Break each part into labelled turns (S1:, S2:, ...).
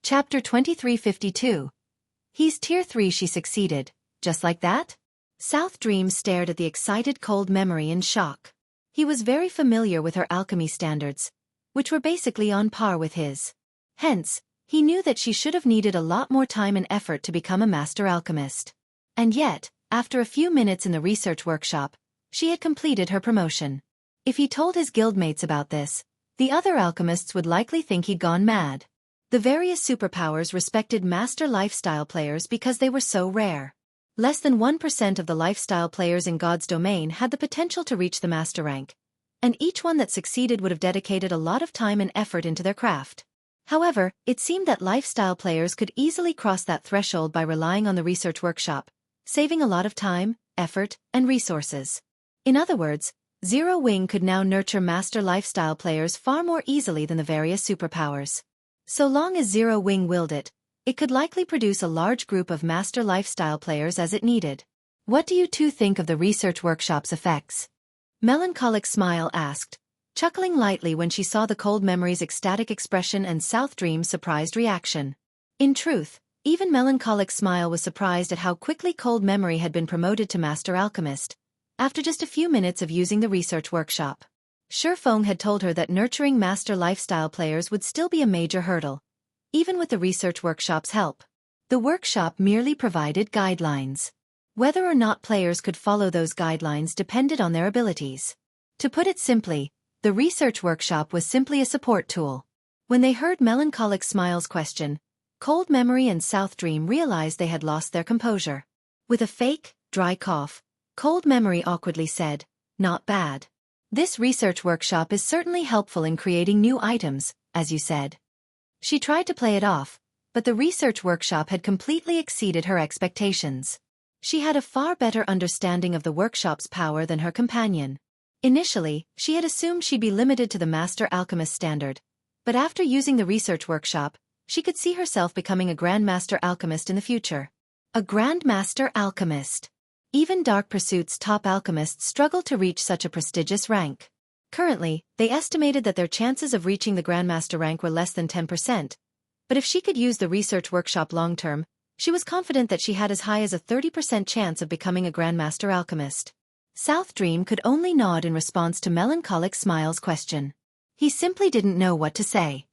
S1: Chapter 2352. He's Tier 3. She succeeded. Just like that? South Dream stared at the excited cold memory in shock. He was very familiar with her alchemy standards, which were basically on par with his. Hence, he knew that she should have needed a lot more time and effort to become a master alchemist. And yet, after a few minutes in the research workshop, she had completed her promotion. If he told his guildmates about this, the other alchemists would likely think he'd gone mad. The various superpowers respected master lifestyle players because they were so rare. Less than 1% of the lifestyle players in God's domain had the potential to reach the master rank, and each one that succeeded would have dedicated a lot of time and effort into their craft. However, it seemed that lifestyle players could easily cross that threshold by relying on the research workshop, saving a lot of time, effort, and resources. In other words, Zero Wing could now nurture master lifestyle players far more easily than the various superpowers. So long as Zero Wing willed it, it could likely produce a large group of master lifestyle players as it needed. What do you two think of the research workshop's effects? Melancholic Smile asked, chuckling lightly when she saw the cold memory's ecstatic expression and South Dream's surprised reaction. In truth, even Melancholic Smile was surprised at how quickly Cold Memory had been promoted to Master Alchemist, after just a few minutes of using the research workshop. Xueqi had told her that nurturing master lifestyle players would still be a major hurdle, even with the research workshop's help. The workshop merely provided guidelines. Whether or not players could follow those guidelines depended on their abilities. To put it simply, the research workshop was simply a support tool. When they heard Melancholic Smile's question, Cold Memory and South Dream realized they had lost their composure. With a fake, dry cough, Cold Memory awkwardly said, "Not bad. This research workshop is certainly helpful in creating new items, as you said." She tried to play it off, but the research workshop had completely exceeded her expectations. She had a far better understanding of the workshop's power than her companion. Initially, she had assumed she'd be limited to the Master Alchemist standard, but after using the research workshop, she could see herself becoming a Grandmaster Alchemist in the future. A Grandmaster Alchemist. Even Dark Pursuit's top alchemists struggled to reach such a prestigious rank. Currently, they estimated that their chances of reaching the Grandmaster rank were less than 10%, but if she could use the research workshop long-term, she was confident that she had as high as a 30% chance of becoming a Grandmaster Alchemist. South Dream could only nod in response to Melancholic Smile's question. He simply didn't know what to say.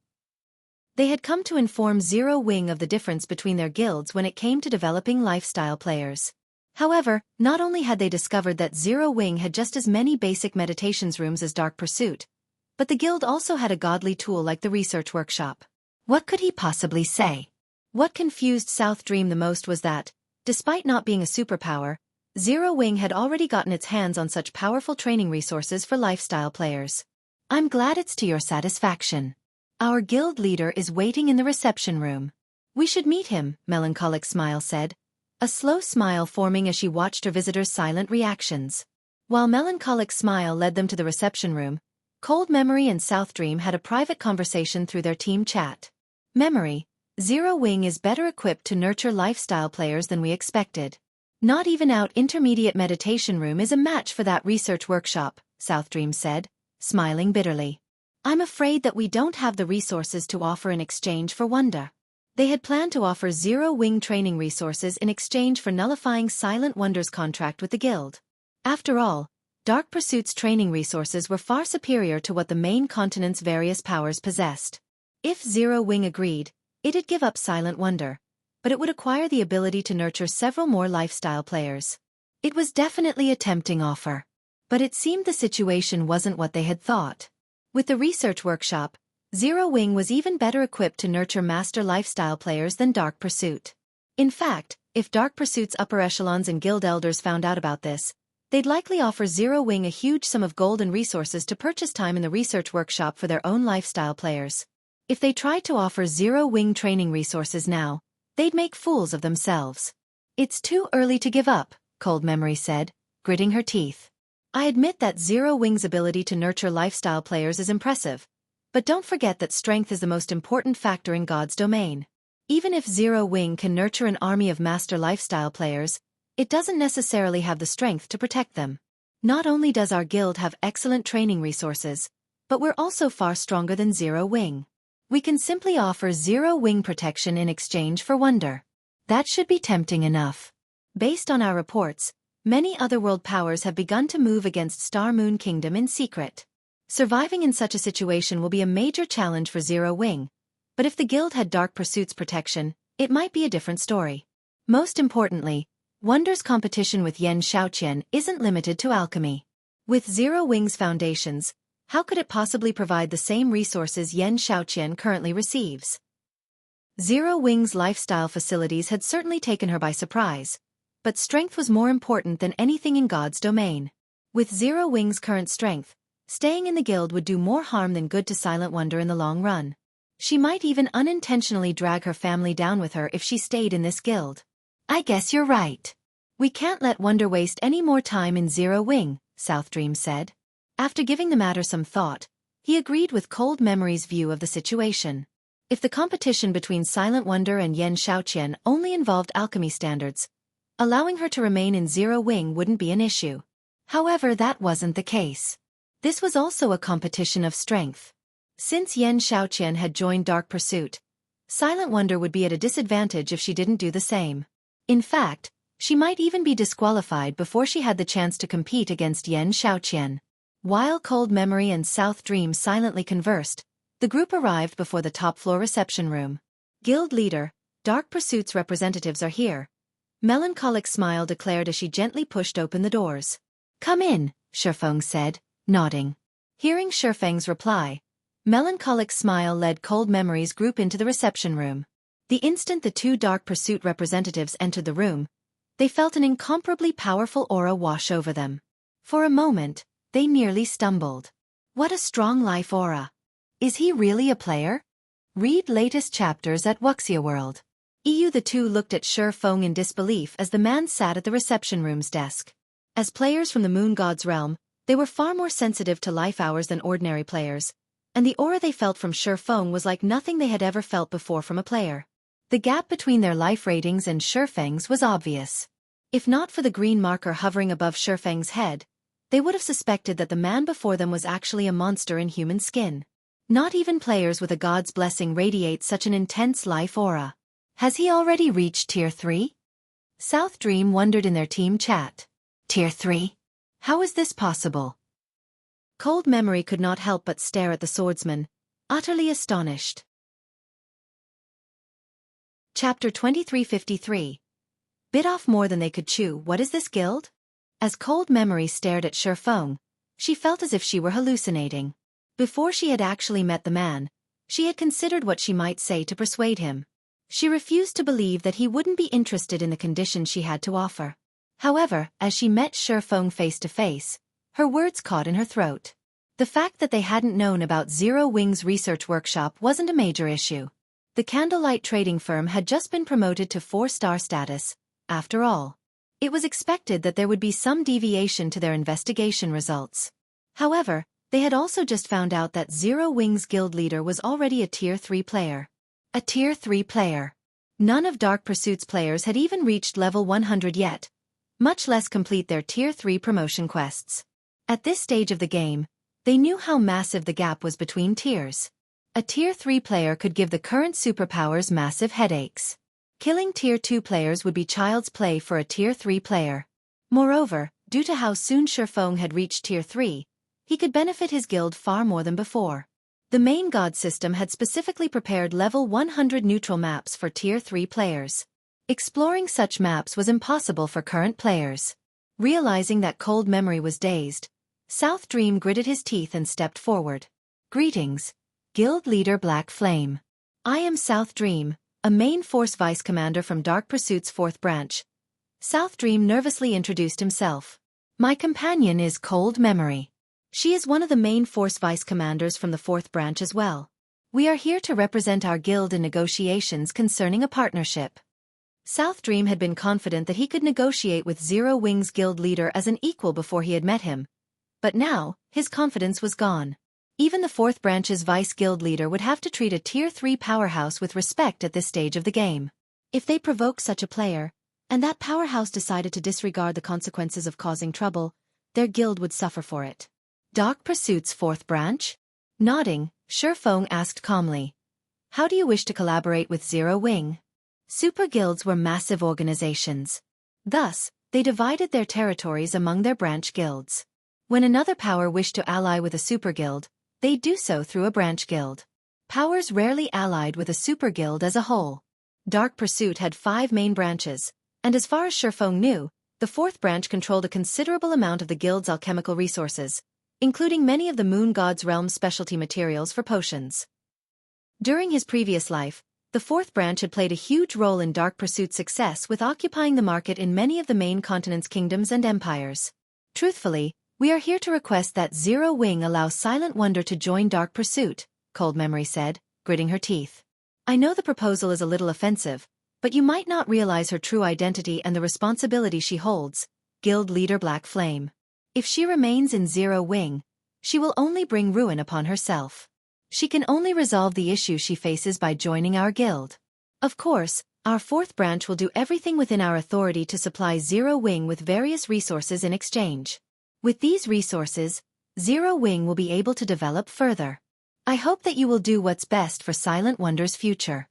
S1: They had come to inform Zero Wing of the difference between their guilds when it came to developing lifestyle players. However, not only had they discovered that Zero Wing had just as many basic meditations rooms as Dark Pursuit, but the guild also had a godly tool like the research workshop. What could he possibly say? What confused South Dream the most was that, despite not being a superpower, Zero Wing had already gotten its hands on such powerful training resources for lifestyle players. "I'm glad it's to your satisfaction. Our guild leader is waiting in the reception room. We should meet him," Melancholic Smile said, a slow smile forming as she watched her visitor's silent reactions. While Melancholic Smile led them to the reception room, Cold Memory and South Dream had a private conversation through their team chat. "Memory, Zero Wing is better equipped to nurture lifestyle players than we expected. Not even our intermediate meditation room is a match for that research workshop," South Dream said, smiling bitterly. "I'm afraid that we don't have the resources to offer in exchange for Wonder." They had planned to offer Zero Wing training resources in exchange for nullifying Silent Wonder's contract with the guild. After all, Dark Pursuit's training resources were far superior to what the main continent's various powers possessed. If Zero Wing agreed, it'd give up Silent Wonder, but it would acquire the ability to nurture several more lifestyle players. It was definitely a tempting offer. But it seemed the situation wasn't what they had thought. With the research workshop, Zero Wing was even better equipped to nurture master lifestyle players than Dark Pursuit. In fact, if Dark Pursuit's upper echelons and guild elders found out about this, they'd likely offer Zero Wing a huge sum of gold and resources to purchase time in the research workshop for their own lifestyle players. If they tried to offer Zero Wing training resources now, they'd make fools of themselves. "It's too early to give up," Cold Memory said, gritting her teeth. "I admit that Zero Wing's ability to nurture lifestyle players is impressive, but don't forget that strength is the most important factor in God's domain. Even if Zero Wing can nurture an army of master lifestyle players, it doesn't necessarily have the strength to protect them. Not only does our guild have excellent training resources, but we're also far stronger than Zero Wing. We can simply offer 0 wing protection in exchange for wonder. That should be tempting enough. Based on our reports, many otherworld powers have begun to move against Star Moon Kingdom in secret. Surviving in such a situation will be a major challenge for 0 wing, but if the guild had Dark Pursuit's protection, it might be a different story. Most importantly, Wonder's competition with Yen Xiaoqian isn't limited to alchemy. With 0 wing's foundations, how could it possibly provide the same resources Yen Xiaoqian currently receives? 0 wing's lifestyle facilities had certainly taken her by surprise, but strength was more important than anything in God's domain. With 0 wing's current strength, staying in the guild would do more harm than good to Silent Wonder in the long run. She might even unintentionally drag her family down with her if she stayed in this guild. I guess you're right. We can't let Wonder waste any more time in 0 wing, South Dream said. After giving the matter some thought, he agreed with Cold Memory's view of the situation. If the competition between Silent Wonder and Yen Xiaoqian only involved alchemy standards, allowing her to remain in 0 wing wouldn't be an issue. However, that wasn't the case. This was also a competition of strength. Since Yen Xiaoqian had joined Dark Pursuit, Silent Wonder would be at a disadvantage if she didn't do the same. In fact, she might even be disqualified before she had the chance to compete against Yen Xiaoqian. While Cold Memory and South Dream silently conversed, the group arrived before the top-floor reception room. Guild leader, Dark Pursuit's representatives are here. Melancholic smile declared as she gently pushed open the doors. Come in, Shifeng said, nodding. Hearing Shifeng's reply, Melancholic smile led Cold Memory's group into the reception room. The instant the 2 Dark Pursuit representatives entered the room, they felt an incomparably powerful aura wash over them. For a moment, they nearly stumbled. What a strong life aura. Is he really a player? Read latest chapters at Wuxia World. The 2 looked at Shifeng in disbelief as the man sat at the reception room's desk. As players from the Moon God's realm, they were far more sensitive to life hours than ordinary players, and the aura they felt from Shifeng was like nothing they had ever felt before from a player. The gap between their life ratings and Shifeng's was obvious. If not for the green marker hovering above Shifeng's head, they would have suspected that the man before them was actually a monster in human skin. Not even players with a god's blessing radiate such an intense life aura. Has he already reached Tier 3? South Dream wondered in their team chat. Tier 3? How is this possible? Cold Memory could not help but stare at the swordsman, utterly astonished. Chapter 2353. Bit off more than they could chew. What is this guild? As Cold Memory stared at Shifeng, she felt as if she were hallucinating. Before she had actually met the man, she had considered what she might say to persuade him. She refused to believe that he wouldn't be interested in the conditions she had to offer. However, as she met Shifeng face to face, her words caught in her throat. The fact that they hadn't known about 0 Wing's research workshop wasn't a major issue. The Candlelight trading firm had just been promoted to 4-star status, after all. It was expected that there would be some deviation to their investigation results. However, they had also just found out that 0 Wing's guild leader was already a Tier 3 player. A Tier 3 player. None of Dark Pursuit's players had even reached level 100 yet, much less complete their Tier 3 promotion quests. At this stage of the game, they knew how massive the gap was between tiers. A Tier 3 player could give the current superpowers massive headaches. Killing Tier 2 players would be child's play for a Tier 3 player. Moreover, due to how soon Shifeng had reached Tier 3, he could benefit his guild far more than before. The main god system had specifically prepared level 100 neutral maps for Tier 3 players. Exploring such maps was impossible for current players. Realizing that Cold Memory was dazed, South Dream gritted his teeth and stepped forward. Greetings, Guild Leader Black Flame. I am South Dream, a main force vice commander from Dark Pursuit's 4th branch. South Dream nervously introduced himself. My companion is Cold Memory. She is one of the main force vice commanders from the 4th branch as well. We are here to represent our guild in negotiations concerning a partnership. South Dream had been confident that he could negotiate with 0 Wing's guild leader as an equal before he had met him. But now, his confidence was gone. Even the 4th branch's vice guild leader would have to treat a Tier 3 powerhouse with respect at this stage of the game. If they provoke such a player, and that powerhouse decided to disregard the consequences of causing trouble, their guild would suffer for it. Dark Pursuit's 4th branch? Nodding, Shifeng asked calmly. How do you wish to collaborate with Zero Wing? Super guilds were massive organizations. Thus, they divided their territories among their branch guilds. When another power wished to ally with a super guild, they'd do so through a branch guild. Powers rarely allied with a super guild as a whole. Dark Pursuit had 5 main branches, and as far as Xueqi knew, the 4th branch controlled a considerable amount of the guild's alchemical resources, including many of the Moon God's realm's specialty materials for potions. During his previous life, the 4th branch had played a huge role in Dark Pursuit's success with occupying the market in many of the main continent's kingdoms and empires. Truthfully, we are here to request that Zero Wing allow Silent Wonder to join Dark Pursuit, Cold Memory said, gritting her teeth. I know the proposal is a little offensive, but you might not realize her true identity and the responsibility she holds, Guild Leader Black Flame. If she remains in Zero Wing, she will only bring ruin upon herself. She can only resolve the issue she faces by joining our guild. Of course, our 4th branch will do everything within our authority to supply Zero Wing with various resources in exchange. With these resources, Zero Wing will be able to develop further. I hope that you will do what's best for Silent Wonder's future.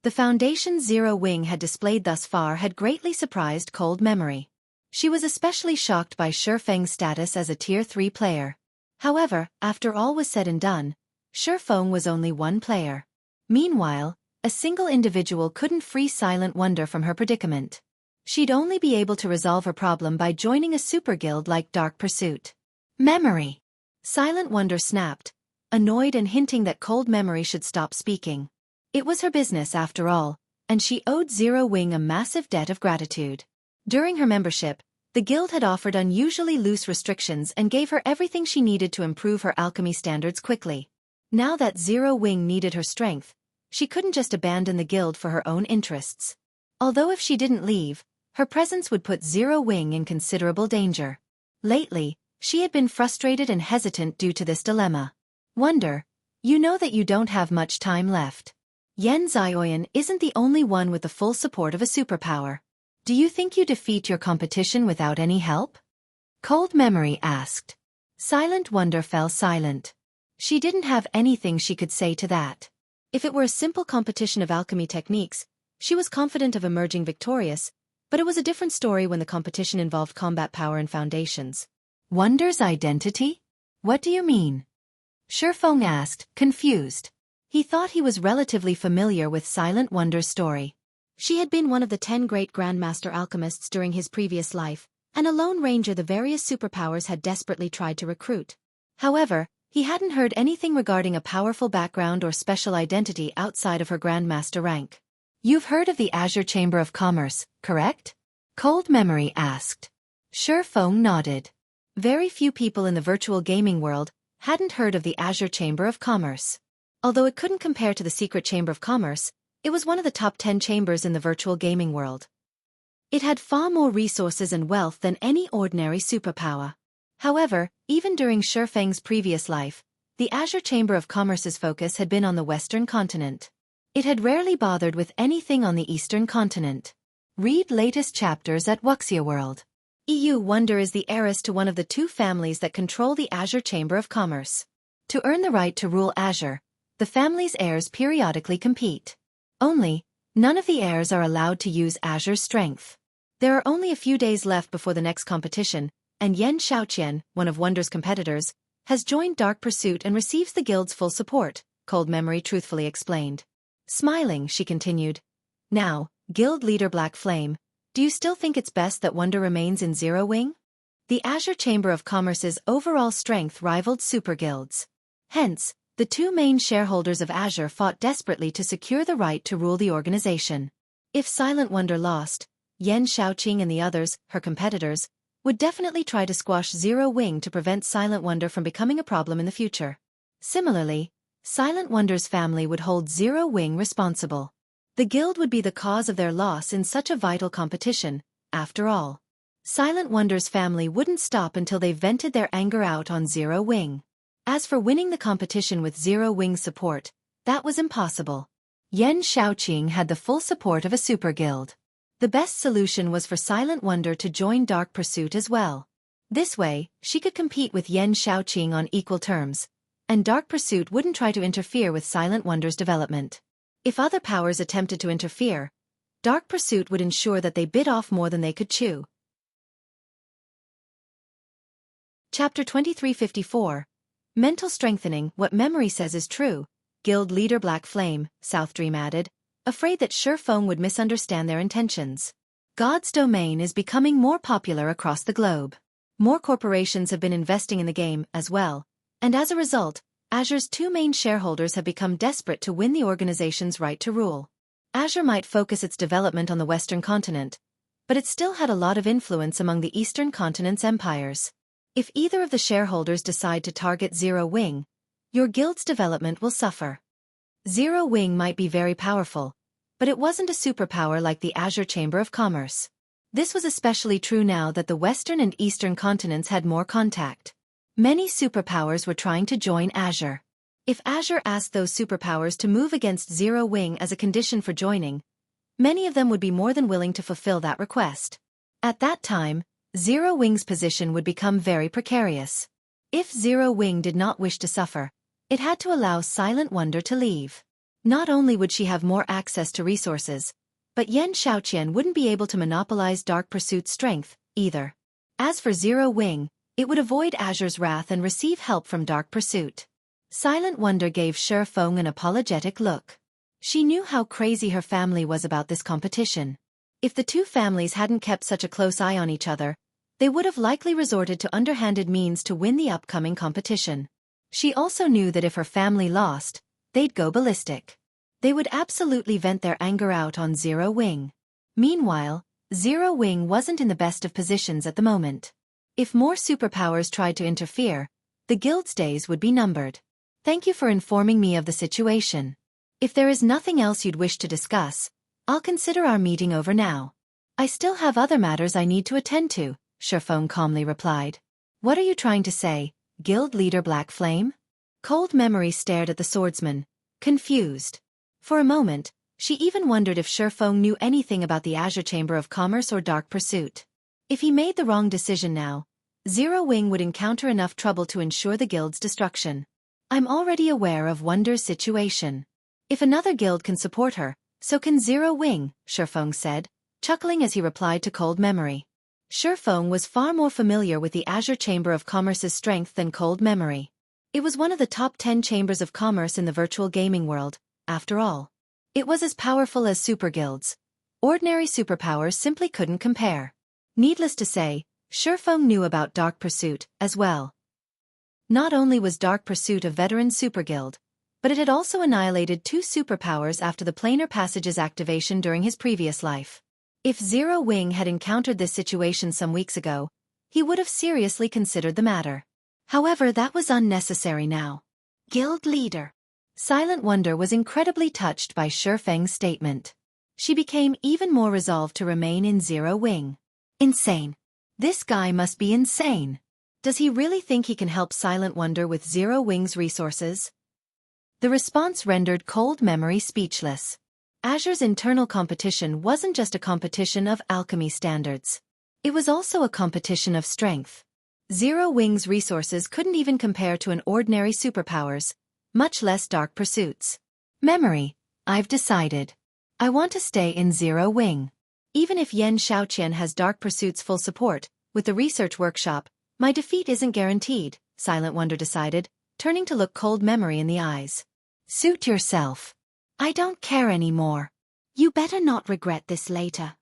S1: The foundation Zero Wing had displayed thus far had greatly surprised Cold Memory. She was especially shocked by Xueqi's status as a Tier 3 player. However, after all was said and done, Xueqi was only one player. Meanwhile, a single individual couldn't free Silent Wonder from her predicament. She'd only be able to resolve her problem by joining a super guild like Dark Pursuit. Memory! Silent Wonder snapped, annoyed and hinting that Cold Memory should stop speaking. It was her business after all, and she owed Zero Wing a massive debt of gratitude. During her membership, the guild had offered unusually loose restrictions and gave her everything she needed to improve her alchemy standards quickly. Now that Zero Wing needed her strength, she couldn't just abandon the guild for her own interests. Although if she didn't leave, her presence would put Zero Wing in considerable danger. Lately, she had been frustrated and hesitant due to this dilemma. Wonder, you know that you don't have much time left. Yen Zioyan isn't the only one with the full support of a superpower. Do you think you defeat your competition without any help? Cold Memory asked. Silent Wonder fell silent. She didn't have anything she could say to that. If it were a simple competition of alchemy techniques, she was confident of emerging victorious, but it was a different story when the competition involved combat power and foundations. Wonder's identity? What do you mean? Xueqi asked, confused. He thought he was relatively familiar with Silent Wonder's story. She had been one of the 10 great Grandmaster Alchemists during his previous life, and a lone ranger the various superpowers had desperately tried to recruit. However, he hadn't heard anything regarding a powerful background or special identity outside of her Grandmaster rank. You've heard of the Azure Chamber of Commerce, correct? Cold Memory asked. Xueqi nodded. Very few people in the virtual gaming world hadn't heard of the Azure Chamber of Commerce. Although it couldn't compare to the Secret Chamber of Commerce, it was one of the top 10 chambers in the virtual gaming world. It had far more resources and wealth than any ordinary superpower. However, even during Xueqi's previous life, the Azure Chamber of Commerce's focus had been on the Western continent. It had rarely bothered with anything on the Eastern continent. Read latest chapters at Wuxia World. EU Wonder is the heiress to one of the 2 families that control the Azure Chamber of Commerce. To earn the right to rule Azure, the family's heirs periodically compete. Only, none of the heirs are allowed to use Azure's strength. There are only a few days left before the next competition, and Yen Xiaoqian, one of Wonder's competitors, has joined Dark Pursuit and receives the guild's full support, Cold Memory truthfully explained. Smiling, she continued. Now, Guild Leader Black Flame, do you still think it's best that Wonder remains in Zero Wing? The Azure Chamber of Commerce's overall strength rivaled super guilds. Hence, the 2 main shareholders of Azure fought desperately to secure the right to rule the organization. If Silent Wonder lost, Yen Xiaoqing and the others, her competitors, would definitely try to squash Zero Wing to prevent Silent Wonder from becoming a problem in the future. Similarly, Silent Wonder's family would hold Zero Wing responsible. The guild would be the cause of their loss in such a vital competition, after all. Silent Wonder's family wouldn't stop until they vented their anger out on Zero Wing. As for winning the competition with Zero Wing's support, that was impossible. Yen Xiaoqing had the full support of a super guild. The best solution was for Silent Wonder to join Dark Pursuit as well. This way, she could compete with Yen Xiaoqing on equal terms, and Dark Pursuit wouldn't try to interfere with Silent Wonder's development. If other powers attempted to interfere, Dark Pursuit would ensure that they bit off more than they could chew. Chapter 2354. Mental Strengthening. What memory says is true, Guild Leader Black Flame, South Dream added, afraid that Xueqi would misunderstand their intentions. God's Domain is becoming more popular across the globe. More corporations have been investing in the game as well, and as a result, Azure's two main shareholders have become desperate to win the organization's right to rule. Azure might focus its development on the Western continent, but it still had a lot of influence among the Eastern continent's empires. If either of the shareholders decide to target Zero Wing, your guild's development will suffer. Zero Wing might be very powerful, but it wasn't a superpower like the Azure Chamber of Commerce. This was especially true now that the Western and Eastern continents had more contact. Many superpowers were trying to join Azure. If Azure asked those superpowers to move against Zero Wing as a condition for joining, many of them would be more than willing to fulfill that request. At that time, Zero Wing's position would become very precarious. If Zero Wing did not wish to suffer, it had to allow Silent Wonder to leave. Not only would she have more access to resources, but Yen Xiaoqian wouldn't be able to monopolize Dark Pursuit's strength, either. As for Zero Wing, it would avoid Azure's wrath and receive help from Dark Pursuit. Silent Wonder gave Xueqi an apologetic look. She knew how crazy her family was about this competition. If the two families hadn't kept such a close eye on each other, they would have likely resorted to underhanded means to win the upcoming competition. She also knew that if her family lost, they'd go ballistic. They would absolutely vent their anger out on Zero Wing. Meanwhile, Zero Wing wasn't in the best of positions at the moment. If more superpowers tried to interfere, the guild's days would be numbered. Thank you for informing me of the situation. If there is nothing else you'd wish to discuss, I'll consider our meeting over now. I still have other matters I need to attend to, Xueqi calmly replied. What are you trying to say, Guild Leader Black Flame? Cold Memory stared at the swordsman, confused. For a moment, she even wondered if Xueqi knew anything about the Azure Chamber of Commerce or Dark Pursuit. If he made the wrong decision now, Zero Wing would encounter enough trouble to ensure the guild's destruction. I'm already aware of Wonder's situation. If another guild can support her, so can Zero Wing, Xueqi said, chuckling as he replied to Cold Memory. Xueqi was far more familiar with the Azure Chamber of Commerce's strength than Cold Memory. It was one of the top 10 chambers of commerce in the virtual gaming world, after all. It was as powerful as super guilds. Ordinary superpowers simply couldn't compare. Needless to say, Xueqi knew about Dark Pursuit as well. Not only was Dark Pursuit a veteran super guild, but it had also annihilated two superpowers after the planar passage's activation during his previous life. If Zero Wing had encountered this situation some weeks ago, he would have seriously considered the matter. However, that was unnecessary now. Guild Leader. Silent Wonder was incredibly touched by Xueqi's statement. She became even more resolved to remain in Zero Wing. Insane. This guy must be insane. Does he really think he can help Silent Wonder with Zero Wing's resources? The response rendered Cold Memory speechless. Azure's internal competition wasn't just a competition of alchemy standards. It was also a competition of strength. Zero Wing's resources couldn't even compare to an ordinary superpowers, much less Dark Pursuit's. Memory, I've decided. I want to stay in Zero Wing. Even if Yen Xiaoqian has Dark Pursuit's full support, with the research workshop, my defeat isn't guaranteed, Silent Wonder decided, turning to look Cold Memory in the eyes. Suit yourself. I don't care anymore. You better not regret this later.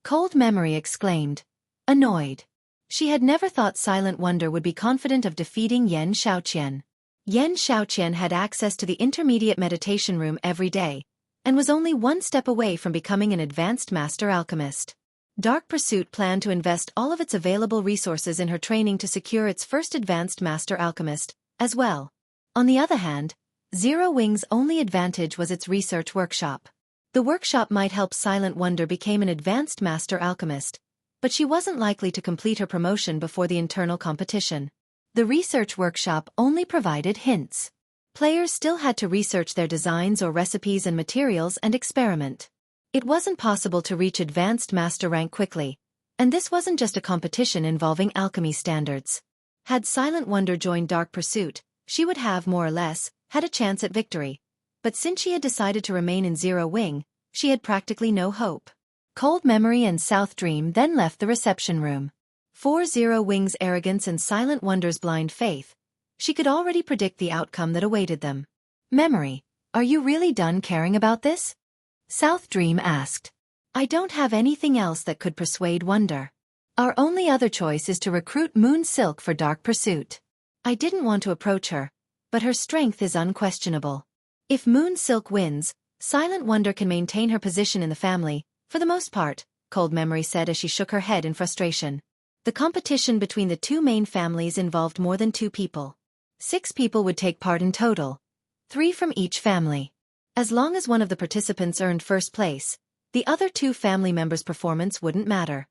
S1: Cold Memory exclaimed, annoyed. She had never thought Silent Wonder would be confident of defeating Yen Xiaoqian. Yen Xiaoqian had access to the intermediate meditation room every day, and was only one step away from becoming an advanced master alchemist. Dark Pursuit planned to invest all of its available resources in her training to secure its first advanced master alchemist, as well. On the other hand, Zero Wing's only advantage was its research workshop. The workshop might help Silent Wonder become an advanced master alchemist, but she wasn't likely to complete her promotion before the internal competition. The research workshop only provided hints. Players still had to research their designs or recipes and materials and experiment. It wasn't possible to reach advanced master rank quickly, and this wasn't just a competition involving alchemy standards. Had Silent Wonder joined Dark Pursuit, she would have, more or less, had a chance at victory. but since she had decided to remain in Zero Wing, she had practically no hope. Cold Memory and South Dream then left the reception room. For Zero Wing's arrogance and Silent Wonder's blind faith, she could already predict the outcome that awaited them. Memory, are you really done caring about this? South Dream asked. I don't have anything else that could persuade Wonder. Our only other choice is to recruit Moon Silk for Dark Pursuit. I didn't want to approach her, but her strength is unquestionable. If Moon Silk wins, Silent Wonder can maintain her position in the family, for the most part, Cold Memory said as she shook her head in frustration. The competition between the two main families involved more than 2 people. 6 people would take part in total, 3 from each family. As long as one of the participants earned first place, the other 2 family members' performance wouldn't matter.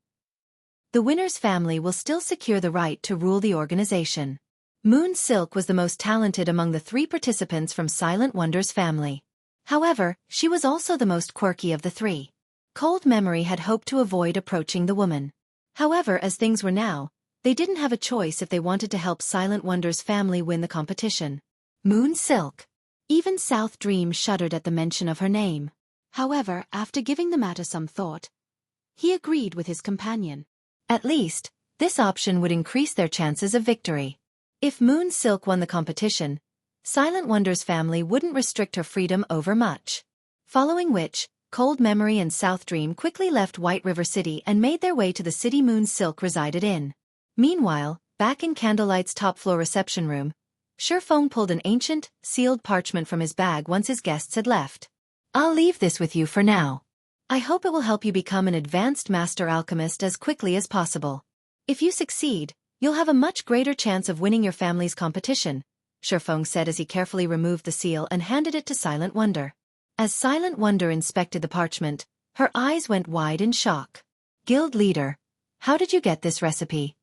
S1: The winner's family will still secure the right to rule the organization. Moon Silk was the most talented among the 3 participants from Silent Wonder's family. However, she was also the most quirky of the 3. Cold Memory had hoped to avoid approaching the woman. However, as things were now, they didn't have a choice if they wanted to help Silent Wonder's family win the competition. Moon Silk. Even South Dream shuddered at the mention of her name. However, after giving the matter some thought, he agreed with his companion. At least, this option would increase their chances of victory. If Moon Silk won the competition, Silent Wonder's family wouldn't restrict her freedom over much. Following which, Cold Memory and South Dream quickly left White River City and made their way to the city Moon Silk resided in. Meanwhile, back in Candlelight's top-floor reception room, Xueqi pulled an ancient, sealed parchment from his bag once his guests had left. I'll leave this with you for now. I hope it will help you become an advanced master alchemist as quickly as possible. If you succeed, you'll have a much greater chance of winning your family's competition, Xueqi said as he carefully removed the seal and handed it to Silent Wonder. As Silent Wonder inspected the parchment, her eyes went wide in shock. Guild leader, how did you get this recipe?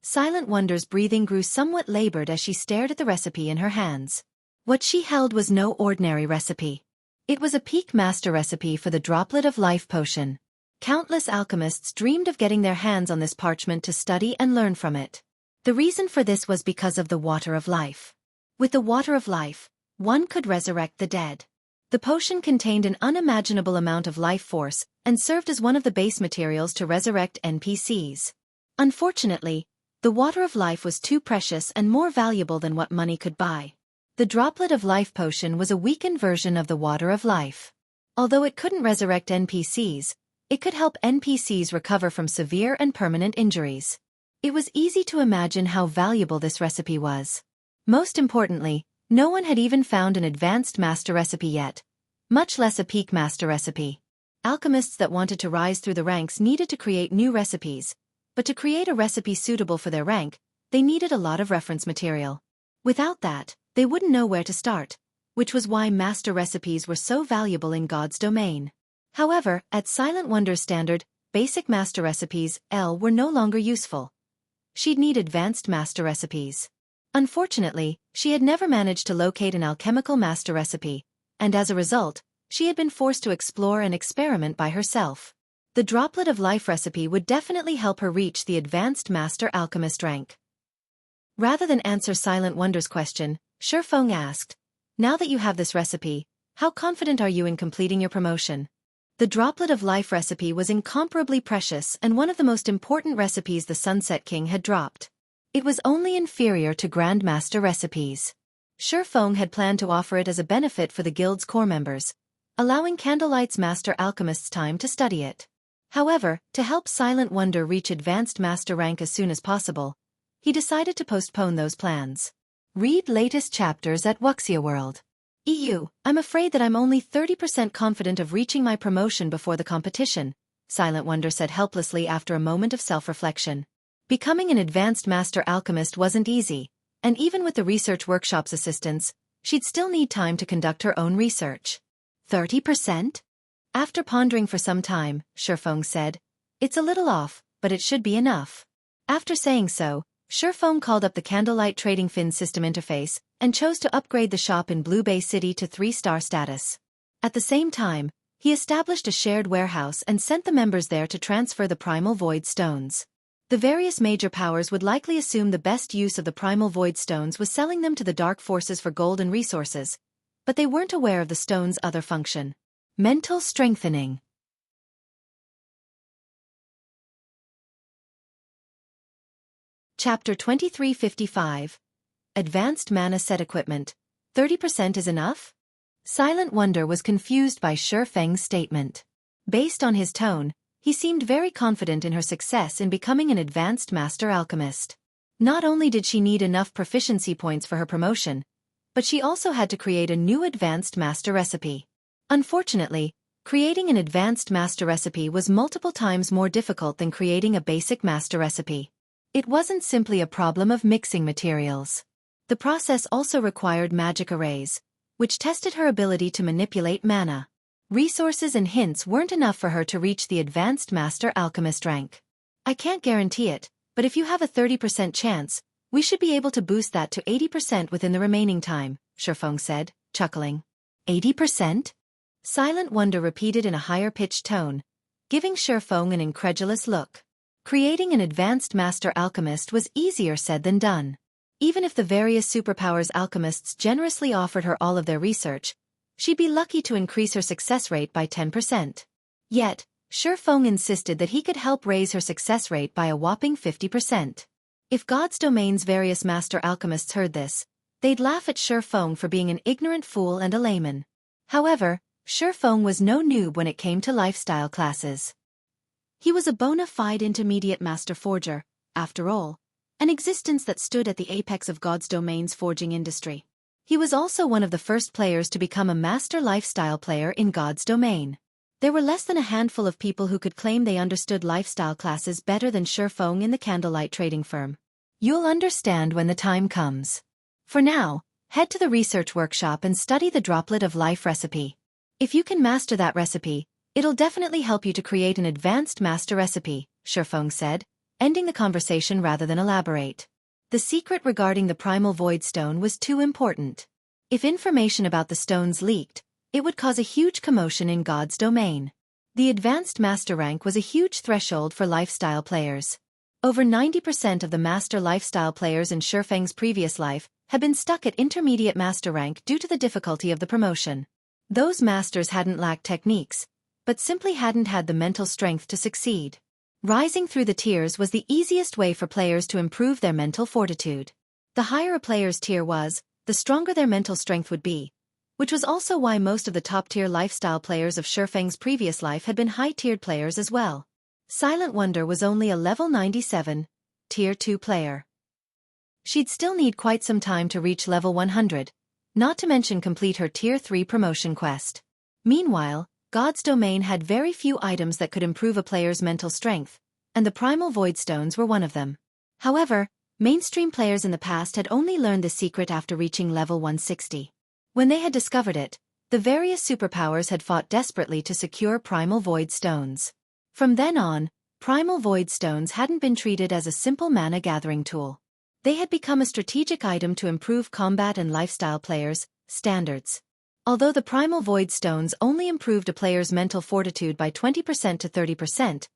S1: Silent Wonder's breathing grew somewhat labored as she stared at the recipe in her hands. What she held was no ordinary recipe. It was a peak master recipe for the Droplet of Life potion. Countless alchemists dreamed of getting their hands on this parchment to study and learn from it. The reason for this was because of the Water of Life. With the Water of Life, one could resurrect the dead. The potion contained an unimaginable amount of life force and served as one of the base materials to resurrect NPCs. Unfortunately, the Water of Life was too precious and more valuable than what money could buy. The Droplet of Life potion was a weakened version of the Water of Life. Although it couldn't resurrect NPCs, it could help NPCs recover from severe and permanent injuries. It was easy to imagine how valuable this recipe was. Most importantly, no one had even found an advanced master recipe yet, much less a peak master recipe. Alchemists that wanted to rise through the ranks needed to create new recipes, but to create a recipe suitable for their rank, they needed a lot of reference material. Without that, they wouldn't know where to start, which was why master recipes were so valuable in God's domain. However, at Silent Wonder's standard, basic master recipes, were no longer useful. She'd need advanced master recipes. Unfortunately, she had never managed to locate an alchemical master recipe, and as a result, she had been forced to explore and experiment by herself. The Droplet of Life recipe would definitely help her reach the advanced master alchemist rank. Rather than answer Silent Wonder's question, Xueqi asked, now that you have this recipe, how confident are you in completing your promotion? The Droplet of Life recipe was incomparably precious and one of the most important recipes the Sunset King had dropped. It was only inferior to Grandmaster recipes. Xueqi had planned to offer it as a benefit for the guild's core members, allowing Candlelight's master alchemists time to study it. However, to help Silent Wonder reach advanced master rank as soon as possible, he decided to postpone those plans. Read latest chapters at Wuxia World. I'm afraid that I'm only 30% confident of reaching my promotion before the competition, Silent Wonder said helplessly after a moment of self-reflection. Becoming an advanced master alchemist wasn't easy, and even with the research workshop's assistance, she'd still need time to conduct her own research. 30%? After pondering for some time, Xueqi said, it's a little off, but it should be enough. After saying so, Xueqi called up the Candlelight Trading Fin system interface and chose to upgrade the shop in Blue Bay City to 3-star status. At the same time, he established a shared warehouse and sent the members there to transfer the Primal Void Stones. The various major powers would likely assume the best use of the Primal Void Stones was selling them to the Dark Forces for gold and resources, but they weren't aware of the stone's other function. Mental strengthening. Chapter 2355. Advanced Mana Set Equipment. 30% is enough? Silent Wonder was confused by Shi Feng's statement. Based on his tone, he seemed very confident in her success in becoming an advanced master alchemist. Not only did she need enough proficiency points for her promotion, but she also had to create a new advanced master recipe. Unfortunately, creating an advanced master recipe was multiple times more difficult than creating a basic master recipe. It wasn't simply a problem of mixing materials. The process also required magic arrays, which tested her ability to manipulate mana. Resources and hints weren't enough for her to reach the advanced master alchemist rank. I can't guarantee it, but if you have a 30% chance, we should be able to boost that to 80% within the remaining time, Shi Feng said, chuckling. 80%? Silent Wonder repeated in a higher-pitched tone, giving Shi Feng an incredulous look. Creating an advanced master alchemist was easier said than done. Even if the various superpowers alchemists generously offered her all of their research, she'd be lucky to increase her success rate by 10%. Yet, Shi Feng insisted that he could help raise her success rate by a whopping 50%. If God's Domain's various master alchemists heard this, they'd laugh at Shi Feng for being an ignorant fool and a layman. However, Shi Feng was no noob when it came to lifestyle classes. He was a bona fide intermediate master forger, after all, an existence that stood at the apex of God's Domain's forging industry. He was also one of the first players to become a master lifestyle player in God's Domain. There were less than a handful of people who could claim they understood lifestyle classes better than Shi Feng in the candlelight trading firm. You'll understand when the time comes. For now, head to the research workshop and study the Droplet of Life recipe. If you can master that recipe, it'll definitely help you to create an advanced master recipe, Shi Feng said, ending the conversation rather than elaborate. The secret regarding the Primal Void Stone was too important. If information about the stones leaked, it would cause a huge commotion in God's Domain. The advanced master rank was a huge threshold for lifestyle players. Over 90% of the master lifestyle players in Shi Feng's previous life had been stuck at intermediate master rank due to the difficulty of the promotion. Those masters hadn't lacked techniques, but simply hadn't had the mental strength to succeed. Rising through the tiers was the easiest way for players to improve their mental fortitude. The higher a player's tier was, the stronger their mental strength would be, which was also why most of the top-tier lifestyle players of Shi Feng's previous life had been high-tiered players as well. Silent Wonder was only a level 97, Tier 2 player. She'd still need quite some time to reach level 100, not to mention complete her Tier 3 promotion quest. Meanwhile, God's Domain had very few items that could improve a player's mental strength, and the Primal Void Stones were one of them. However, mainstream players in the past had only learned the secret after reaching level 160. When they had discovered it, the various superpowers had fought desperately to secure Primal Void Stones. From then on, Primal Void Stones hadn't been treated as a simple mana gathering tool. They had become a strategic item to improve combat and lifestyle players' standards. Although the Primal Void Stones only improved a player's mental fortitude by 20% to 30%,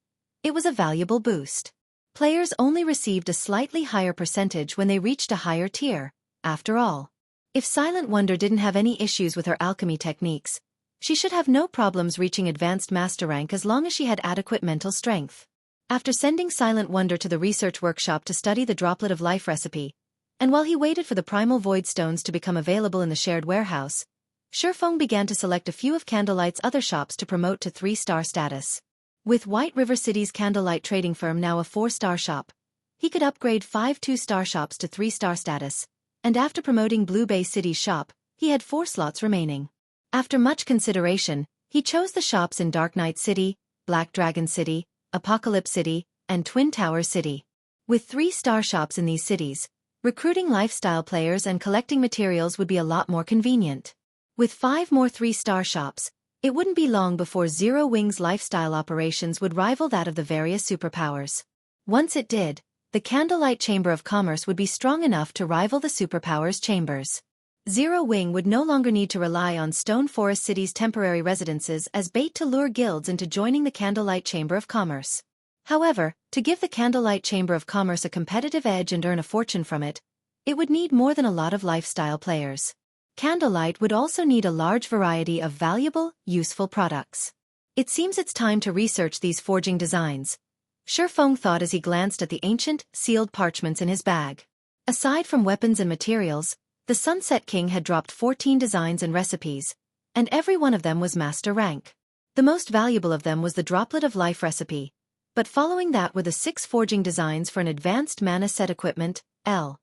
S1: it was a valuable boost. Players only received a slightly higher percentage when they reached a higher tier, after all. If Silent Wonder didn't have any issues with her alchemy techniques, she should have no problems reaching advanced master rank as long as she had adequate mental strength. After sending Silent Wonder to the research workshop to study the Droplet of Life recipe, and while he waited for the Primal Void Stones to become available in the shared warehouse, Shi Feng began to select a few of Candlelight's other shops to promote to 3-star status. With White River City's Candlelight trading firm now a 4-star shop, he could upgrade 5 2-star shops to 3-star status, and after promoting Blue Bay City's shop, he had 4 slots remaining. After much consideration, he chose the shops in Dark Knight City, Black Dragon City, Apocalypse City, and Twin Tower City. With 3-star shops in these cities, recruiting lifestyle players and collecting materials would be a lot more convenient. With 5 more 3-star shops, it wouldn't be long before Zero Wing's lifestyle operations would rival that of the various superpowers. Once it did, the Candlelight Chamber of Commerce would be strong enough to rival the superpowers' chambers. Zero Wing would no longer need to rely on Stone Forest City's temporary residences as bait to lure guilds into joining the Candlelight Chamber of Commerce. However, to give the Candlelight Chamber of Commerce a competitive edge and earn a fortune from it, it would need more than a lot of lifestyle players. Candlelight would also need a large variety of valuable, useful products. It seems it's time to research these forging designs, Xueqi thought as he glanced at the ancient, sealed parchments in his bag. Aside from weapons and materials, the Sunset King had dropped 14 designs and recipes, and every one of them was master rank. The most valuable of them was the Droplet of Life recipe, but following that were the 6 forging designs for an advanced mana set equipment, L.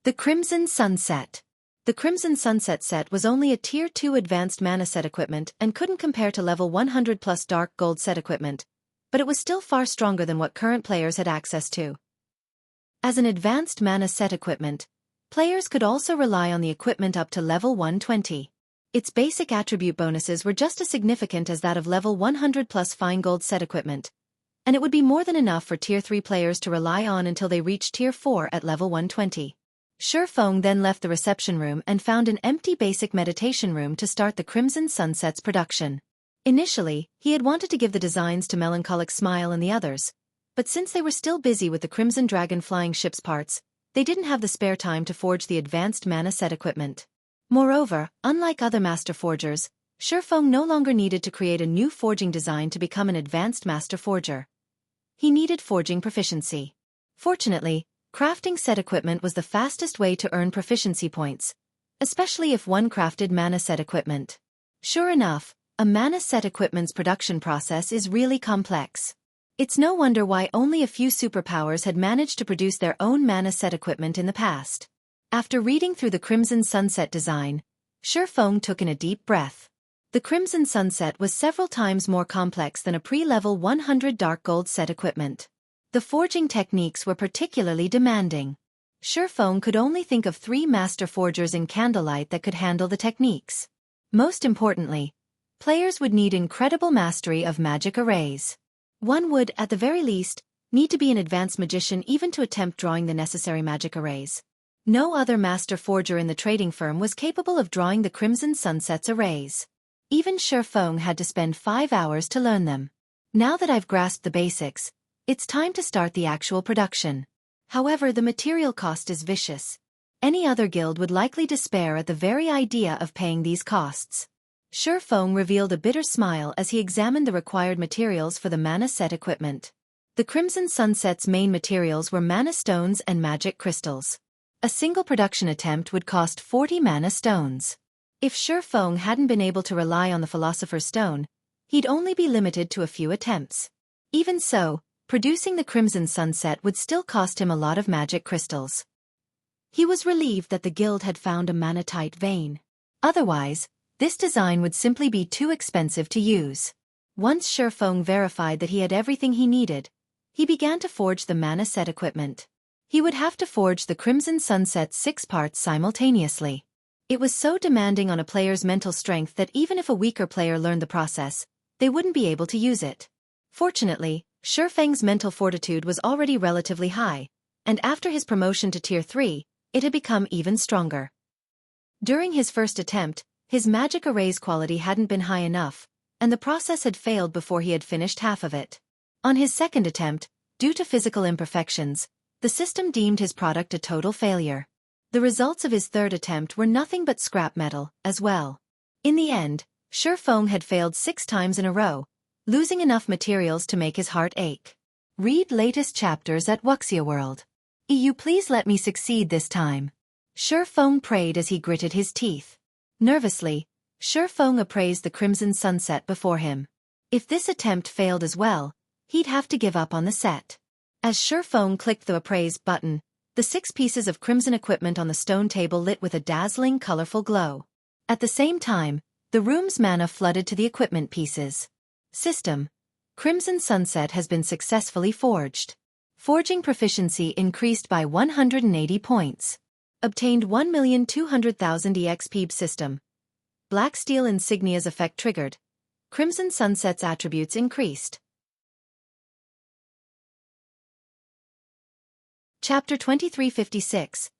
S1: The Crimson Sunset. The Crimson Sunset set was only a Tier 2 advanced mana set equipment and couldn't compare to level 100 plus dark gold set equipment, but it was still far stronger than what current players had access to. As an advanced mana set equipment, players could also rely on the equipment up to level 120. Its basic attribute bonuses were just as significant as that of level 100 plus fine gold set equipment, and it would be more than enough for Tier 3 players to rely on until they reached Tier 4 at level 120. Xueqi then left the reception room and found an empty basic meditation room to start the Crimson Sunset's production. Initially, he had wanted to give the designs to Melancholic Smile and the others, but since they were still busy with the Crimson Dragon flying ship's parts, they didn't have the spare time to forge the advanced mana set equipment. Moreover, unlike other master forgers, Xueqi no longer needed to create a new forging design to become an advanced master forger. He needed forging proficiency. Fortunately, crafting set equipment was the fastest way to earn proficiency points, especially if one crafted mana set equipment. Sure enough, a mana set equipment's production process is really complex. It's no wonder why only a few superpowers had managed to produce their own mana set equipment in the past. After reading through the Crimson Sunset design, Xueqi took in a deep breath. The Crimson Sunset was several times more complex than a pre-level 100 dark gold set equipment. The forging techniques were particularly demanding. Xueqi could only think of 3 master forgers in Candlelight that could handle the techniques. Most importantly, players would need incredible mastery of magic arrays. One would, at the very least, need to be an advanced magician even to attempt drawing the necessary magic arrays. No other master forger in the trading firm was capable of drawing the Crimson Sunset's arrays. Even Xueqi had to spend 5 hours to learn them. Now that I've grasped the basics, it's time to start the actual production. However, the material cost is vicious. Any other guild would likely despair at the very idea of paying these costs. Xueqi revealed a bitter smile as he examined the required materials for the mana set equipment. The Crimson Sunset's main materials were mana stones and magic crystals. A single production attempt would cost 40 mana stones. If Xueqi hadn't been able to rely on the Philosopher's Stone, he'd only be limited to a few attempts. Even so, producing the Crimson Sunset would still cost him a lot of magic crystals. He was relieved that the guild had found a manatite vein. Otherwise, this design would simply be too expensive to use. Once Xueqi verified that he had everything he needed, he began to forge the mana set equipment. He would have to forge the Crimson Sunset's 6 parts simultaneously. It was so demanding on a player's mental strength that even if a weaker player learned the process, they wouldn't be able to use it. Fortunately, Xueqi's mental fortitude was already relatively high, and after his promotion to Tier 3, it had become even stronger. During his first attempt, his magic array's quality hadn't been high enough, and the process had failed before he had finished half of it. On his second attempt, due to physical imperfections, the system deemed his product a total failure. The results of his third attempt were nothing but scrap metal, as well. In the end, Xueqi had failed 6 times in a row, losing enough materials to make his heart ache. Read latest chapters at Xueqi World. You please let me succeed this time. Xueqi prayed as he gritted his teeth. Nervously, Xueqi appraised the Crimson Sunset before him. If this attempt failed as well, he'd have to give up on the set. As Xueqi clicked the appraise button, the 6 pieces of crimson equipment on the stone table lit with a dazzling, colorful glow. At the same time, the room's mana flooded to the equipment pieces. System: Crimson Sunset has been successfully forged. Forging proficiency increased by 180 points. Obtained 1,200,000 EXP. System: Black Steel Insignia's effect triggered. Crimson Sunset's attributes increased. Chapter 2356.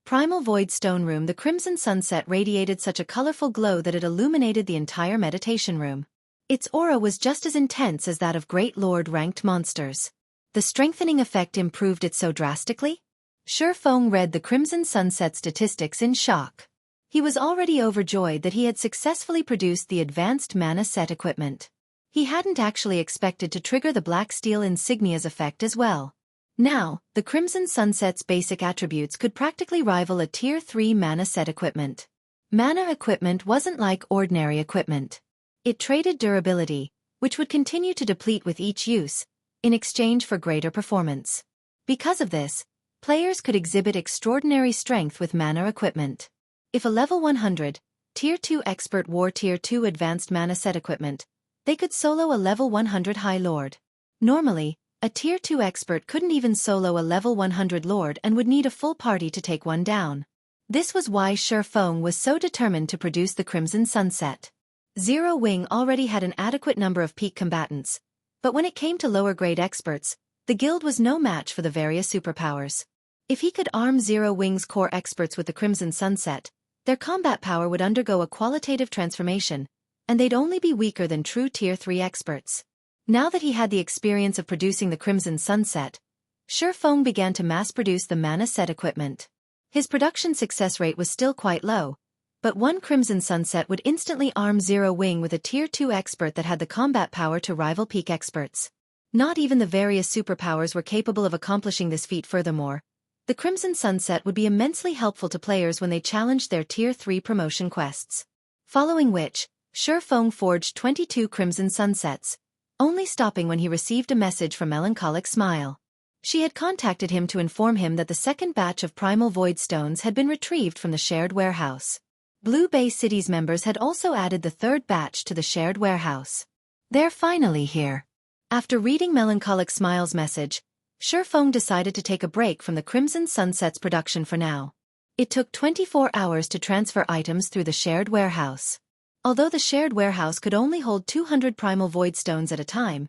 S1: Primal Void Stone Room. The Crimson Sunset radiated such a colorful glow that it illuminated the entire meditation room. Its aura was just as intense as that of Great Lord-ranked monsters. The strengthening effect improved it so drastically? Xueqi read the Crimson Sunset statistics in shock. He was already overjoyed that he had successfully produced the advanced mana set equipment. He hadn't actually expected to trigger the Black Steel Insignia's effect as well. Now, the Crimson Sunset's basic attributes could practically rival a Tier 3 mana set equipment. Mana equipment wasn't like ordinary equipment. It traded durability, which would continue to deplete with each use, in exchange for greater performance. Because of this, players could exhibit extraordinary strength with mana equipment. If a level 100, Tier 2 expert wore Tier 2 advanced mana set equipment, they could solo a level 100 High Lord. Normally, a Tier 2 expert couldn't even solo a level 100 Lord and would need a full party to take one down. This was why Xueqi was so determined to produce the Crimson Sunset. Zero Wing already had an adequate number of peak combatants, but when it came to lower-grade experts, the guild was no match for the various superpowers. If he could arm Zero Wing's core experts with the Crimson Sunset, their combat power would undergo a qualitative transformation, and they'd only be weaker than true Tier 3 experts. Now that he had the experience of producing the Crimson Sunset, Xueqi began to mass-produce the mana set equipment. His production success rate was still quite low, but one Crimson Sunset would instantly arm Zero Wing with a Tier 2 expert that had the combat power to rival peak experts. Not even the various superpowers were capable of accomplishing this feat. Furthermore, the Crimson Sunset would be immensely helpful to players when they challenged their Tier 3 promotion quests. Following which, Xueqi forged 22 Crimson Sunsets, only stopping when he received a message from Melancholic Smile. She had contacted him to inform him that the second batch of Primal Void Stones had been retrieved from the shared warehouse. Blue Bay City's members had also added the third batch to the shared warehouse. They're finally here. After reading Melancholic Smile's message, Xueqi decided to take a break from the Crimson Sunset's production for now. It took 24 hours to transfer items through the shared warehouse. Although the shared warehouse could only hold 200 Primal Void Stones at a time,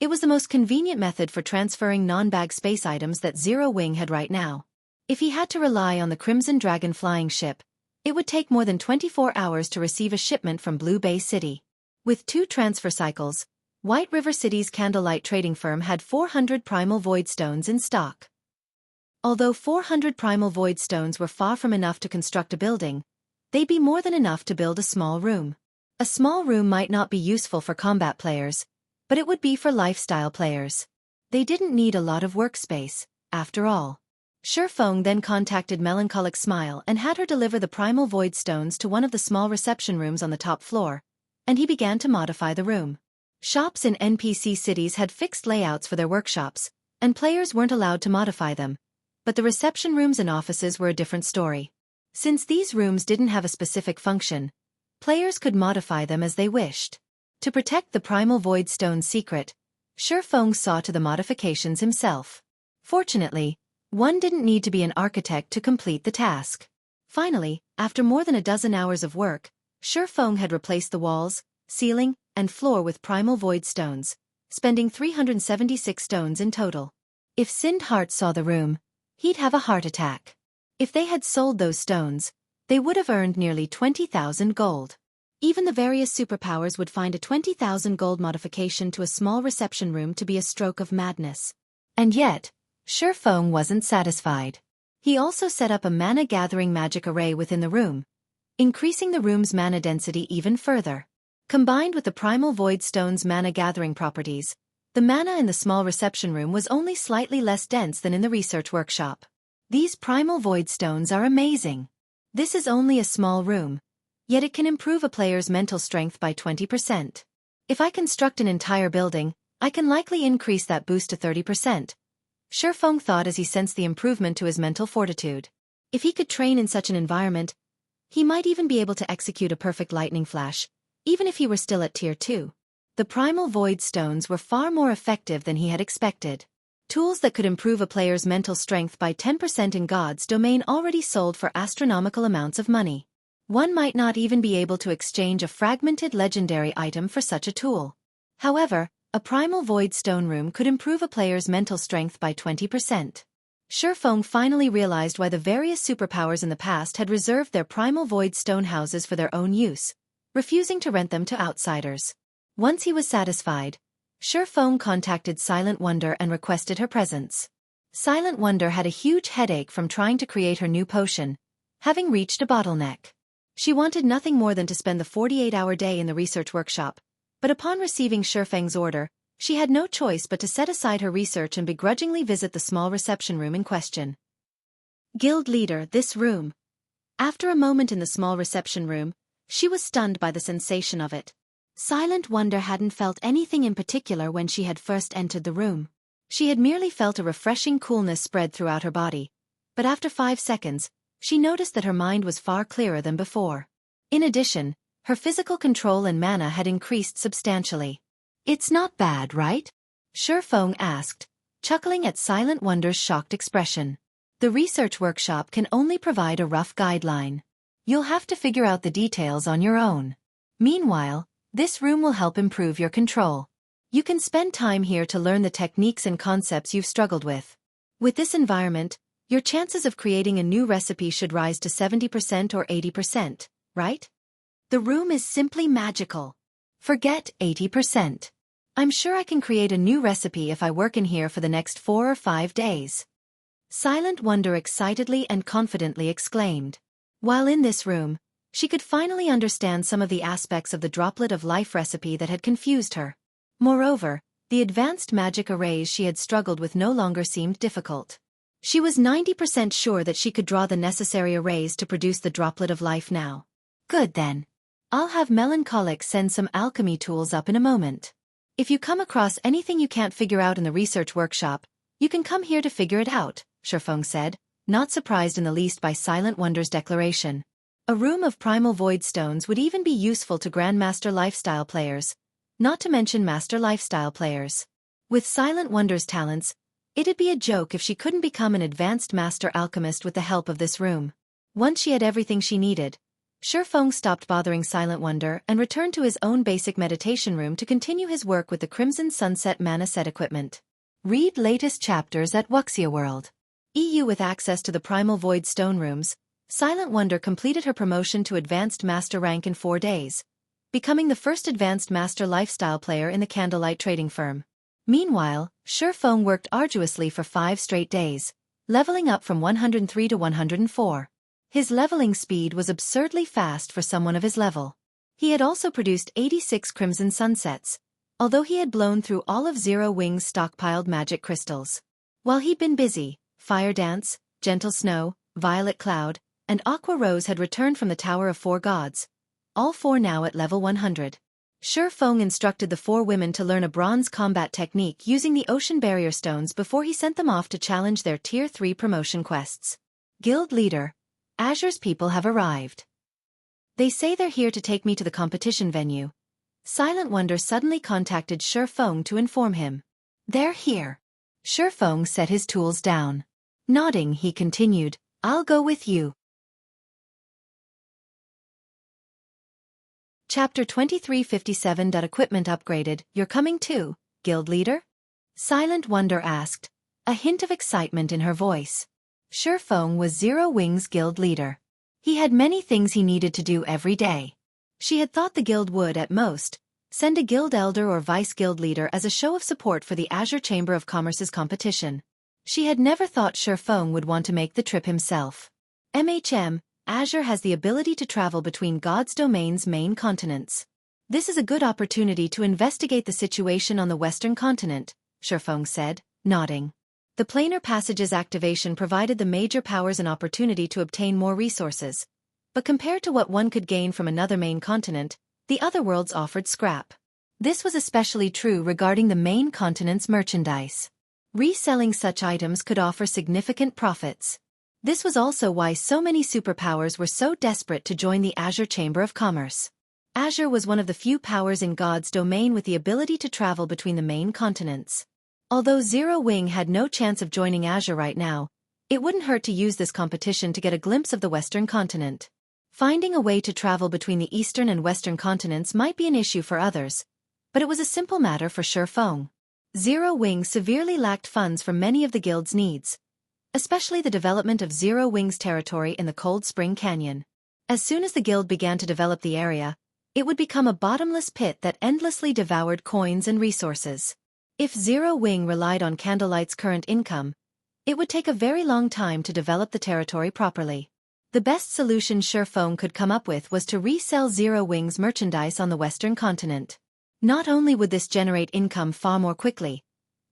S1: it was the most convenient method for transferring non-bag space items that Zero Wing had right now. If he had to rely on the Crimson Dragon flying ship, it would take more than 24 hours to receive a shipment from Blue Bay City. With 2 transfer cycles, White River City's Candlelight trading firm had 400 Primal Void Stones in stock. Although 400 Primal Void Stones were far from enough to construct a building, they'd be more than enough to build a small room. A small room might not be useful for combat players, but it would be for lifestyle players. They didn't need a lot of workspace, after all. Xueqi then contacted Melancholic Smile and had her deliver the Primal Void Stones to one of the small reception rooms on the top floor, and he began to modify the room. Shops in NPC cities had fixed layouts for their workshops, and players weren't allowed to modify them, but the reception rooms and offices were a different story. Since these rooms didn't have a specific function, players could modify them as they wished. To protect the Primal Void Stone's secret, Xueqi saw to the modifications himself. Fortunately, one didn't need to be an architect to complete the task. Finally, after more than a dozen hours of work, Xueqi had replaced the walls, ceiling, and floor with Primal Void Stones, spending 376 stones in total. If Sindhart saw the room, he'd have a heart attack. If they had sold those stones, they would have earned nearly 20,000 gold. Even the various superpowers would find a 20,000 gold modification to a small reception room to be a stroke of madness. And yet, Xueqi wasn't satisfied. He also set up a mana-gathering magic array within the room, increasing the room's mana density even further. Combined with the Primal Void Stone's mana-gathering properties, the mana in the small reception room was only slightly less dense than in the research workshop. These Primal Void Stones are amazing. This is only a small room, yet it can improve a player's mental strength by 20%. If I construct an entire building, I can likely increase that boost to 30%. Xueqi thought as he sensed the improvement to his mental fortitude. If he could train in such an environment, he might even be able to execute a perfect lightning flash, even if he were still at Tier 2. The Primal Void Stones were far more effective than he had expected. Tools that could improve a player's mental strength by 10% in God's domain already sold for astronomical amounts of money. One might not even be able to exchange a fragmented legendary item for such a tool. However, a Primal Void Stone room could improve a player's mental strength by 20%. Xueqi finally realized why the various superpowers in the past had reserved their Primal Void Stone houses for their own use, refusing to rent them to outsiders. Once he was satisfied, Xueqi contacted Silent Wonder and requested her presence. Silent Wonder had a huge headache from trying to create her new potion, having reached a bottleneck. She wanted nothing more than to spend the 48-hour day in the research workshop, but upon receiving Shifeng's order, she had no choice but to set aside her research and begrudgingly visit the small reception room in question. Guild leader, this room. After a moment in the small reception room, she was stunned by the sensation of it. Silent Wonder hadn't felt anything in particular when she had first entered the room. She had merely felt a refreshing coolness spread throughout her body, but after 5 seconds, she noticed that her mind was far clearer than before. In addition, her physical control and mana had increased substantially. It's not bad, right? Xueqi asked, chuckling at Silent Wonder's shocked expression. The research workshop can only provide a rough guideline. You'll have to figure out the details on your own. Meanwhile, this room will help improve your control. You can spend time here to learn the techniques and concepts you've struggled with. With this environment, your chances of creating a new recipe should rise to 70% or 80%, right? The room is simply magical. Forget 80%. I'm sure I can create a new recipe if I work in here for the next 4 or 5 days. Silent Wonder excitedly and confidently exclaimed. While in this room, she could finally understand some of the aspects of the droplet of life recipe that had confused her. Moreover, the advanced magic arrays she had struggled with no longer seemed difficult. She was 90% sure that she could draw the necessary arrays to produce the droplet of life now. Good then. I'll have Melancholic send some alchemy tools up in a moment. If you come across anything you can't figure out in the research workshop, you can come here to figure it out, Xueqi said, not surprised in the least by Silent Wonder's declaration. A room of primal void stones would even be useful to Grandmaster lifestyle players, not to mention Master lifestyle players. With Silent Wonder's talents, it'd be a joke if she couldn't become an advanced Master Alchemist with the help of this room. Once she had everything she needed, Xueqi stopped bothering Silent Wonder and returned to his own basic meditation room to continue his work with the Crimson Sunset Mana set equipment. Read latest chapters at Wuxia World. EU. With access to the Primal Void Stone rooms, Silent Wonder completed her promotion to Advanced Master rank in 4 days, becoming the first Advanced Master lifestyle player in the Candlelight trading firm. Meanwhile, Xueqi worked arduously for 5 straight days, leveling up from 103 to 104. His leveling speed was absurdly fast for someone of his level. He had also produced 86 Crimson Sunsets, although he had blown through all of Zero Wing's stockpiled magic crystals. While he'd been busy, Fire Dance, Gentle Snow, Violet Cloud, and Aqua Rose had returned from the Tower of 4 Gods, all 4 now at level 100. Xueqi instructed the 4 women to learn a bronze combat technique using the ocean barrier stones before he sent them off to challenge their Tier 3 promotion quests. Guild leader, Azure's people have arrived. They say they're here to take me to the competition venue. Silent Wonder suddenly contacted Xueqi to inform him. They're here. Xueqi set his tools down. Nodding, he continued, I'll go with you. Chapter 2357. Equipment upgraded. You're coming too, guild leader? Silent Wonder asked, a hint of excitement in her voice. Xueqi was Zero Wing's guild leader. He had many things he needed to do every day. She had thought the guild would, at most, send a guild elder or vice guild leader as a show of support for the Azure Chamber of Commerce's competition. She had never thought Xueqi would want to make the trip himself. Azure has the ability to travel between God's domain's main continents. This is a good opportunity to investigate the situation on the western continent, Xueqi said, nodding. The planar passage's activation provided the major powers an opportunity to obtain more resources. But compared to what one could gain from another main continent, the other worlds offered scrap. This was especially true regarding the main continent's merchandise. Reselling such items could offer significant profits. This was also why so many superpowers were so desperate to join the Azure Chamber of Commerce. Azure was one of the few powers in God's domain with the ability to travel between the main continents. Although Zero Wing had no chance of joining Azure right now, it wouldn't hurt to use this competition to get a glimpse of the western continent. Finding a way to travel between the eastern and western continents might be an issue for others, but it was a simple matter for Xueqi. Zero Wing severely lacked funds for many of the guild's needs, especially the development of Zero Wing's territory in the Cold Spring Canyon. As soon as the guild began to develop the area, it would become a bottomless pit that endlessly devoured coins and resources. If Zero Wing relied on Candlelight's current income, it would take a very long time to develop the territory properly. The best solution Xueqi could come up with was to resell Zero Wing's merchandise on the Western continent. Not only would this generate income far more quickly,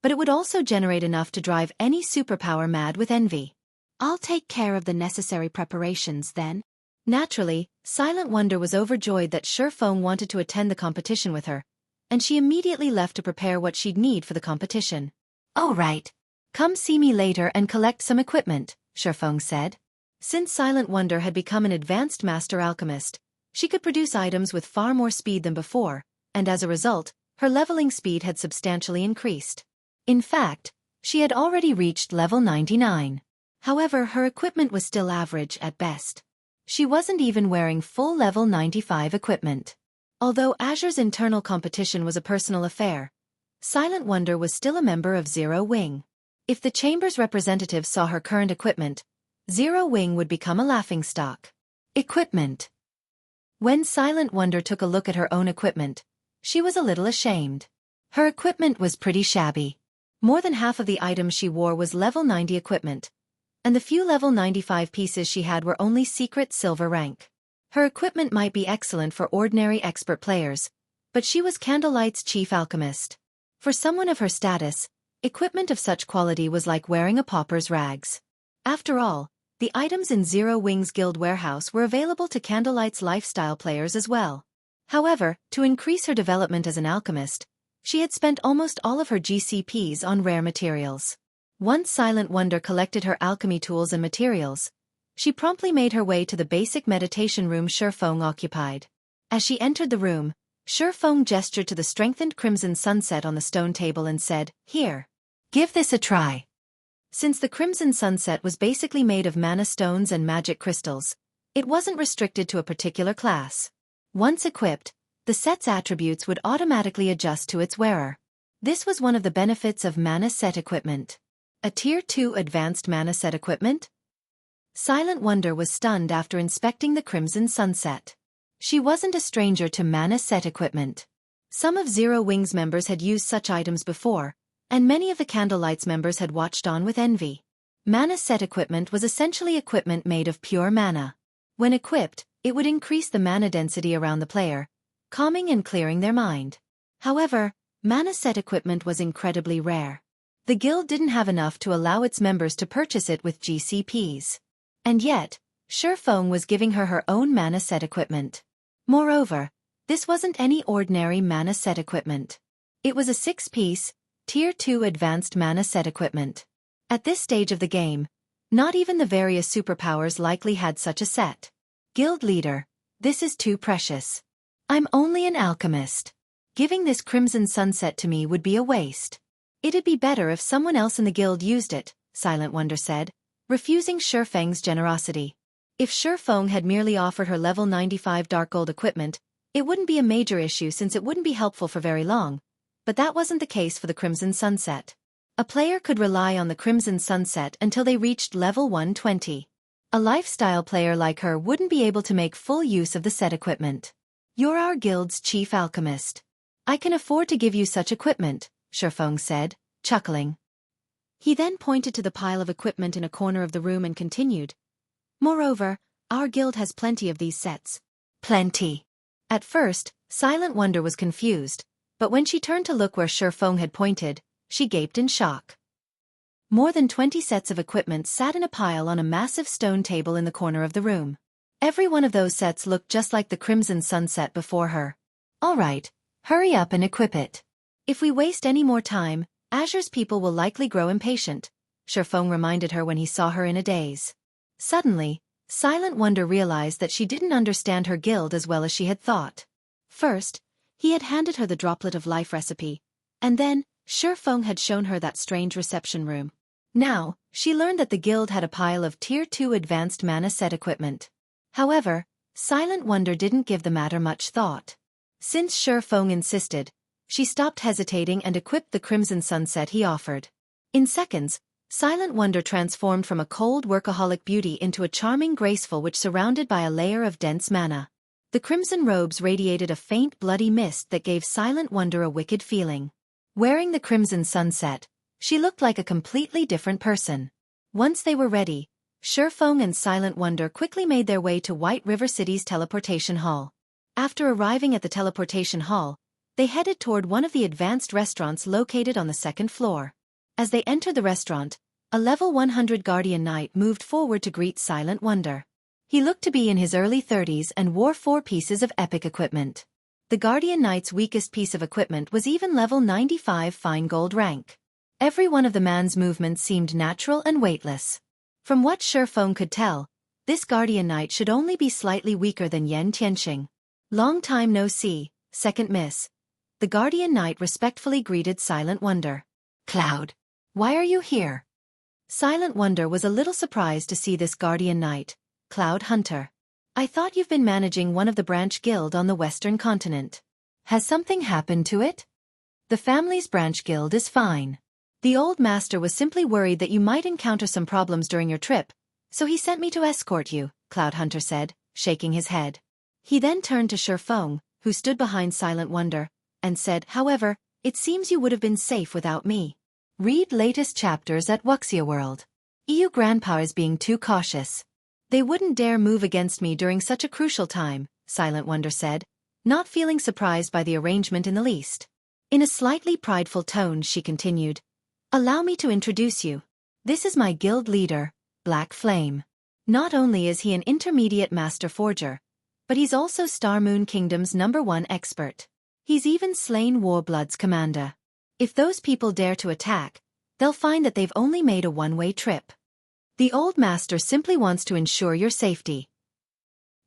S1: but it would also generate enough to drive any superpower mad with envy.
S2: I'll take care of the necessary preparations then.
S1: Naturally, Silent Wonder was overjoyed that Xueqi wanted to attend the competition with her, and she immediately left to prepare what she'd need for the competition.
S2: "Oh right.
S1: Come see me later and collect some equipment," Xueqi said. Since Silent Wonder had become an advanced master alchemist, she could produce items with far more speed than before, and as a result, her leveling speed had substantially increased. In fact, she had already reached level 99. However, her equipment was still average at best. She wasn't even wearing full level 95 equipment. Although Azure's internal competition was a personal affair, Silent Wonder was still a member of Zero Wing. If the Chamber's representative saw her current equipment, Zero Wing would become a laughingstock. Equipment. When Silent Wonder took a look at her own equipment, she was a little ashamed. Her equipment was pretty shabby. More than half of the items she wore was level 90 equipment, and the few level 95 pieces she had were only secret silver rank. Her equipment might be excellent for ordinary expert players, but she was Candlelight's chief alchemist. For someone of her status, equipment of such quality was like wearing a pauper's rags. After all, the items in Zero Wing's guild warehouse were available to Candlelight's lifestyle players as well. However, to increase her development as an alchemist, she had spent almost all of her GCPs on rare materials. Once Silent Wonder collected her alchemy tools and materials, she promptly made her way to the basic meditation room Xueqi occupied. As she entered the room, Xueqi gestured to the strengthened crimson sunset on the stone table and said, "Here. Give this a try." Since the crimson sunset was basically made of mana stones and magic crystals, it wasn't restricted to a particular class. Once equipped, the set's attributes would automatically adjust to its wearer. This was one of the benefits of mana set equipment. A Tier 2 advanced mana set equipment? Silent Wonder was stunned after inspecting the crimson sunset. She wasn't a stranger to mana set equipment. Some of Zero Wing's members had used such items before, and many of the Candlelight's members had watched on with envy. Mana set equipment was essentially equipment made of pure mana. When equipped, it would increase the mana density around the player, calming and clearing their mind. However, mana set equipment was incredibly rare. The guild didn't have enough to allow its members to purchase it with GCPs. And yet, Xueqi was giving her her own mana set equipment. Moreover, this wasn't any ordinary mana set equipment. It was a 6-piece, Tier 2 advanced mana set equipment. At this stage of the game, not even the various superpowers likely had such a set. Guild leader, this is too precious. I'm only an alchemist. Giving this crimson sunset to me would be a waste. It'd be better if someone else in the guild used it, Silent Wonder said, refusing Xueqi's generosity. If Xueqi had merely offered her level 95 dark gold equipment, it wouldn't be a major issue since it wouldn't be helpful for very long, but that wasn't the case for the crimson sunset. A player could rely on the crimson sunset until they reached level 120. A lifestyle player like her wouldn't be able to make full use of the set equipment. You're our guild's chief alchemist. I can afford to give you such equipment, Xueqi said, chuckling. He then pointed to the pile of equipment in a corner of the room and continued. Moreover, our guild has plenty of these sets. Plenty. At first, Silent Wonder was confused, but when she turned to look where Xueqi had pointed, she gaped in shock. More than 20 sets of equipment sat in a pile on a massive stone table in the corner of the room. Every one of those sets looked just like the crimson sunset before her. All right, hurry up and equip it. If we waste any more time, Azure's people will likely grow impatient, Xueqi reminded her when he saw her in a daze. Suddenly, Silent Wonder realized that she didn't understand her guild as well as she had thought. First, he had handed her the droplet of life recipe, and then, Xueqi had shown her that strange reception room. Now, she learned that the guild had a pile of Tier 2 advanced mana set equipment. However, Silent Wonder didn't give the matter much thought. Since Xueqi insisted, she stopped hesitating and equipped the crimson sunset he offered. In seconds, Silent Wonder transformed from a cold workaholic beauty into a charming graceful witch surrounded by a layer of dense mana. The crimson robes radiated a faint bloody mist that gave Silent Wonder a wicked feeling. Wearing the crimson sunset, she looked like a completely different person. Once they were ready, Xuefeng and Silent Wonder quickly made their way to White River City's teleportation hall. After arriving at the teleportation hall, they headed toward one of the advanced restaurants located on the second floor. As they entered the restaurant, a level 100 Guardian Knight moved forward to greet Silent Wonder. He looked to be in his early 30s and wore 4 pieces of epic equipment. The Guardian Knight's weakest piece of equipment was even level 95 fine gold rank. Every one of the man's movements seemed natural and weightless. From what Xuefeng could tell, this Guardian Knight should only be slightly weaker than Yan Tianxing. Long time no see, second miss. The Guardian Knight respectfully greeted Silent Wonder. Cloud, why are you here? Silent Wonder was a little surprised to see this Guardian Knight, Cloud Hunter. I thought you've been managing one of the branch guild on the western continent. Has something happened to it? The family's branch guild is fine. The old master was simply worried that you might encounter some problems during your trip, so he sent me to escort you, Cloud Hunter said, shaking his head. He then turned to Xuefeng, who stood behind Silent Wonder, and said, however, it seems you would have been safe without me. Read latest chapters at Wuxia World. EU grandpa is being too cautious. They wouldn't dare move against me during such a crucial time, Silent Wonder said, not feeling surprised by the arrangement in the least. In a slightly prideful tone she continued, allow me to introduce you. This is my guild leader, Black Flame. Not only is he an intermediate master forger, but he's also Star Moon Kingdom's #1 expert. He's even slain Warblood's commander. If those people dare to attack, they'll find that they've only made a one-way trip. The old master simply wants to ensure your safety.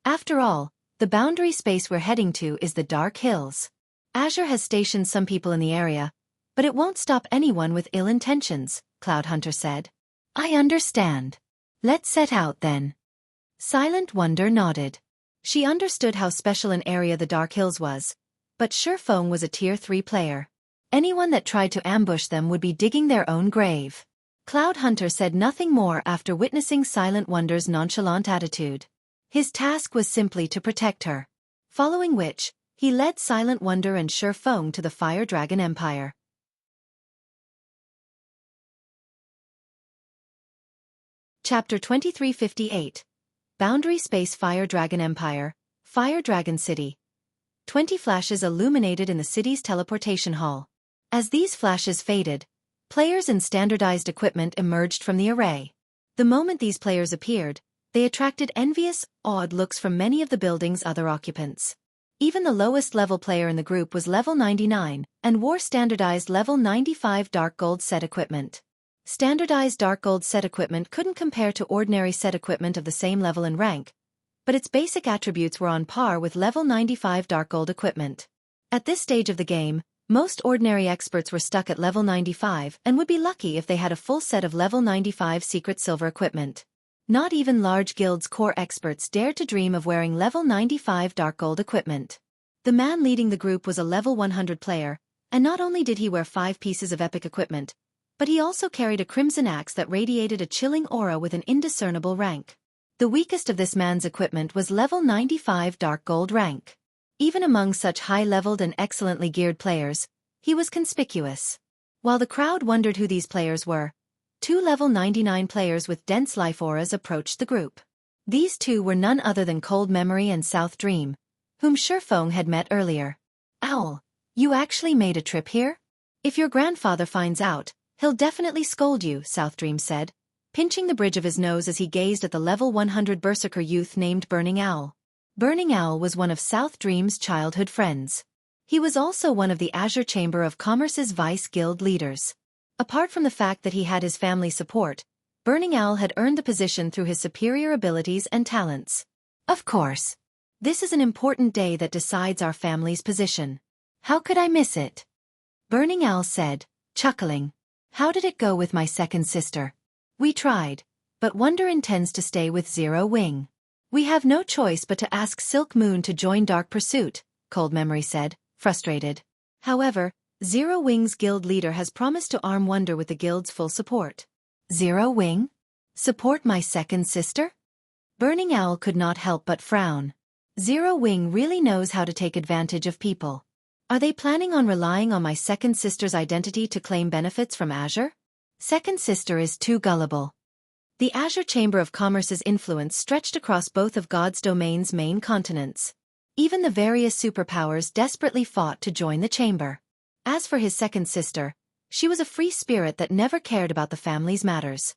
S1: After all, the boundary space we're heading to is the Dark Hills. Azure has stationed some people in the area, but it won't stop anyone with ill intentions, Cloud Hunter said. I understand. Let's set out then. Silent Wonder nodded. She understood how special an area the Dark Hills was, but Xuefeng was a tier 3 player. Anyone that tried to ambush them would be digging their own grave. Cloud Hunter said nothing more after witnessing Silent Wonder's nonchalant attitude. His task was simply to protect her. Following which, he led Silent Wonder and Xuefeng to the Fire Dragon Empire. Chapter 2358. Boundary Space Fire Dragon Empire, Fire Dragon City. 20 flashes illuminated in the city's teleportation hall. As these flashes faded, players in standardized equipment emerged from the array. The moment these players appeared, they attracted envious, awed looks from many of the building's other occupants. Even the lowest level player in the group was level 99, and wore standardized level 95 dark gold set equipment. Standardized dark gold set equipment couldn't compare to ordinary set equipment of the same level and rank, but its basic attributes were on par with level 95 dark gold equipment. At this stage of the game, most ordinary experts were stuck at level 95 and would be lucky if they had a full set of level 95 secret silver equipment. Not even large guilds' core experts dared to dream of wearing level 95 dark gold equipment. The man leading the group was a level 100 player, and not only did he wear 5 pieces of epic equipment, but he also carried a crimson axe that radiated a chilling aura with an indiscernible rank. The weakest of this man's equipment was level 95 dark gold rank. Even among such high-leveled and excellently geared players, he was conspicuous. While the crowd wondered who these players were, 2 level 99 players with dense life auras approached the group. These two were none other than Cold Memory and South Dream, whom Xuefeng had met earlier. Owl, you actually made a trip here? If your grandfather finds out, he'll definitely scold you, South Dream said, pinching the bridge of his nose as he gazed at the level 100 berserker youth named Burning Owl. Burning Owl was one of South Dream's childhood friends. He was also one of the Azure Chamber of Commerce's vice guild leaders. Apart from the fact that he had his family support, Burning Owl had earned the position through his superior abilities and talents. Of course. This is an important day that decides our family's position. How could I miss it? Burning Owl said, chuckling. How did it go with my second sister? We tried, but Wonder intends to stay with Zero Wing. We have no choice but to ask Silk Moon to join Dark Pursuit, Cold Memory said, frustrated. However, Zero Wing's guild leader has promised to arm Wonder with the guild's full support. Zero Wing? Support my second sister? Burning Owl could not help but frown. Zero Wing really knows how to take advantage of people. Are they planning on relying on my second sister's identity to claim benefits from Azure? Second sister is too gullible. The Azure Chamber of Commerce's influence stretched across both of God's domain's main continents. Even the various superpowers desperately fought to join the chamber. As for his second sister, she was a free spirit that never cared about the family's matters.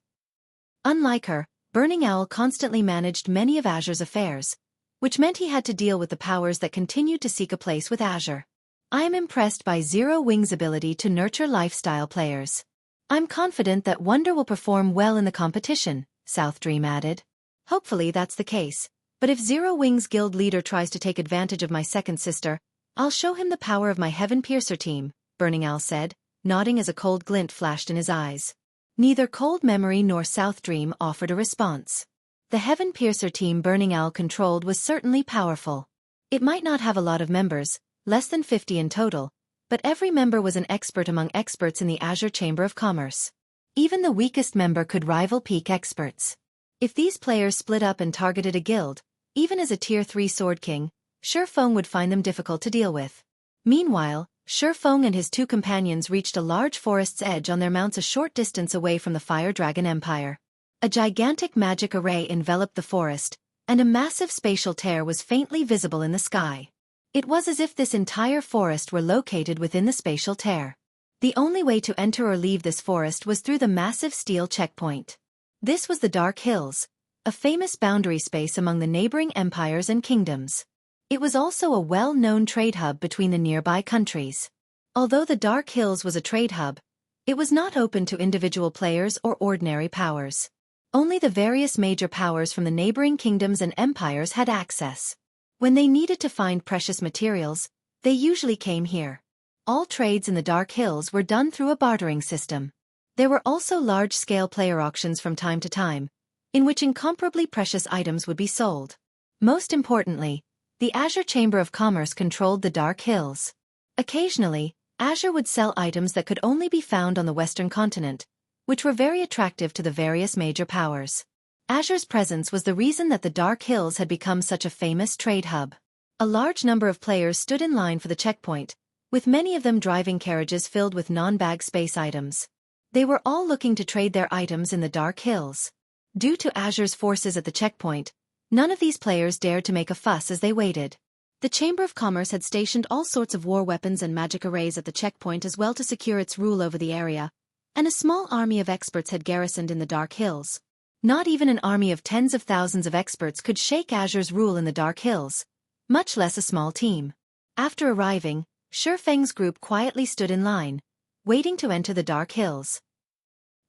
S1: Unlike her, Burning Owl constantly managed many of Azure's affairs, which meant he had to deal with the powers that continued to seek a place with Azure. I am impressed by Zero Wing's ability to nurture lifestyle players. I'm confident that Wonder will perform well in the competition, South Dream added. Hopefully that's the case, but if Zero Wing's guild leader tries to take advantage of my second sister, I'll show him the power of my Heaven Piercer team, Burning Owl said, nodding as a cold glint flashed in his eyes. Neither Cold Memory nor South Dream offered a response. The Heaven Piercer team Burning Owl controlled was certainly powerful. It might not have a lot of members, less than 50 in total, but every member was an expert among experts in the Azure Chamber of Commerce. Even the weakest member could rival peak experts. If these players split up and targeted a guild, even as a Tier 3 Sword King, Xueqi would find them difficult to deal with. Meanwhile, Xueqi and his two companions reached a large forest's edge on their mounts a short distance away from the Fire Dragon Empire. A gigantic magic array enveloped the forest, and a massive spatial tear was faintly visible in the sky. It was as if this entire forest were located within the spatial tear. The only way to enter or leave this forest was through the massive steel checkpoint. This was the Dark Hills, a famous boundary space among the neighboring empires and kingdoms. It was also a well-known trade hub between the nearby countries. Although the Dark Hills was a trade hub, it was not open to individual players or ordinary powers. Only the various major powers from the neighboring kingdoms and empires had access. When they needed to find precious materials, they usually came here. All trades in the Dark Hills were done through a bartering system. There were also large-scale player auctions from time to time, in which incomparably precious items would be sold. Most importantly, the Azure Chamber of Commerce controlled the Dark Hills. Occasionally, Azure would sell items that could only be found on the Western continent, which were very attractive to the various major powers. Azure's presence was the reason that the Dark Hills had become such a famous trade hub. A large number of players stood in line for the checkpoint, with many of them driving carriages filled with non-bag space items. They were all looking to trade their items in the Dark Hills. Due to Azure's forces at the checkpoint, none of these players dared to make a fuss as they waited. The Chamber of Commerce had stationed all sorts of war weapons and magic arrays at the checkpoint as well to secure its rule over the area, and a small army of experts had garrisoned in the Dark Hills. Not even an army of tens of thousands of experts could shake Azure's rule in the Dark Hills, much less a small team. After arriving, Xueqi's group quietly stood in line, waiting to enter the Dark Hills.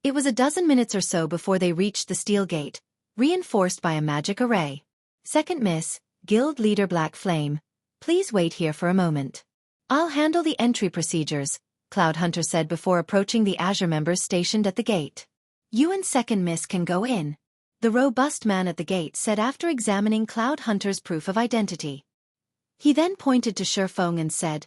S1: It was a dozen minutes or so before they reached the steel gate, reinforced by a magic array. Second Miss, Guild Leader Black Flame, please wait here for a moment. I'll handle the entry procedures, Cloud Hunter said before approaching the Azure members stationed at the gate. You and Second Miss can go in, the robust man at the gate said after examining Cloud Hunter's proof of identity. He then pointed to Xueqi and said,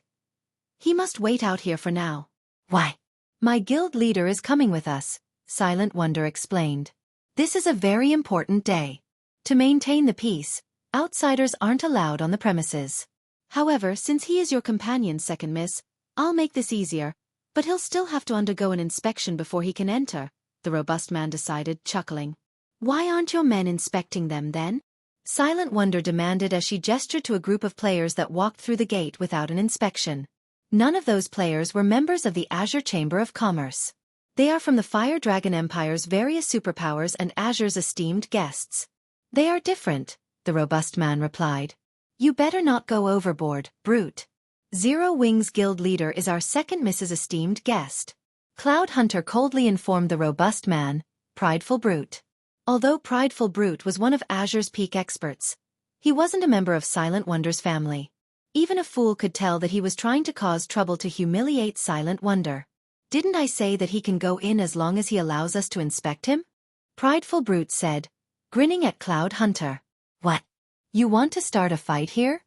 S1: he must wait out here for now. Why? My guild leader is coming with us, Silent Wonder explained. This is a very important day. To maintain the peace, outsiders aren't allowed on the premises. However, since he is your companion, Second Miss, I'll make this easier, but he'll still have to undergo an inspection before he can enter, the robust man decided, chuckling. Why aren't your men inspecting them then? Silent Wonder demanded as she gestured to a group of players that walked through the gate without an inspection. None of those players were members of the Azure Chamber of Commerce. They are from the Fire Dragon Empire's various superpowers and Azure's esteemed guests. They are different, the robust man replied. You better not go overboard, brute. Zero Wing's guild leader is our Second Miss's esteemed guest. Cloud Hunter coldly informed the robust man, Prideful Brute. Although Prideful Brute was one of Azure's peak experts, he wasn't a member of Silent Wonder's family. Even a fool could tell that he was trying to cause trouble to humiliate Silent Wonder. Didn't I say that he can go in as long as he allows us to inspect him? Prideful Brute said, grinning at Cloud Hunter. What? You want to start a fight here?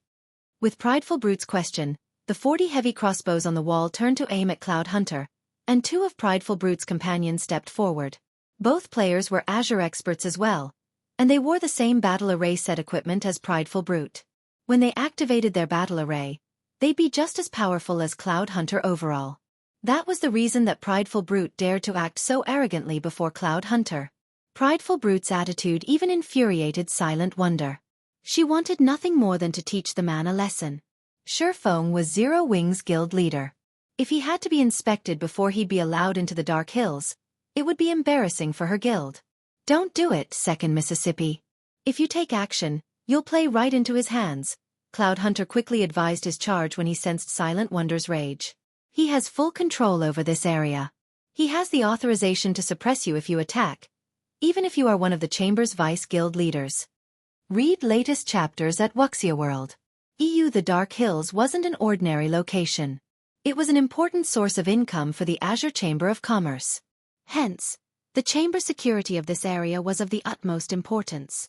S1: With Prideful Brute's question, the 40 heavy crossbows on the wall turned to aim at Cloud Hunter, and two of Prideful Brute's companions stepped forward. Both players were Azure experts as well, and they wore the same battle array set equipment as Prideful Brute. When they activated their battle array, they'd be just as powerful as Cloud Hunter overall. That was the reason that Prideful Brute dared to act so arrogantly before Cloud Hunter. Prideful Brute's attitude even infuriated Silent Wonder. She wanted nothing more than to teach the man a lesson. Xueqi was Zero Wings Guild leader. If he had to be inspected before he'd be allowed into the Dark Hills, it would be embarrassing for her guild. Don't do it, Second Mississippi. If you take action, you'll play right into his hands, Cloud Hunter quickly advised his charge when he sensed Silent Wonder's rage. He has full control over this area. He has the authorization to suppress you if you attack, even if you are one of the Chamber's Vice Guild leaders. Read latest chapters at Wuxia World. The Dark Hills wasn't an ordinary location. It was an important source of income for the Azure Chamber of Commerce.
S2: Hence, the chamber security of this area was of the utmost importance.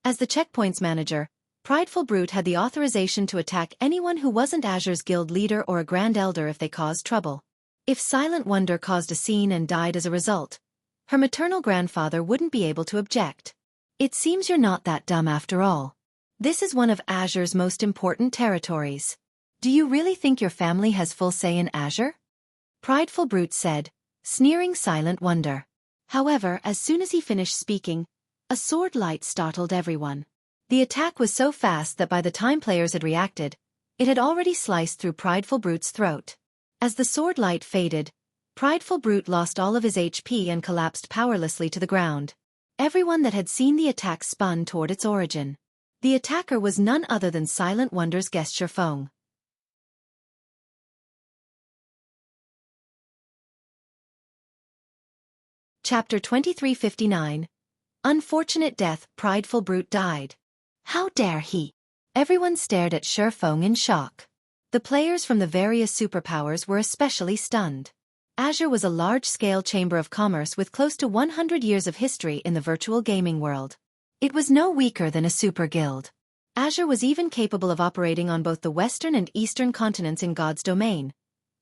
S1: As the checkpoints manager, Prideful Brute had the authorization to attack anyone who wasn't Azure's guild leader or a Grand Elder if they caused trouble. If Silent Wonder caused a scene and died as a result, her maternal grandfather wouldn't be able to object. It seems you're not that dumb after all. This is one of Azure's most important territories. Do you really think your family has full say in Azure? Prideful Brute said, sneering Silent Wonder.
S2: However, as soon as he finished speaking, a sword light startled everyone.
S1: The attack was so fast that by the time players had reacted, it had already sliced through Prideful Brute's throat. As the sword light faded, Prideful Brute lost all of his HP and collapsed powerlessly to the ground. Everyone that had seen the attack spun toward its origin. The attacker was none other than Silent Wonder's guest Xueqi. Chapter 2359. Unfortunate death. Prideful Brute died.
S2: How dare he?
S1: Everyone stared at Xueqi in shock. The players from the various superpowers were especially stunned. Azure was a large-scale chamber of commerce with close to 100 years of history in the virtual gaming world. It was no weaker than a super guild. Azure was even capable of operating on both the western and eastern continents in God's domain,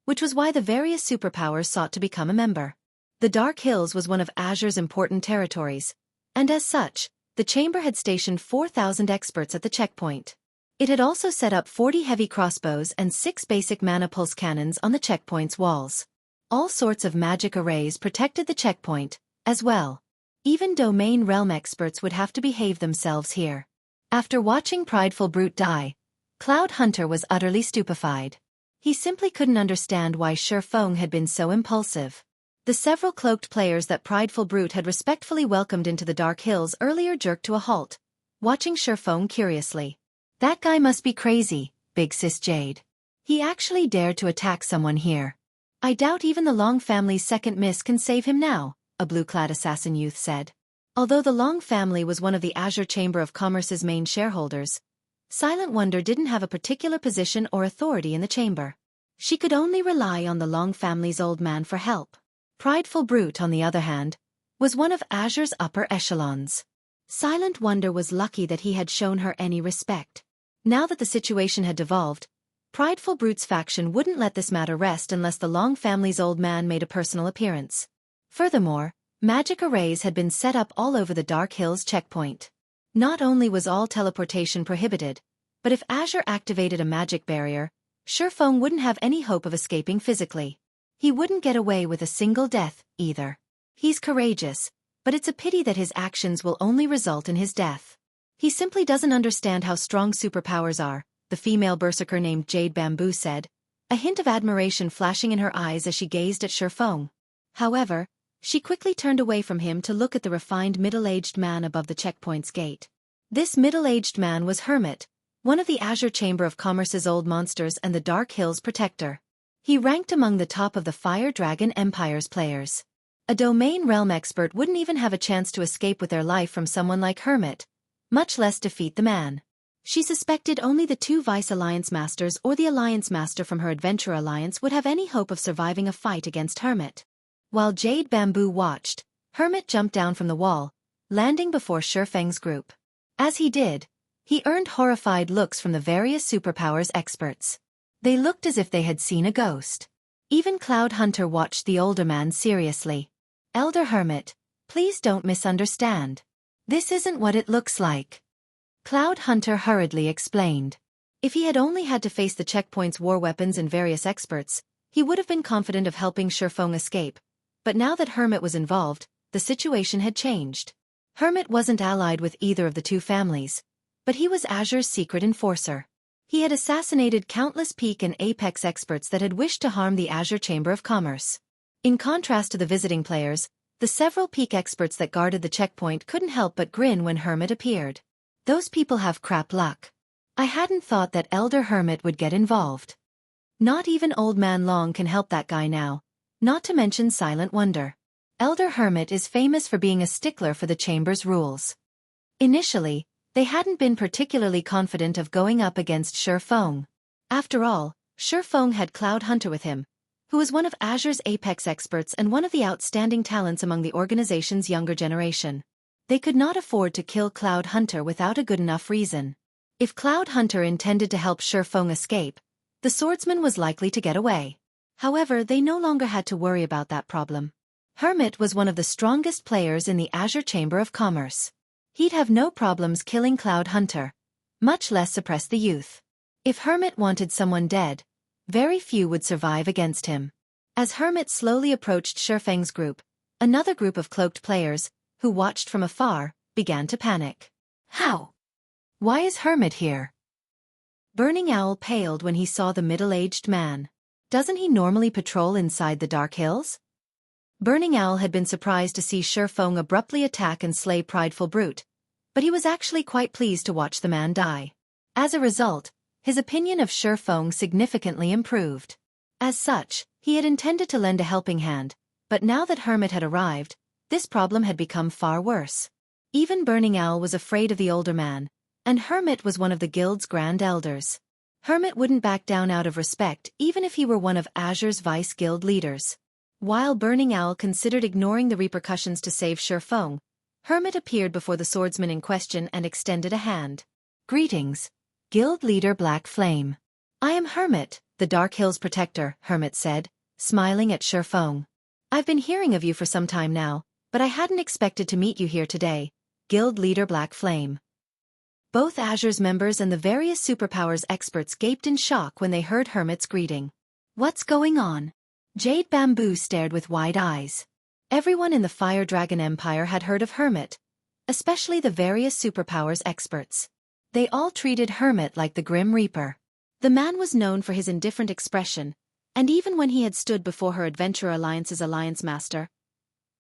S1: which was why the various superpowers sought to become a member. The Dark Hills was one of Azure's important territories, and as such, the chamber had stationed 4,000 experts at the checkpoint. It had also set up 40 heavy crossbows and 6 basic mana pulse cannons on the checkpoint's walls. All sorts of magic arrays protected the checkpoint, as well. Even domain realm experts would have to behave themselves here. After watching Prideful Brute die, Cloud Hunter was utterly stupefied. He simply couldn't understand why Xueqi had been so impulsive. The several cloaked players that Prideful Brute had respectfully welcomed into the Dark Hills earlier jerked to a halt, watching Xueqi curiously. That guy must be crazy, Big Sis Jade. He actually dared to attack someone here. I doubt even the Long family's second miss can save him now, a blue-clad assassin youth said. Although the Long family was one of the Azure Chamber of Commerce's main shareholders, Silent Wonder didn't have a particular position or authority in the chamber. She could only rely on the Long family's old man for help. Prideful Brute, on the other hand, was one of Azure's upper echelons.
S2: Silent Wonder was lucky that he had shown her any respect.
S1: Now that the situation had devolved, Prideful Brute's faction wouldn't let this matter rest unless the Long family's old man made a personal appearance. Furthermore, magic arrays had been set up all over the Dark Hills checkpoint. Not only was all teleportation prohibited, but if Azure activated a magic barrier, Xueqi wouldn't have any hope of escaping physically. He wouldn't get away with a single death, either. He's courageous, but it's a pity that his actions will only result in his death. He simply doesn't understand how strong superpowers are, the female berserker named Jade Bamboo said, a hint of admiration flashing in her eyes as she gazed at Xueqi. However, she quickly turned away from him to look at the refined middle-aged man above the checkpoint's gate. This middle-aged man was Hermit, one of the Azure Chamber of Commerce's old monsters and the Dark Hills protector. He ranked among the top of the Fire Dragon Empire's players. A domain realm expert wouldn't even have a chance to escape with their life from someone like Hermit, much less defeat the man. She suspected only the 2 Vice Alliance Masters or the Alliance Master from her Adventurer Alliance would have any hope of surviving a fight against Hermit. While Jade Bamboo watched, Hermit jumped down from the wall, landing before Xueqi's group. As he did, he earned horrified looks from the various superpowers experts. They looked as if they had seen a ghost. Even Cloud Hunter watched the older man seriously. Elder Hermit, please don't misunderstand. This isn't what it looks like. Cloud Hunter hurriedly explained. If he had only had to face the checkpoint's war weapons and various experts, he would have been confident of helping Xueqi escape. But now that Hermit was involved, the situation had changed. Hermit wasn't allied with either of the two families, but he was Azure's secret enforcer. He had assassinated countless peak and apex experts that had wished to harm the Azure Chamber of Commerce. In contrast to the visiting players, the several peak experts that guarded the checkpoint couldn't help but grin when Hermit appeared. Those people have crap luck. I hadn't thought that Elder Hermit would get involved. Not even Old Man Long can help that guy now, not to mention Silent Wonder. Elder Hermit is famous for being a stickler for the chamber's rules. Initially, they hadn't been particularly confident of going up against Xueqi. After all, Xueqi had Cloud Hunter with him, who was one of Azure's apex experts and one of the outstanding talents among the organization's younger generation. They could not afford to kill Cloud Hunter without a good enough reason. If Cloud Hunter intended to help Xueqi escape, the swordsman was likely to get away. However, they no longer had to worry about that problem. Hermit was one of the strongest players in the Azure Chamber of Commerce. He'd have no problems killing Cloud Hunter, much less suppress the youth. If Hermit wanted someone dead, very few would survive against him. As Hermit slowly approached Xueqi's group, another group of cloaked players, who watched from afar, began to panic. How? Why is Hermit here? Burning Owl paled when he saw the middle-aged man. Doesn't he normally patrol inside the Dark Hills? Burning Owl had been surprised to see Xueqi abruptly attack and slay Prideful Brute, but he was actually quite pleased to watch the man die. As a result, his opinion of Xueqi significantly improved. As such, he had intended to lend a helping hand, but now that Hermit had arrived, this problem had become far worse. Even Burning Owl was afraid of the older man, and Hermit was one of the guild's grand elders. Hermit wouldn't back down out of respect even if he were one of Azure's vice guild leaders. While Burning Owl considered ignoring the repercussions to save Xueqi, Hermit appeared before the swordsman in question and extended a hand. Greetings, Guild Leader Black Flame. I am Hermit, the Dark Hills Protector, Hermit said, smiling at Xueqi. I've been hearing of you for some time now, but I hadn't expected to meet you here today, Guild Leader Black Flame. Both Azure's members and the various superpowers experts gaped in shock when they heard Hermit's greeting. What's going on? Jade Bamboo stared with wide eyes. Everyone in the Fire Dragon Empire had heard of Hermit, especially the various superpowers experts. They all treated Hermit like the Grim Reaper. The man was known for his indifferent expression, and even when he had stood before her Adventurer Alliance's Alliance Master,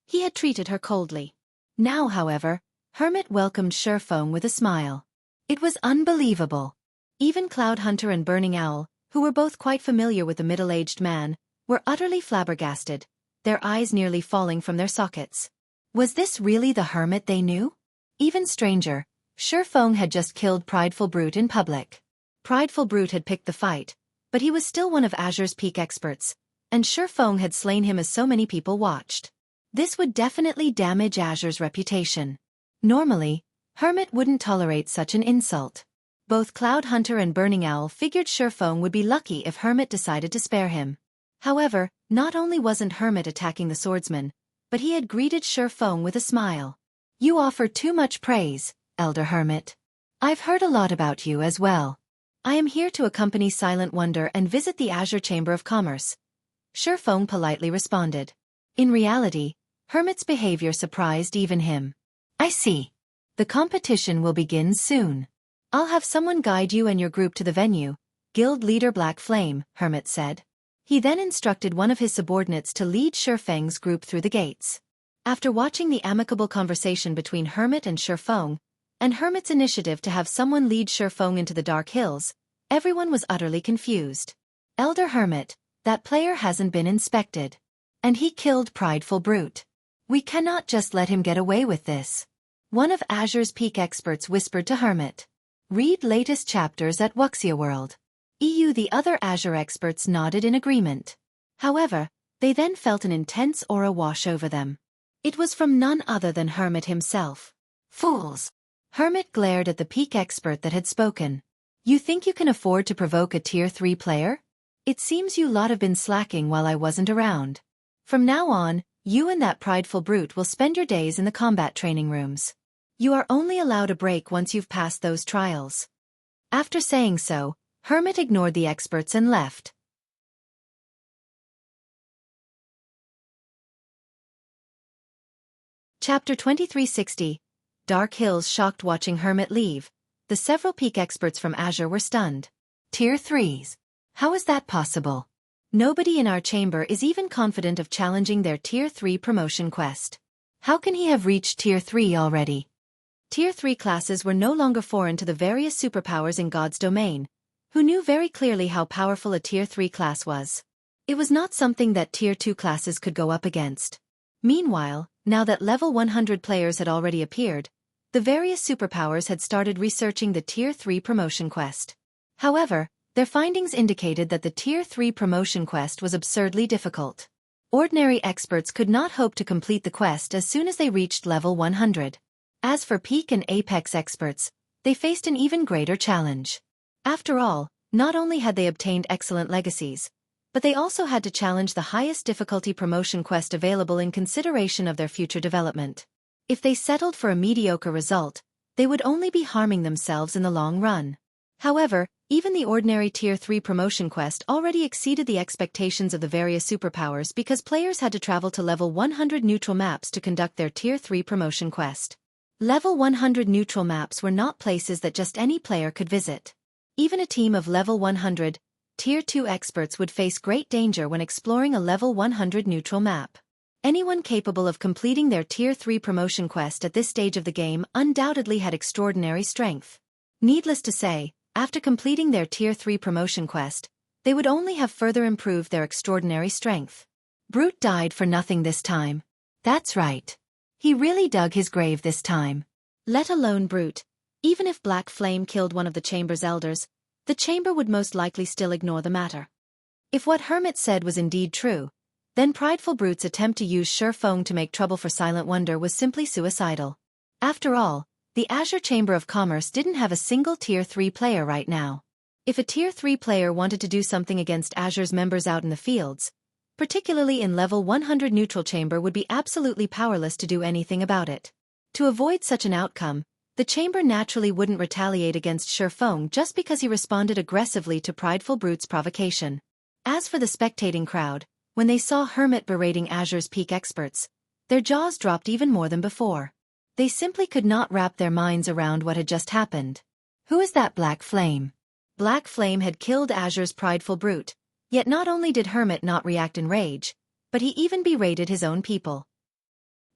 S1: he had treated her coldly. Now, however, Hermit welcomed Xueqi with a smile. It was unbelievable. Even Cloud Hunter and Burning Owl, who were both quite familiar with the middle-aged man, were utterly flabbergasted, their eyes nearly falling from their sockets. Was this really the Hermit they knew? Even stranger, Xueqi had just killed Prideful Brute in public. Prideful Brute had picked the fight, but he was still one of Azure's peak experts, and Xueqi had slain him as so many people watched. This would definitely damage Azure's reputation. Normally, Hermit wouldn't tolerate such an insult. Both Cloud Hunter and Burning Owl figured Xueqi would be lucky if Hermit decided to spare him. However, not only wasn't Hermit attacking the swordsman, but he had greeted Xueqi with a smile. You offer too much praise, Elder Hermit. I've heard a lot about you as well. I am here to accompany Silent Wonder and visit the Azure Chamber of Commerce. Xueqi politely responded. In reality, Hermit's behavior surprised even him. I see. The competition will begin soon. I'll have someone guide you and your group to the venue, Guild Leader Black Flame, Hermit said. He then instructed one of his subordinates to lead Xueqi's group through the gates. After watching the amicable conversation between Hermit and Xueqi, and Hermit's initiative to have someone lead Xueqi into the Dark Hills, everyone was utterly confused. Elder Hermit, that player hasn't been inspected. And he killed Prideful Brute. We cannot just let him get away with this. One of Azure's peak experts whispered to Hermit. Read latest chapters at Wuxia World. The other Azure experts nodded in agreement. However, they then felt an intense aura wash over them. It was from none other than Hermit himself. Fools! Hermit glared at the peak expert that had spoken. You think you can afford to provoke a Tier 3 player? It seems you lot have been slacking while I wasn't around. From now on, you and that Prideful Brute will spend your days in the combat training rooms. You are only allowed a break once you've passed those trials. After saying so, Hermit ignored the experts and left. Chapter 2360, Dark Hills shocked watching Hermit leave. The several peak experts from Azure were stunned. Tier 3s. How is that possible? Nobody in our chamber is even confident of challenging their Tier 3 promotion quest. How can he have reached Tier 3 already? Tier 3 classes were no longer foreign to the various superpowers in God's domain, who knew very clearly how powerful a Tier 3 class was. It was not something that Tier 2 classes could go up against. Meanwhile, now that level 100 players had already appeared, the various superpowers had started researching the Tier 3 promotion quest. However, their findings indicated that the Tier 3 promotion quest was absurdly difficult. Ordinary experts could not hope to complete the quest as soon as they reached level 100. As for Peak and Apex experts, they faced an even greater challenge. After all, not only had they obtained excellent legacies, but they also had to challenge the highest difficulty promotion quest available in consideration of their future development. If they settled for a mediocre result, they would only be harming themselves in the long run. However, even the ordinary Tier 3 promotion quest already exceeded the expectations of the various superpowers because players had to travel to level 100 neutral maps to conduct their Tier 3 promotion quest. Level 100 neutral maps were not places that just any player could visit. Even a team of level 100, Tier 2 experts would face great danger when exploring a level 100 neutral map. Anyone capable of completing their Tier 3 promotion quest at this stage of the game undoubtedly had extraordinary strength. Needless to say, after completing their Tier 3 promotion quest, they would only have further improved their extraordinary strength. Brute died for nothing this time. That's right. He really dug his grave this time. Let alone Brute. Even if Black Flame killed one of the chamber's elders, the chamber would most likely still ignore the matter. If what Hermit said was indeed true, then Prideful Brute's attempt to use Xueqi to make trouble for Silent Wonder was simply suicidal. After all, the Azure Chamber of Commerce didn't have a single Tier 3 player right now. If a Tier 3 player wanted to do something against Azure's members out in the fields, particularly in level 100 neutral chamber would be absolutely powerless to do anything about it. To avoid such an outcome, the chamber naturally wouldn't retaliate against Xueqi just because he responded aggressively to Prideful Brute's provocation. As for the spectating crowd, when they saw Hermit berating Azure's peak experts, their jaws dropped even more than before. They simply could not wrap their minds around what had just happened. Who is that Black Flame? Black Flame had killed Azure's Prideful Brute, yet not only did Hermit not react in rage, but he even berated his own people.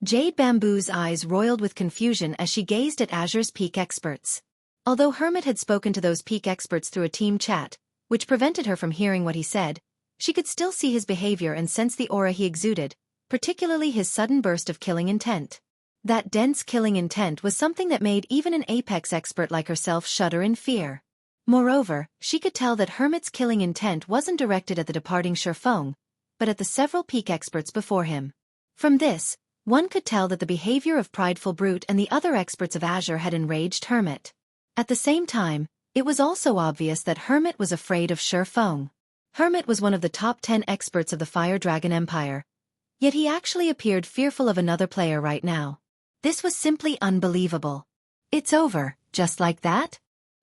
S1: Jade Bamboo's eyes roiled with confusion as she gazed at Azure's peak experts. Although Hermit had spoken to those peak experts through a team chat, which prevented her from hearing what he said, she could still see his behavior and sense the aura he exuded, particularly his sudden burst of killing intent. That dense killing intent was something that made even an apex expert like herself shudder in fear. Moreover, she could tell that Hermit's killing intent wasn't directed at the departing Xueqi, but at the several peak experts before him. From this, one could tell that the behavior of Prideful Brute and the other experts of Azure had enraged Hermit. At the same time, it was also obvious that Hermit was afraid of Xueqi. Hermit was one of the top 10 experts of the Fire Dragon Empire, yet he actually appeared fearful of another player right now. This was simply unbelievable. It's over, just like that?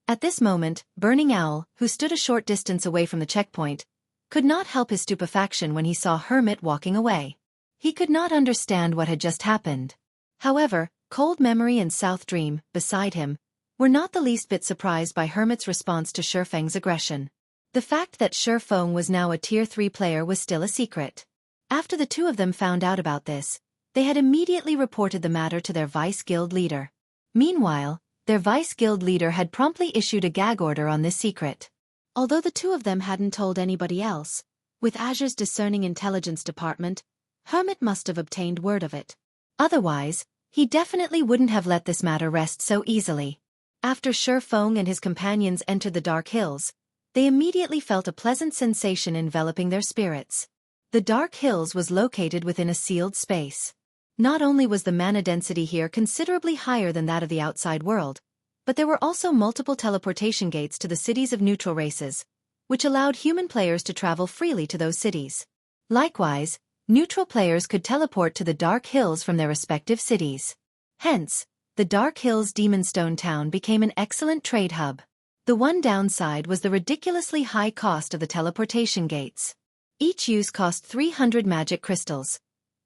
S1: At this moment, Burning Owl, who stood a short distance away from the checkpoint, could not help his stupefaction when he saw Hermit walking away. He could not understand what had just happened. However, Cold Memory and South Dream, beside him, were not the least bit surprised by Hermit's response to Xueqi's aggression. The fact that Xueqi was now a Tier 3 player was still a secret. After the two of them found out about this, they had immediately reported the matter to their Vice Guild leader. Meanwhile, their Vice Guild leader had promptly issued a gag order on this secret. Although the two of them hadn't told anybody else, with Azure's discerning intelligence department, Hermit must have obtained word of it. Otherwise, he definitely wouldn't have let this matter rest so easily. After Xueqi and his companions entered the Dark Hills, they immediately felt a pleasant sensation enveloping their spirits. The Dark Hills was located within a sealed space. Not only was the mana density here considerably higher than that of the outside world, but there were also multiple teleportation gates to the cities of neutral races, which allowed human players to travel freely to those cities. Likewise, neutral players could teleport to the Dark Hills from their respective cities. Hence, the Dark Hills Demonstone Town became an excellent trade hub. The one downside was the ridiculously high cost of the teleportation gates. Each use cost 300 magic crystals,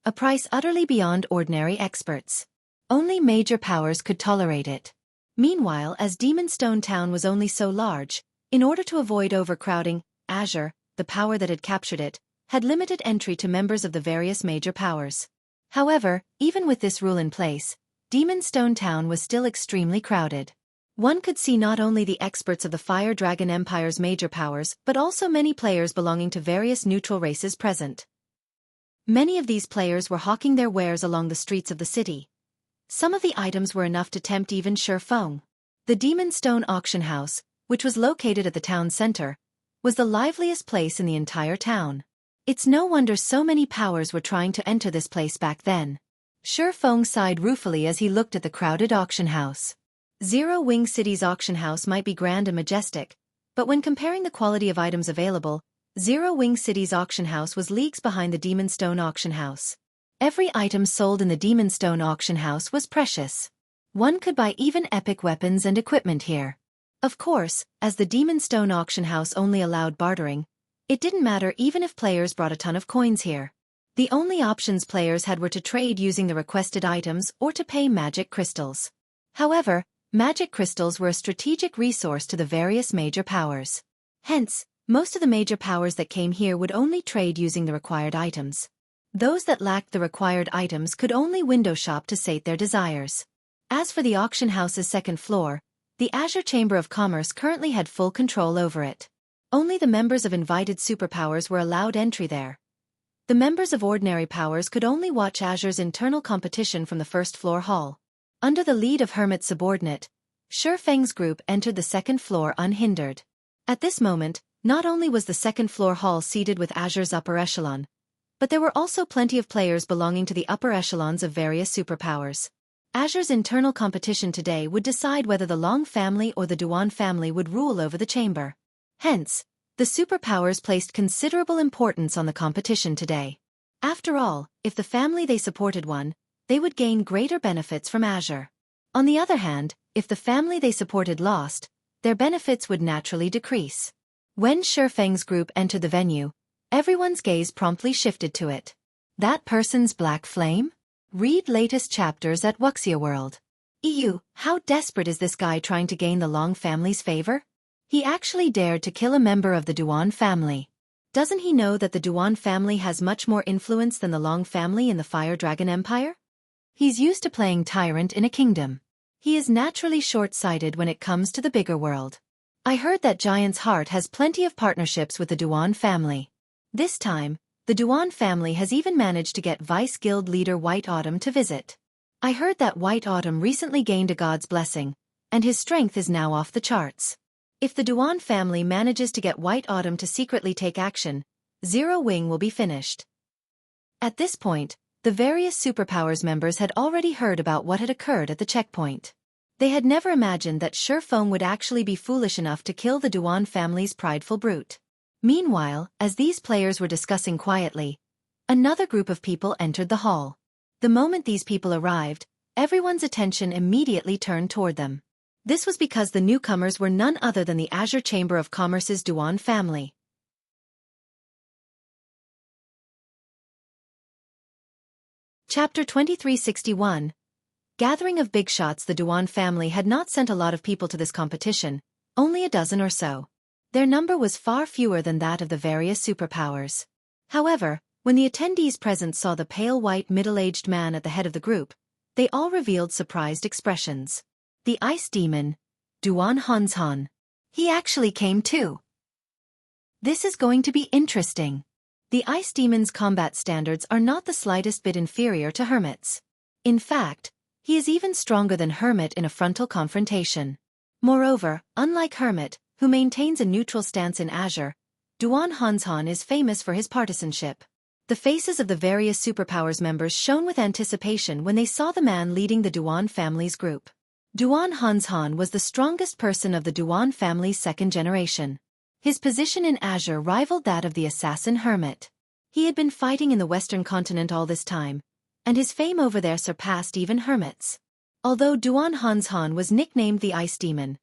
S1: a price utterly beyond ordinary experts. Only major powers could tolerate it. Meanwhile, as Demon Stone Town was only so large, in order to avoid overcrowding, Azure, the power that had captured it, had limited entry to members of the various major powers. However, even with this rule in place, Demon Stone Town was still extremely crowded. One could see not only the experts of the Fire Dragon Empire's major powers but also many players belonging to various neutral races present. Many of these players were hawking their wares along the streets of the city. Some of the items were enough to tempt even Xueqi. The Demon Stone Auction House, which was located at the town center, was the liveliest place in the entire town. It's no wonder so many powers were trying to enter this place back then. Xueqi sighed ruefully as he looked at the crowded auction house. Zero Wing City's auction house might be grand and majestic, but when comparing the quality of items available, Zero Wing City's auction house was leagues behind the Demon Stone auction house. Every item sold in the Demon Stone auction house was precious. One could buy even epic weapons and equipment here. Of course, as the Demon Stone auction house only allowed bartering, it didn't matter even if players brought a ton of coins here. The only options players had were to trade using the requested items or to pay magic crystals. However, magic crystals were a strategic resource to the various major powers. Hence, most of the major powers that came here would only trade using the required items. Those that lacked the required items could only window shop to sate their desires. As for the auction house's second floor, the Azure Chamber of Commerce currently had full control over it. Only the members of invited superpowers were allowed entry there. The members of ordinary powers could only watch Azure's internal competition from the first floor hall. Under the lead of Hermit's subordinate, Xueqi's group entered the second floor unhindered. At this moment, not only was the second floor hall seated with Azure's upper echelon, but there were also plenty of players belonging to the upper echelons of various superpowers. Azure's internal competition today would decide whether the Long family or the Duan family would rule over the chamber. Hence, the superpowers placed considerable importance on the competition today. After all, if the family they supported won, they would gain greater benefits from Azure. On the other hand, if the family they supported lost, their benefits would naturally decrease. When Xueqi's group entered the venue, everyone's gaze promptly shifted to it. That person's black flame? Read latest chapters at Wuxia World. How desperate is this guy trying to gain the Long family's favor? He actually dared to kill a member of the Duan family. Doesn't he know that the Duan family has much more influence than the Long family in the Fire Dragon Empire? He's used to playing tyrant in a kingdom. He is naturally short-sighted when it comes to the bigger world. I heard that Giant's Heart has plenty of partnerships with the Duan family. This time, the Duan family has even managed to get Vice Guild leader White Autumn to visit. I heard that White Autumn recently gained a god's blessing, and his strength is now off the charts. If the Duan family manages to get White Autumn to secretly take action, Zero Wing will be finished. At this point, the various superpowers members had already heard about what had occurred at the checkpoint. They had never imagined that Xueqi would actually be foolish enough to kill the Duan family's prideful brute. Meanwhile, as these players were discussing quietly, another group of people entered the hall. The moment these people arrived, everyone's attention immediately turned toward them. This was because the newcomers were none other than the Azure Chamber of Commerce's Duan family. Chapter 2361. Gathering of Bigshots. The Duan family had not sent a lot of people to this competition, only a dozen or so. Their number was far fewer than that of the various superpowers. However, when the attendees present saw the pale white middle-aged man at the head of the group, they all revealed surprised expressions. The Ice Demon, Duan Hanzhan. He actually came too. This is going to be interesting. The Ice Demon's combat standards are not the slightest bit inferior to Hermit's. In fact, he is even stronger than Hermit in a frontal confrontation. Moreover, unlike Hermit, who maintains a neutral stance in Azure, Duan Hanzhan is famous for his partisanship. The faces of the various superpowers members shone with anticipation when they saw the man leading the Duan family's group. Duan Hanzhan was the strongest person of the Duan family's second generation. His position in Azure rivaled that of the assassin Hermit. He had been fighting in the Western continent all this time, and his fame over there surpassed even Hermit's. Although Duan Hanzhan was nicknamed the Ice Demon,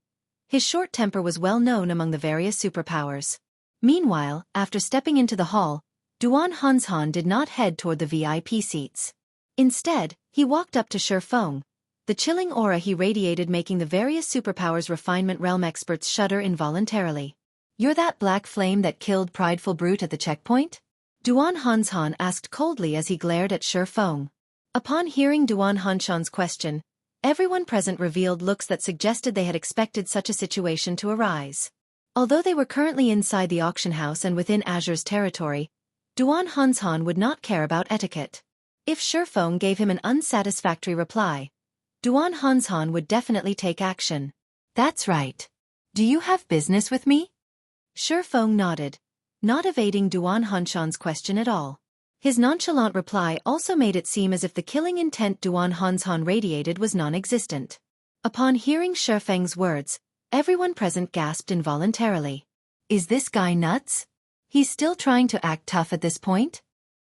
S1: his short temper was well known among the various superpowers. Meanwhile, after stepping into the hall, Duan Hanzhan did not head toward the VIP seats. Instead, he walked up to Xueqi, the chilling aura he radiated making the various superpowers refinement realm experts shudder involuntarily. "You're that black flame that killed prideful brute at the checkpoint?" Duan Hanshan asked coldly as he glared at Xueqi. Upon hearing Duan Hanshan's question, everyone present revealed looks that suggested they had expected such a situation to arise. Although they were currently inside the auction house and within Azure's territory, Duan Hanshan would not care about etiquette. If Xueqi gave him an unsatisfactory reply, Duan Hanshan would definitely take action. "That's right. Do you have business with me?" Xueqi nodded, not evading Duan Hanshan's question at all. His nonchalant reply also made it seem as if the killing intent Duan Hanshan radiated was non-existent. Upon hearing Xueqi's words, everyone present gasped involuntarily. "Is this guy nuts? He's still trying to act tough at this point?"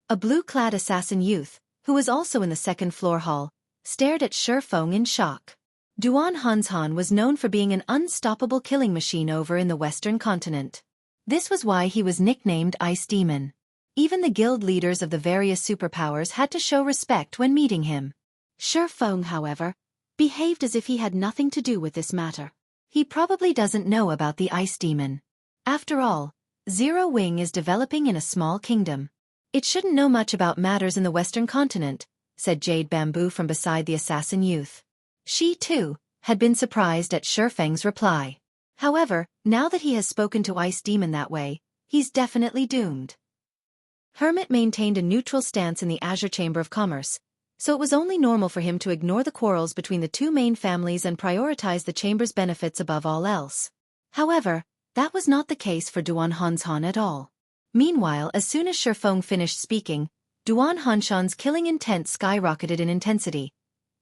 S1: A blue-clad assassin youth, who was also in the second-floor hall, stared at Xueqi in shock. Duan Hanshan was known for being an unstoppable killing machine over in the Western continent. This was why he was nicknamed Ice Demon. Even the guild leaders of the various superpowers had to show respect when meeting him.
S2: Xueqi, however, behaved as if he had nothing to do with this matter.
S1: He probably doesn't know about the Ice Demon. After all, Zero Wing is developing in a small kingdom. "It shouldn't know much about matters in the Western continent," said Jade Bamboo from beside the assassin youth. She, too, had been surprised at Xueqi's reply. However, now that he has spoken to Ice Demon that way, he's definitely doomed. Hermit maintained a neutral stance in the Azure Chamber of Commerce, so it was only normal for him to ignore the quarrels between the two main families and prioritize the chamber's benefits above all else. However, that was not the case for Duan Hanshan at all. Meanwhile, as soon as Xueqi finished speaking, Duan Hanshan's killing intent skyrocketed in intensity,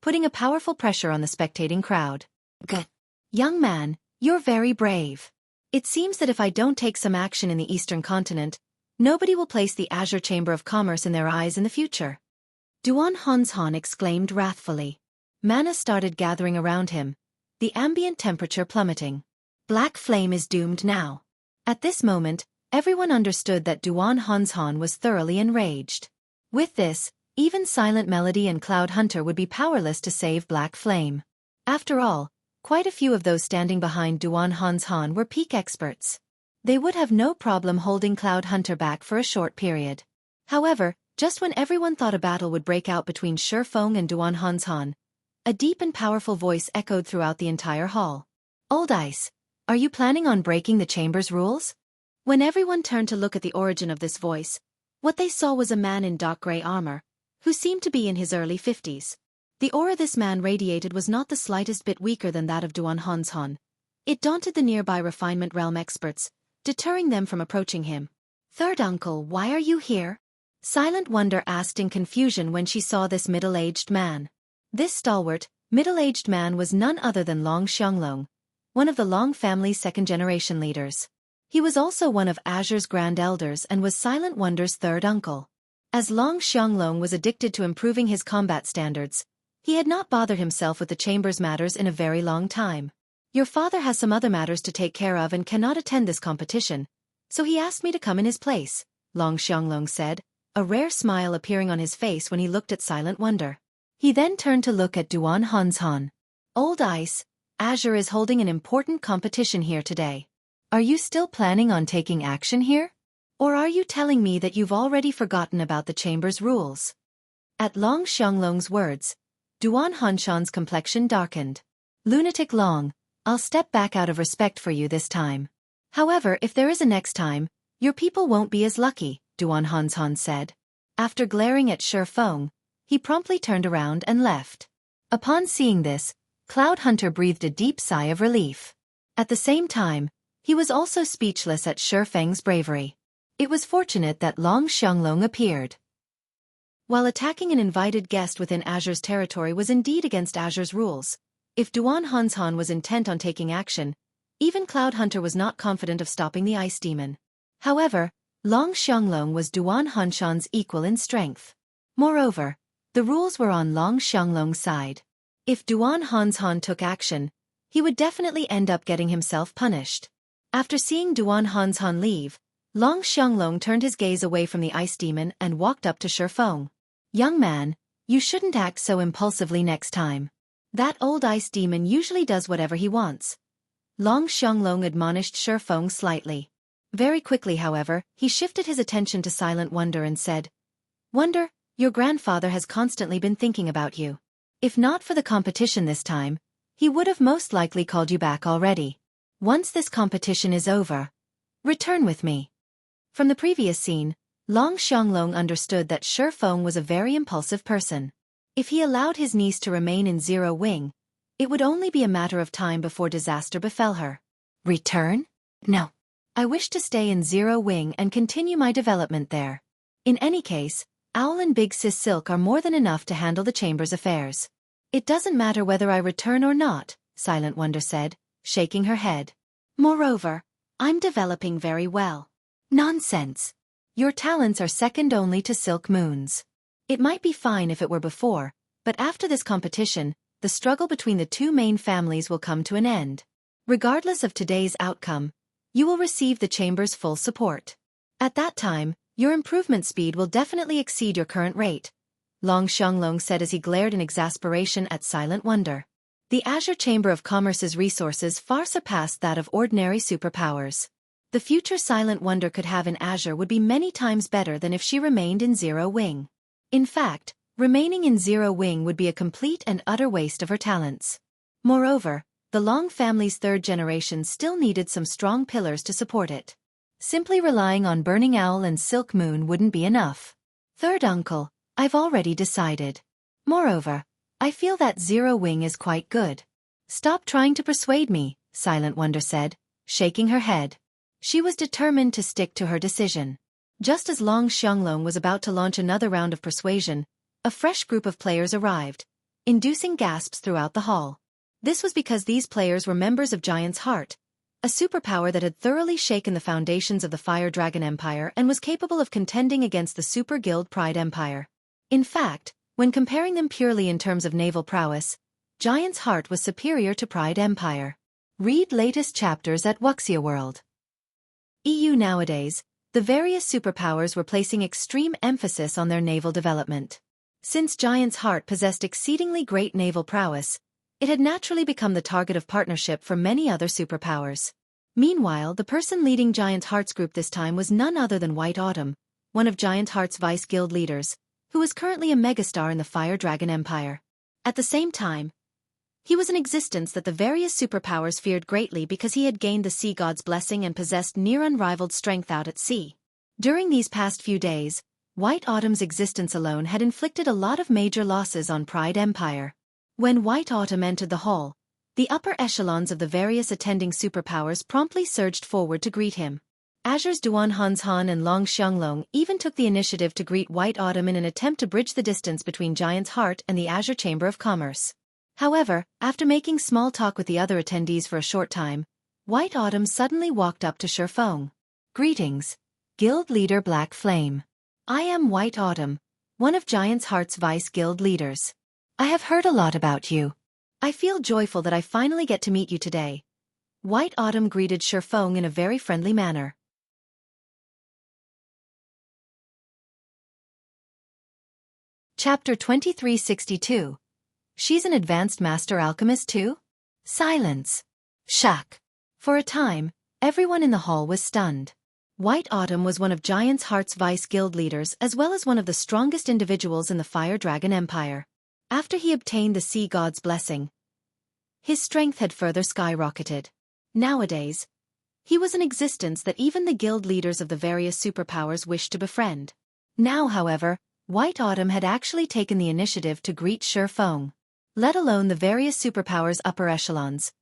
S1: putting a powerful pressure on the spectating crowd. "Good. Young man, you're very brave. It seems that if I don't take some action in the Eastern continent, nobody will place the Azure Chamber of Commerce in their eyes in the future." Duan Hanshan exclaimed wrathfully. Mana started gathering around him, the ambient temperature plummeting. Black Flame is doomed now. At this moment, everyone understood that Duan Hanshan was thoroughly enraged. With this, even Silent Melody and Cloud Hunter would be powerless to save Black Flame. After all, quite a few of those standing behind Duan Hanshan were peak experts. They would have no problem holding Cloud Hunter back for a short period. However, just when everyone thought a battle would break out between Xueqi and Duan Hanshan, a deep and powerful voice echoed throughout the entire hall. "Old Ice, are you planning on breaking the chamber's rules?" When everyone turned to look at the origin of this voice, what they saw was a man in dark gray armor, who seemed to be in his early 50s. The aura this man radiated was not the slightest bit weaker than that of Duan Hanshan. It daunted the nearby refinement realm experts, deterring them from approaching him. "Third uncle, why are you here?" Silent Wonder asked in confusion when she saw this middle-aged man. This stalwart, middle-aged man was none other than Long Xianglong, one of the Long family's second-generation leaders. He was also one of Azure's Grand Elders and was Silent Wonder's third uncle. As Long Xianglong was addicted to improving his combat standards, he had not bothered himself with the chamber's matters in a very long time. "Your father has some other matters to take care of and cannot attend this competition, so he asked me to come in his place," Long Xianglong said, a rare smile appearing on his face when he looked at Silent Wonder. He then turned to look at Duan Hanshan. "Old Ice, Azure is holding an important competition here today. Are you still planning on taking action here? Or are you telling me that you've already forgotten about the chamber's rules?" At Long Xianglong's words, Duan Hanshan's complexion darkened. "Lunatic Long, I'll step back out of respect for you this time. However, if there is a next time, your people won't be as lucky," Duan Hanshan said. After glaring at Xueqi, he promptly turned around and left. Upon seeing this, Cloud Hunter breathed a deep sigh of relief. At the same time, he was also speechless at Xueqi's bravery. It was fortunate that Long Xianglong appeared. While attacking an invited guest within Azure's territory was indeed against Azure's rules, if Duan Hanshan was intent on taking action, even Cloud Hunter was not confident of stopping the Ice Demon. However, Long Xianglong was Duan Hanshan's equal in strength. Moreover, the rules were on Long Xianglong's side. If Duan Hanshan took action, he would definitely end up getting himself punished. After seeing Duan Hanshan leave, Long Xianglong turned his gaze away from the Ice Demon and walked up to Xueqi. "Young man, you shouldn't act so impulsively next time. That old ice demon usually does whatever he wants. Long Xianglong admonished Shifeng slightly. Very quickly, however, he shifted his attention to Silent Wonder and said, "Wonder, your grandfather has constantly been thinking about you. If not for the competition this time, he would have most likely called you back already. Once this competition is over, return with me." From the previous scene, Long Xianglong understood that Shifeng was a very impulsive person. If he allowed his niece to remain in Zero Wing, it would only be a matter of time before disaster befell her. Return? No. I wish to stay in Zero Wing and continue my development there. In any case, Owl and Big Sis Silk are more than enough to handle the chamber's affairs. It doesn't matter whether I return or not, Silent Wonder said, shaking her head. Moreover, I'm developing very well. Nonsense. Your talents are second only to Silk Moon's. It might be fine if it were before, but after this competition, the struggle between the two main families will come to an end. Regardless of today's outcome, you will receive the chamber's full support. At that time, your improvement speed will definitely exceed your current rate, Long Xianglong said as he glared in exasperation at Silent Wonder. The Azure Chamber of Commerce's resources far surpassed that of ordinary superpowers. The future Silent Wonder could have in Azure would be many times better than if she remained in Zero Wing. In fact, remaining in Zero Wing would be a complete and utter waste of her talents. Moreover, the Long family's third generation still needed some strong pillars to support it. Simply relying on Burning Owl and Silk Moon wouldn't be enough. Third uncle, I've already decided. Moreover, I feel that Zero Wing is quite good. Stop trying to persuade me, Silent Wonder said, shaking her head. She was determined to stick to her decision. Just as Long Xianglong was about to launch another round of persuasion, a fresh group of players arrived, inducing gasps throughout the hall. This was because these players were members of Giant's Heart, a superpower that had thoroughly shaken the foundations of the Fire Dragon Empire and was capable of contending against the Super Guild Pride Empire. In fact, when comparing them purely in terms of naval prowess, Giant's Heart was superior to Pride Empire. Read latest chapters at Wuxia World. Nowadays, the various superpowers were placing extreme emphasis on their naval development. Since Giant's Heart possessed exceedingly great naval prowess, it had naturally become the target of partnership for many other superpowers. Meanwhile, the person leading Giant Heart's group this time was none other than White Autumn, one of Giant Heart's vice guild leaders, who was currently a megastar in the Fire Dragon Empire. At the same time, he was an existence that the various superpowers feared greatly because he had gained the sea god's blessing and possessed near-unrivaled strength out at sea. During these past few days, White Autumn's existence alone had inflicted a lot of major losses on Pride Empire. When White Autumn entered the hall, the upper echelons of the various attending superpowers promptly surged forward to greet him. Azure's Duan Hanshan and Long Xianglong even took the initiative to greet White Autumn in an attempt to bridge the distance between Giant's Heart and the Azure Chamber of Commerce. However, after making small talk with the other attendees for a short time, White Autumn suddenly walked up to Shifeng. "Greetings, Guild Leader Black Flame. I am White Autumn, one of Giant's Heart's vice guild leaders. I have heard a lot about you. I feel joyful that I finally get to meet you today." White Autumn greeted Shifeng in a very friendly manner. Chapter 2362. She's an advanced master alchemist too? Silence. Shuck. For a time, everyone in the hall was stunned. White Autumn was one of Giant's Heart's vice guild leaders as well as one of the strongest individuals in the Fire Dragon Empire. After he obtained the sea god's blessing, his strength had further skyrocketed. Nowadays, he was an existence that even the guild leaders of the various superpowers wished to befriend. Now, however, White Autumn had actually taken the initiative to greet Shifeng. Let alone the various superpowers' upper echelons.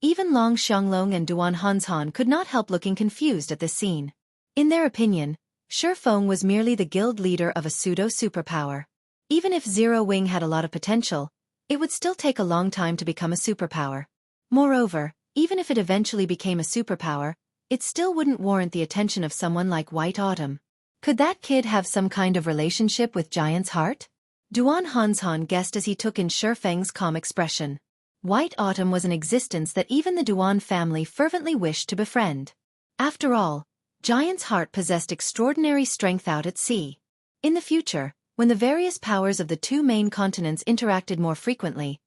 S1: Even Long Xianglong and Duan Hanshan could not help looking confused at this scene. In their opinion, Shifeng was merely the guild leader of a pseudo-superpower. Even if Zero Wing had a lot of potential, it would still take a long time to become a superpower. Moreover, even if it eventually became a superpower, it still wouldn't warrant the attention of someone like White Autumn. Could that kid have some kind of relationship with Giant's Heart? Duan Hanshan guessed as he took in Shifeng's calm expression. White Autumn was an existence that even the Duan family fervently wished to befriend. After all, Giant's Heart possessed extraordinary strength out at sea. In the future, when the various powers of the two main continents interacted more frequently,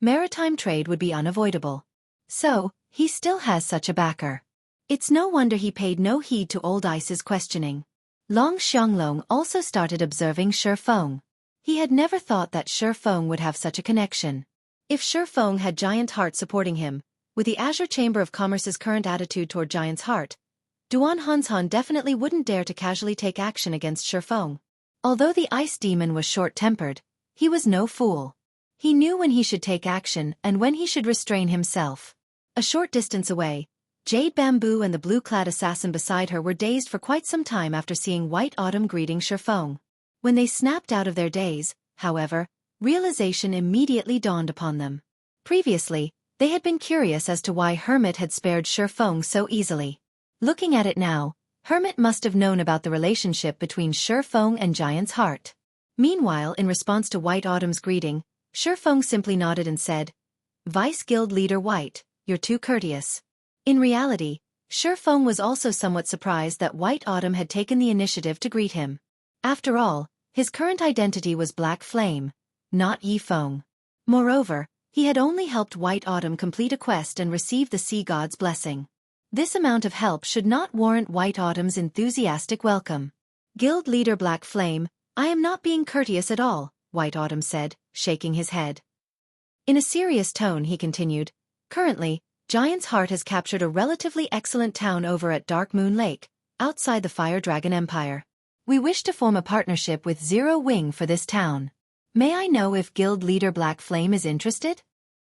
S1: maritime trade would be unavoidable. So, he still has such a backer. It's no wonder he paid no heed to Old Ice's questioning. Long Xianglong also started observing Shifeng. He had never thought that Shifeng would have such a connection. If Shifeng had Giant Heart supporting him, with the Azure Chamber of Commerce's current attitude toward Giant's Heart, Duan Hanshan definitely wouldn't dare to casually take action against Shifeng. Although the ice demon was short-tempered, he was no fool. He knew when he should take action and when he should restrain himself. A short distance away, Jade Bamboo and the blue-clad assassin beside her were dazed for quite some time after seeing White Autumn greeting Shifeng. When they snapped out of their daze, however, realization immediately dawned upon them. Previously, they had been curious as to why Hermit had spared Shifeng so easily. Looking at it now, Hermit must have known about the relationship between Shifeng and Giant's Heart. Meanwhile, in response to White Autumn's greeting, Shifeng simply nodded and said, "Vice Guild Leader White, you're too courteous." In reality, Shifeng was also somewhat surprised that White Autumn had taken the initiative to greet him. After all, his current identity was Black Flame, not Yifeng. Moreover, he had only helped White Autumn complete a quest and receive the Sea God's blessing. This amount of help should not warrant White Autumn's enthusiastic welcome. "Guild Leader Black Flame, I am not being courteous at all," White Autumn said, shaking his head. In a serious tone he continued, "Currently, Giant's Heart has captured a relatively excellent town over at Dark Moon Lake, outside the Fire Dragon Empire. We wish to form a partnership with Zero Wing for this town. May I know if Guild Leader Black Flame is interested?"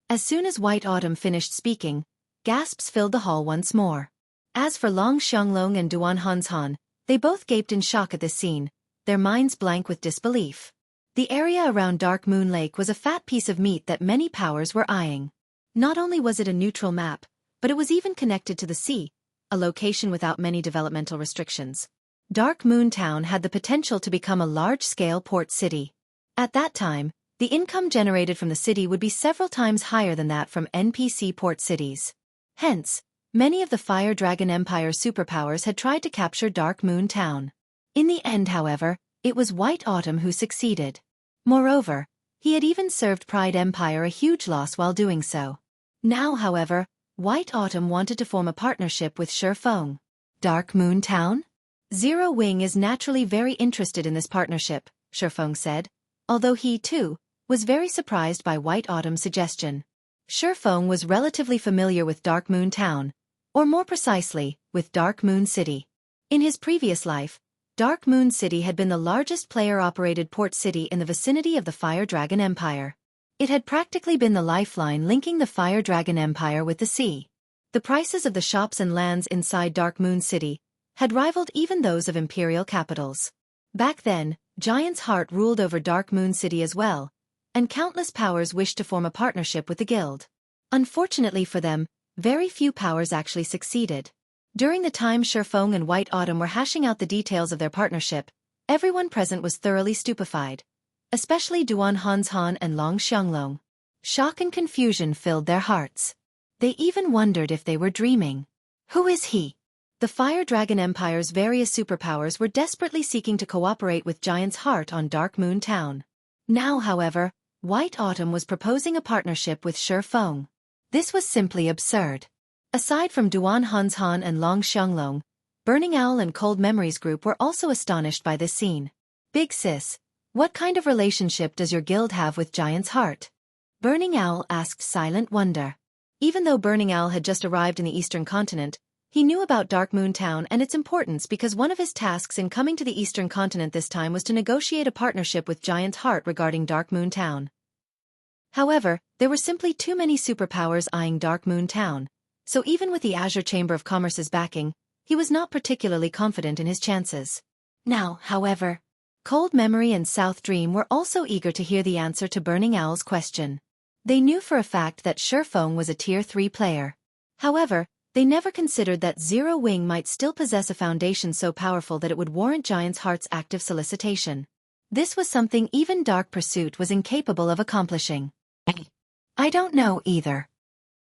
S1: As soon as White Autumn finished speaking, gasps filled the hall once more. As for Long Xianglong and Duan Hanshan, they both gaped in shock at this scene, their minds blank with disbelief. The area around Dark Moon Lake was a fat piece of meat that many powers were eyeing. Not only was it a neutral map, but it was even connected to the sea, a location without many developmental restrictions. Dark Moon Town had the potential to become a large-scale port city. At that time, the income generated from the city would be several times higher than that from NPC port cities. Hence, many of the Fire Dragon Empire's superpowers had tried to capture Dark Moon Town. In the end, however, it was White Autumn who succeeded. Moreover, he had even served Pride Empire a huge loss while doing so. Now, however, White Autumn wanted to form a partnership with Shifeng. Dark Moon Town? Zero Wing is naturally very interested in this partnership, Shifeng said, although he, too, was very surprised by White Autumn's suggestion. Shifeng was relatively familiar with Dark Moon Town, or more precisely, with Dark Moon City. In his previous life, Dark Moon City had been the largest player-operated port city in the vicinity of the Fire Dragon Empire. It had practically been the lifeline linking the Fire Dragon Empire with the sea. The prices of the shops and lands inside Dark Moon City had rivaled even those of imperial capitals. Back then, Giant's Heart ruled over Dark Moon City as well, and countless powers wished to form a partnership with the guild. Unfortunately for them, very few powers actually succeeded. During the time Shifeng and White Autumn were hashing out the details of their partnership, everyone present was thoroughly stupefied, especially Duan Hanshan and Long Xianglong. Shock and confusion filled their hearts. They even wondered if they were dreaming. Who is he? The Fire Dragon Empire's various superpowers were desperately seeking to cooperate with Giant's Heart on Dark Moon Town. Now, however, White Autumn was proposing a partnership with Shifeng. This was simply absurd. Aside from Duan Hanshan and Long Xianglong, Burning Owl and Cold Memories Group were also astonished by this scene. "Big Sis, what kind of relationship does your guild have with Giant's Heart?" Burning Owl asked Silent Wonder. Even though Burning Owl had just arrived in the Eastern Continent, he knew about Dark Moon Town and its importance because one of his tasks in coming to the Eastern Continent this time was to negotiate a partnership with Giant's Heart regarding Dark Moon Town. However, there were simply too many superpowers eyeing Dark Moon Town, so even with the Azure Chamber of Commerce's backing, he was not particularly confident in his chances. Now, however, Cold Memory and South Dream were also eager to hear the answer to Burning Owl's question. They knew for a fact that Shifeng was a Tier 3 player. However, they never considered that Zero Wing might still possess a foundation so powerful that it would warrant Giant's Heart's active solicitation. This was something even Dark Pursuit was incapable of accomplishing. I don't know either.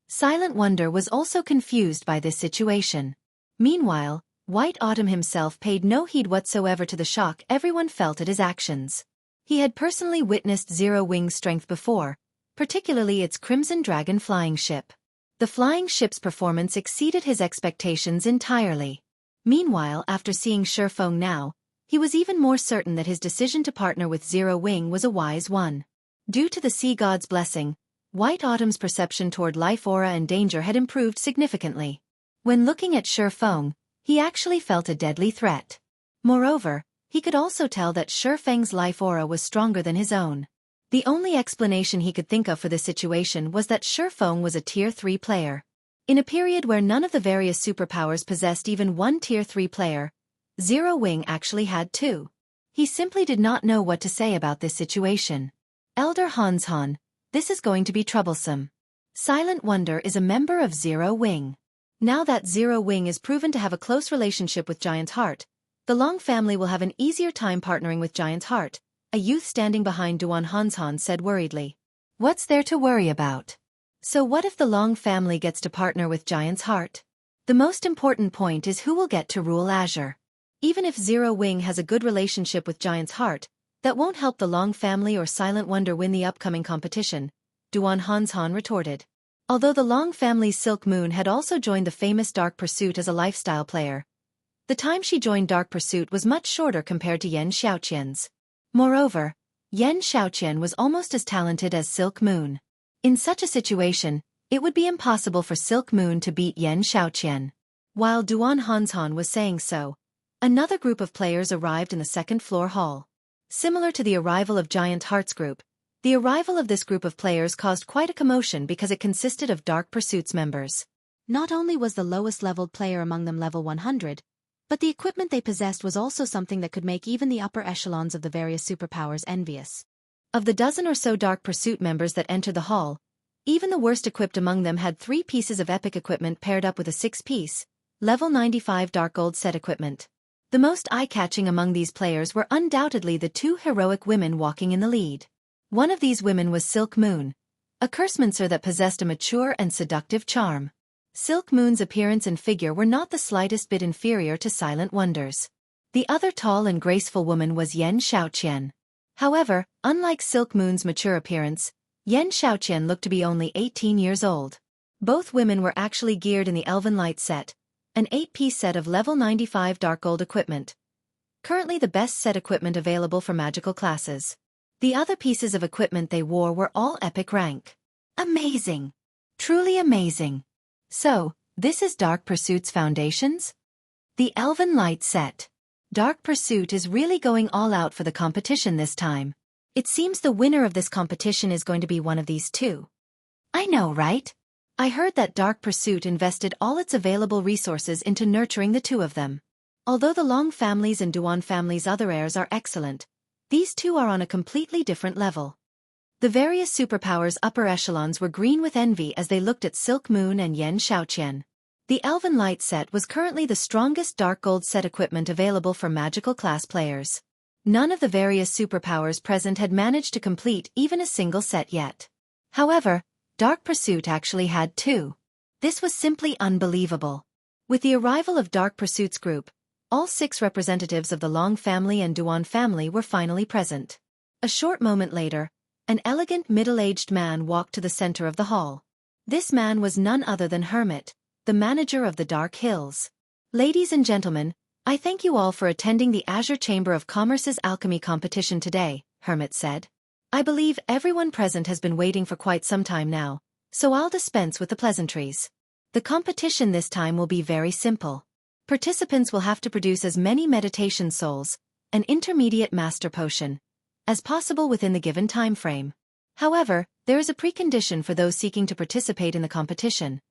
S1: Silent Wonder was also confused by this situation. Meanwhile, White Autumn himself paid no heed whatsoever to the shock everyone felt at his actions. He had personally witnessed Zero Wing's strength before, particularly its Crimson Dragon flying ship. The flying ship's performance exceeded his expectations entirely. Meanwhile, after seeing Xueqi now, he was even more certain that his decision to partner with Zero Wing was a wise one. Due to the sea god's blessing, White Autumn's perception toward life aura and danger had improved significantly. When looking at Xueqi, he actually felt a deadly threat. Moreover, he could also tell that Xueqi's life aura was stronger than his own. The only explanation he could think of for this situation was that Xueqi was a Tier 3 player. In a period where none of the various superpowers possessed even one Tier 3 player, Zero Wing actually had two. He simply did not know what to say about this situation. Elder Han, this is going to be troublesome. Silent Wonder is a member of Zero Wing. Now that Zero Wing is proven to have a close relationship with Giant Heart, the Long family will have an easier time partnering with Giant Heart, a youth standing behind Duan Han said worriedly. What's there to worry about? So what if the Long family gets to partner with Giant's Heart? The most important point is who will get to rule Azure. Even if Zero Wing has a good relationship with Giant's Heart, that won't help the Long family or Silent Wonder win the upcoming competition, Duan Han retorted. Although the Long family's Silk Moon had also joined the famous Dark Pursuit as a lifestyle player, the time she joined Dark Pursuit was much shorter compared to Yan Xiaoqian's. Moreover, Yan Xiaoqian was almost as talented as Silk Moon. In such a situation, it would be impossible for Silk Moon to beat Yan Xiaoqian. While Duan Han was saying so, another group of players arrived in the second-floor hall. Similar to the arrival of Giant Heart's group, the arrival of this group of players caused quite a commotion because it consisted of Dark Pursuit's members.
S2: Not only was the lowest-leveled player among them level 100, but the equipment they possessed was also something that could make even the upper echelons of the various superpowers envious.
S1: Of the dozen or so Dark Pursuit members that entered the hall, even the worst equipped among them had 3 pieces of epic equipment paired up with a 6-piece, level 95 Dark Gold set equipment. The most eye-catching among these players were undoubtedly the 2 heroic women walking in the lead. One of these women was Silk Moon, a cursemancer that possessed a mature and seductive charm. Silk Moon's appearance and figure were not the slightest bit inferior to Silent Wonder's. The other tall and graceful woman was Yan Xiaoqian. However, unlike Silk Moon's mature appearance, Yan Xiaoqian looked to be only 18 years old. Both women were actually geared in the Elven Light set, an 8-piece set of level 95 Dark Gold equipment. Currently the best set equipment available for magical classes. The other pieces of equipment they wore were all epic rank. Amazing! Truly amazing! So, this is Dark Pursuit's foundations? The Elven Light set. Dark Pursuit is really going all out for the competition this time. It seems the winner of this competition is going to be one of these two. I know, right? I heard that Dark Pursuit invested all its available resources into nurturing the two of them. Although the Long family's and Duan family's other heirs are excellent, these two are on a completely different level. The various superpowers' upper echelons were green with envy as they looked at Silk Moon and Yan Xiaoqian. The Elven Light set was currently the strongest Dark Gold set equipment available for magical class players. None of the various superpowers present had managed to complete even a single set yet. However, Dark Pursuit actually had 2. This was simply unbelievable. With the arrival of Dark Pursuit's group, all 6 representatives of the Long family and Duan family were finally present. A short moment later, an elegant middle-aged man walked to the center of the hall. This man was none other than Hermit, the manager of the Dark Hills. Ladies and gentlemen, I thank you all for attending the Azure Chamber of Commerce's alchemy competition today, Hermit said. I believe everyone present has been waiting for quite some time now, so I'll dispense with the pleasantries. The competition this time will be very simple. Participants will have to produce as many meditation souls, an intermediate master potion, as possible within the given time frame. However, there is a precondition for those seeking to participate in the competition.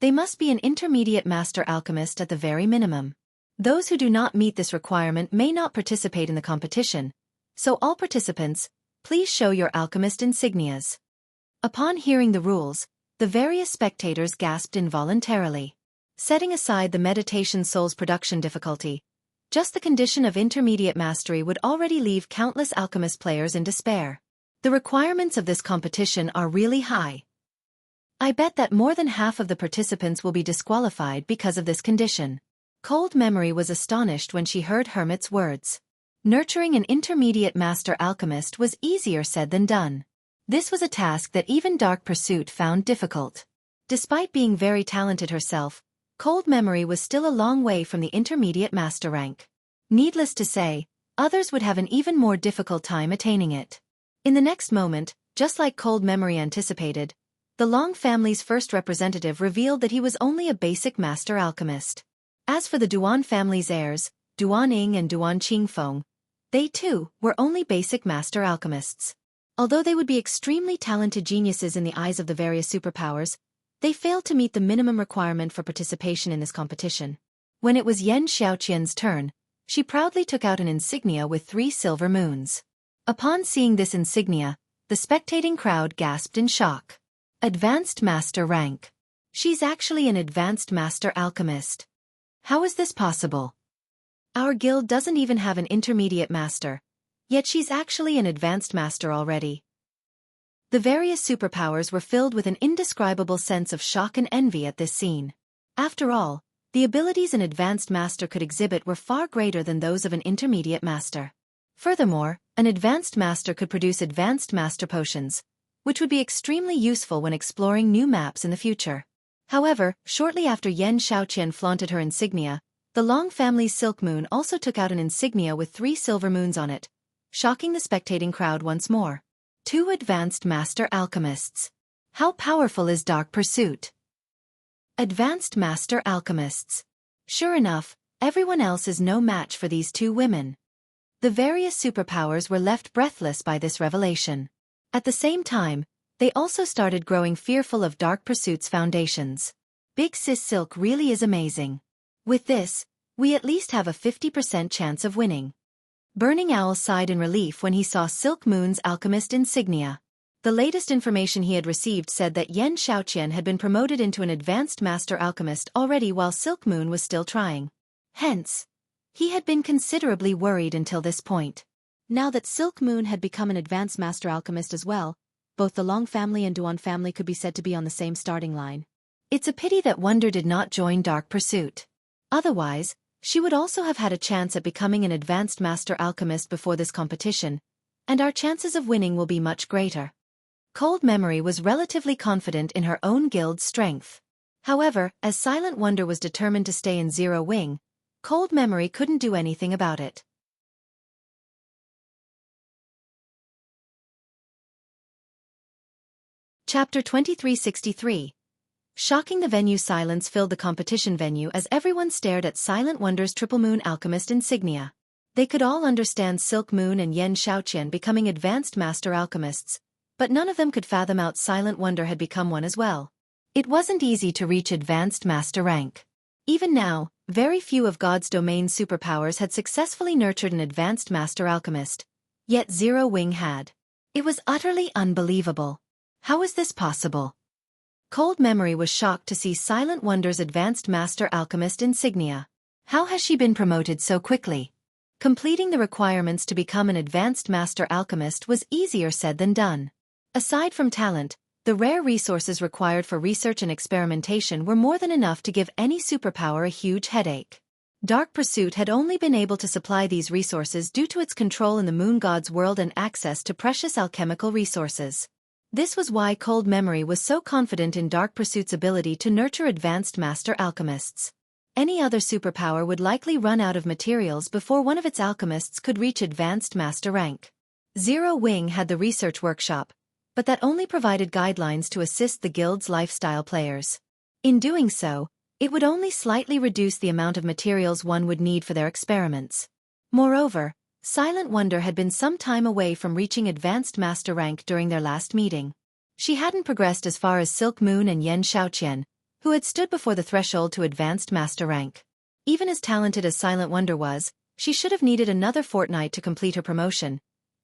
S1: They must be an intermediate master alchemist at the very minimum. Those who do not meet this requirement may not participate in the competition, so all participants, please show your alchemist insignias. Upon hearing the rules, the various spectators gasped involuntarily. Setting aside the meditation soul's production difficulty, just the condition of intermediate mastery would already leave countless alchemist players in despair. The requirements of this competition are really high. I bet that more than half of the participants will be disqualified because of this condition. Cold Memory was astonished when she heard Hermit's words. Nurturing an intermediate master alchemist was easier said than done. This was a task that even Dark Pursuit found difficult. Despite being very talented herself, Cold Memory was still a long way from the intermediate master rank. Needless to say, others would have an even more difficult time attaining it. In the next moment, just like Cold Memory anticipated, the Long family's first representative revealed that he was only a basic master alchemist. As for the Duan family's heirs, Duan Ying and Duan Qingfeng, they too were only basic master alchemists. Although they would be extremely talented geniuses in the eyes of the various superpowers, they failed to meet the minimum requirement for participation in this competition. When it was Yan Xiaoqian's turn, she proudly took out an insignia with 3 silver moons. Upon seeing this insignia, the spectating crowd gasped in shock. Advanced Master rank. She's actually an Advanced Master Alchemist. How is this possible? Our guild doesn't even have an Intermediate Master, yet she's actually an Advanced Master already. The various superpowers were filled with an indescribable sense of shock and envy at this scene. After all, the abilities an Advanced Master could exhibit were far greater than those of an Intermediate Master. Furthermore, an Advanced Master could produce Advanced Master potions, which would be extremely useful when exploring new maps in the future. However, shortly after Yan Xiaoqian flaunted her insignia, the Long family's Silk Moon also took out an insignia with 3 silver moons on it, shocking the spectating crowd once more. 2 Advanced Master Alchemists. How powerful is Dark Pursuit? Advanced Master Alchemists. Sure enough, everyone else is no match for these 2 women. The various superpowers were left breathless by this revelation. At the same time, they also started growing fearful of Dark Pursuit's foundations. Big Sis Silk really is amazing. With this, we at least have a 50% chance of winning. Burning Owl sighed in relief when he saw Silk Moon's alchemist insignia. The latest information he had received said that Yan Xiaoqian had been promoted into an Advanced Master Alchemist already while Silk Moon was still trying. Hence, he had been considerably worried until this point.
S2: Now that Silk Moon had become an Advanced Master Alchemist as well, both the Long family and Duan family could be said to be on the same starting line.
S1: It's a pity that Wonder did not join Dark Pursuit. Otherwise, she would also have had a chance at becoming an Advanced Master Alchemist before this competition, and our chances of winning will be much greater. Cold Memory was relatively confident in her own guild's strength. However, as Silent Wonder was determined to stay in Zero Wing, Cold Memory couldn't do anything about it. Chapter 2363. Shocking the venue silence filled the competition venue as everyone stared at Silent Wonder's Triple Moon Alchemist insignia. They could all understand Silk Moon and Yan Xiaoqian becoming Advanced Master Alchemists, but none of them could fathom out Silent Wonder had become one as well. It wasn't easy to reach Advanced Master rank. Even now, very few of God's domain superpowers had successfully nurtured an Advanced Master Alchemist, yet Zero Wing had. It was utterly unbelievable. How is this possible? Cold Memory was shocked to see Silent Wonder's Advanced Master Alchemist insignia. How has she been promoted so quickly? Completing the requirements to become an Advanced Master Alchemist was easier said than done. Aside from talent, the rare resources required for research and experimentation were more than enough to give any superpower a huge headache. Dark Pursuit had only been able to supply these resources due to its control in the Moon God's world and access to precious alchemical resources. This was why Cold Memory was so confident in Dark Pursuit's ability to nurture Advanced Master Alchemists. Any other superpower would likely run out of materials before one of its alchemists could reach Advanced Master rank. Zero Wing had the research workshop, but that only provided guidelines to assist the guild's lifestyle players. In doing so, it would only slightly reduce the amount of materials one would need for their experiments. Moreover, Silent Wonder had been some time away from reaching Advanced Master rank during their last meeting. She hadn't progressed as far as Silk Moon and Yan Xiaoqian, who had stood before the threshold to Advanced Master rank. Even as talented as Silent Wonder was, she should have needed another fortnight to complete her promotion,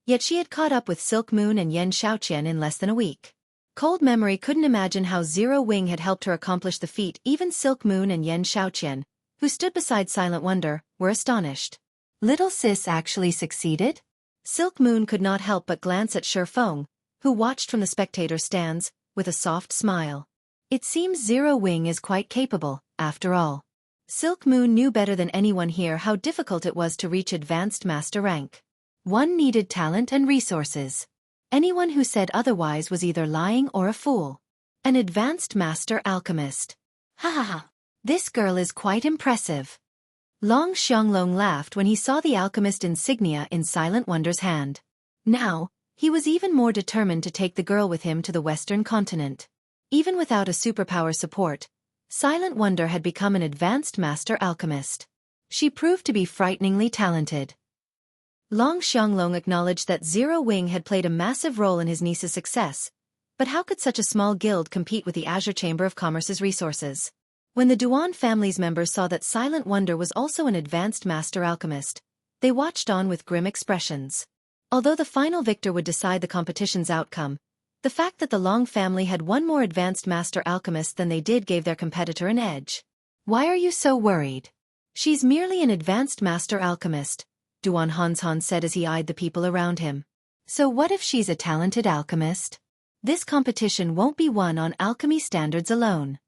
S1: yet she had caught up with Silk Moon and Yan Xiaoqian in less than a week. Cold Memory couldn't imagine how Zero Wing had helped her accomplish the feat. Even Silk Moon and Yan Xiaoqian, who stood beside Silent Wonder, were astonished. Little Sis actually succeeded? Silk Moon could not help but glance at Feng, who watched from the spectator stands, with a soft smile. It seems Zero Wing is quite capable, after all. Silk Moon knew better than anyone here how difficult it was to reach Advanced Master rank. One needed talent and resources. Anyone who said otherwise was either lying or a fool. An advanced master alchemist. Ha ha ha. This girl is quite impressive. Long Xianglong laughed when he saw the alchemist insignia in Silent Wonder's hand. Now, he was even more determined to take the girl with him to the Western continent. Even without a superpower support, Silent Wonder had become an advanced master alchemist. She proved to be frighteningly talented. Long Xianglong acknowledged that Zero Wing had played a massive role in his niece's success, but how could such a small guild compete with the Azure Chamber of Commerce's resources? When the Duan family's members saw that Silent Wonder was also an advanced master alchemist, they watched on with grim expressions. Although the final victor would decide the competition's outcome, the fact that the Long family had one more advanced master alchemist than they did gave their competitor an edge. Why are you so worried? She's merely an advanced master alchemist, Duan Hansan said as he eyed the people around him. So what if she's a talented alchemist? This competition won't be won on alchemy standards alone.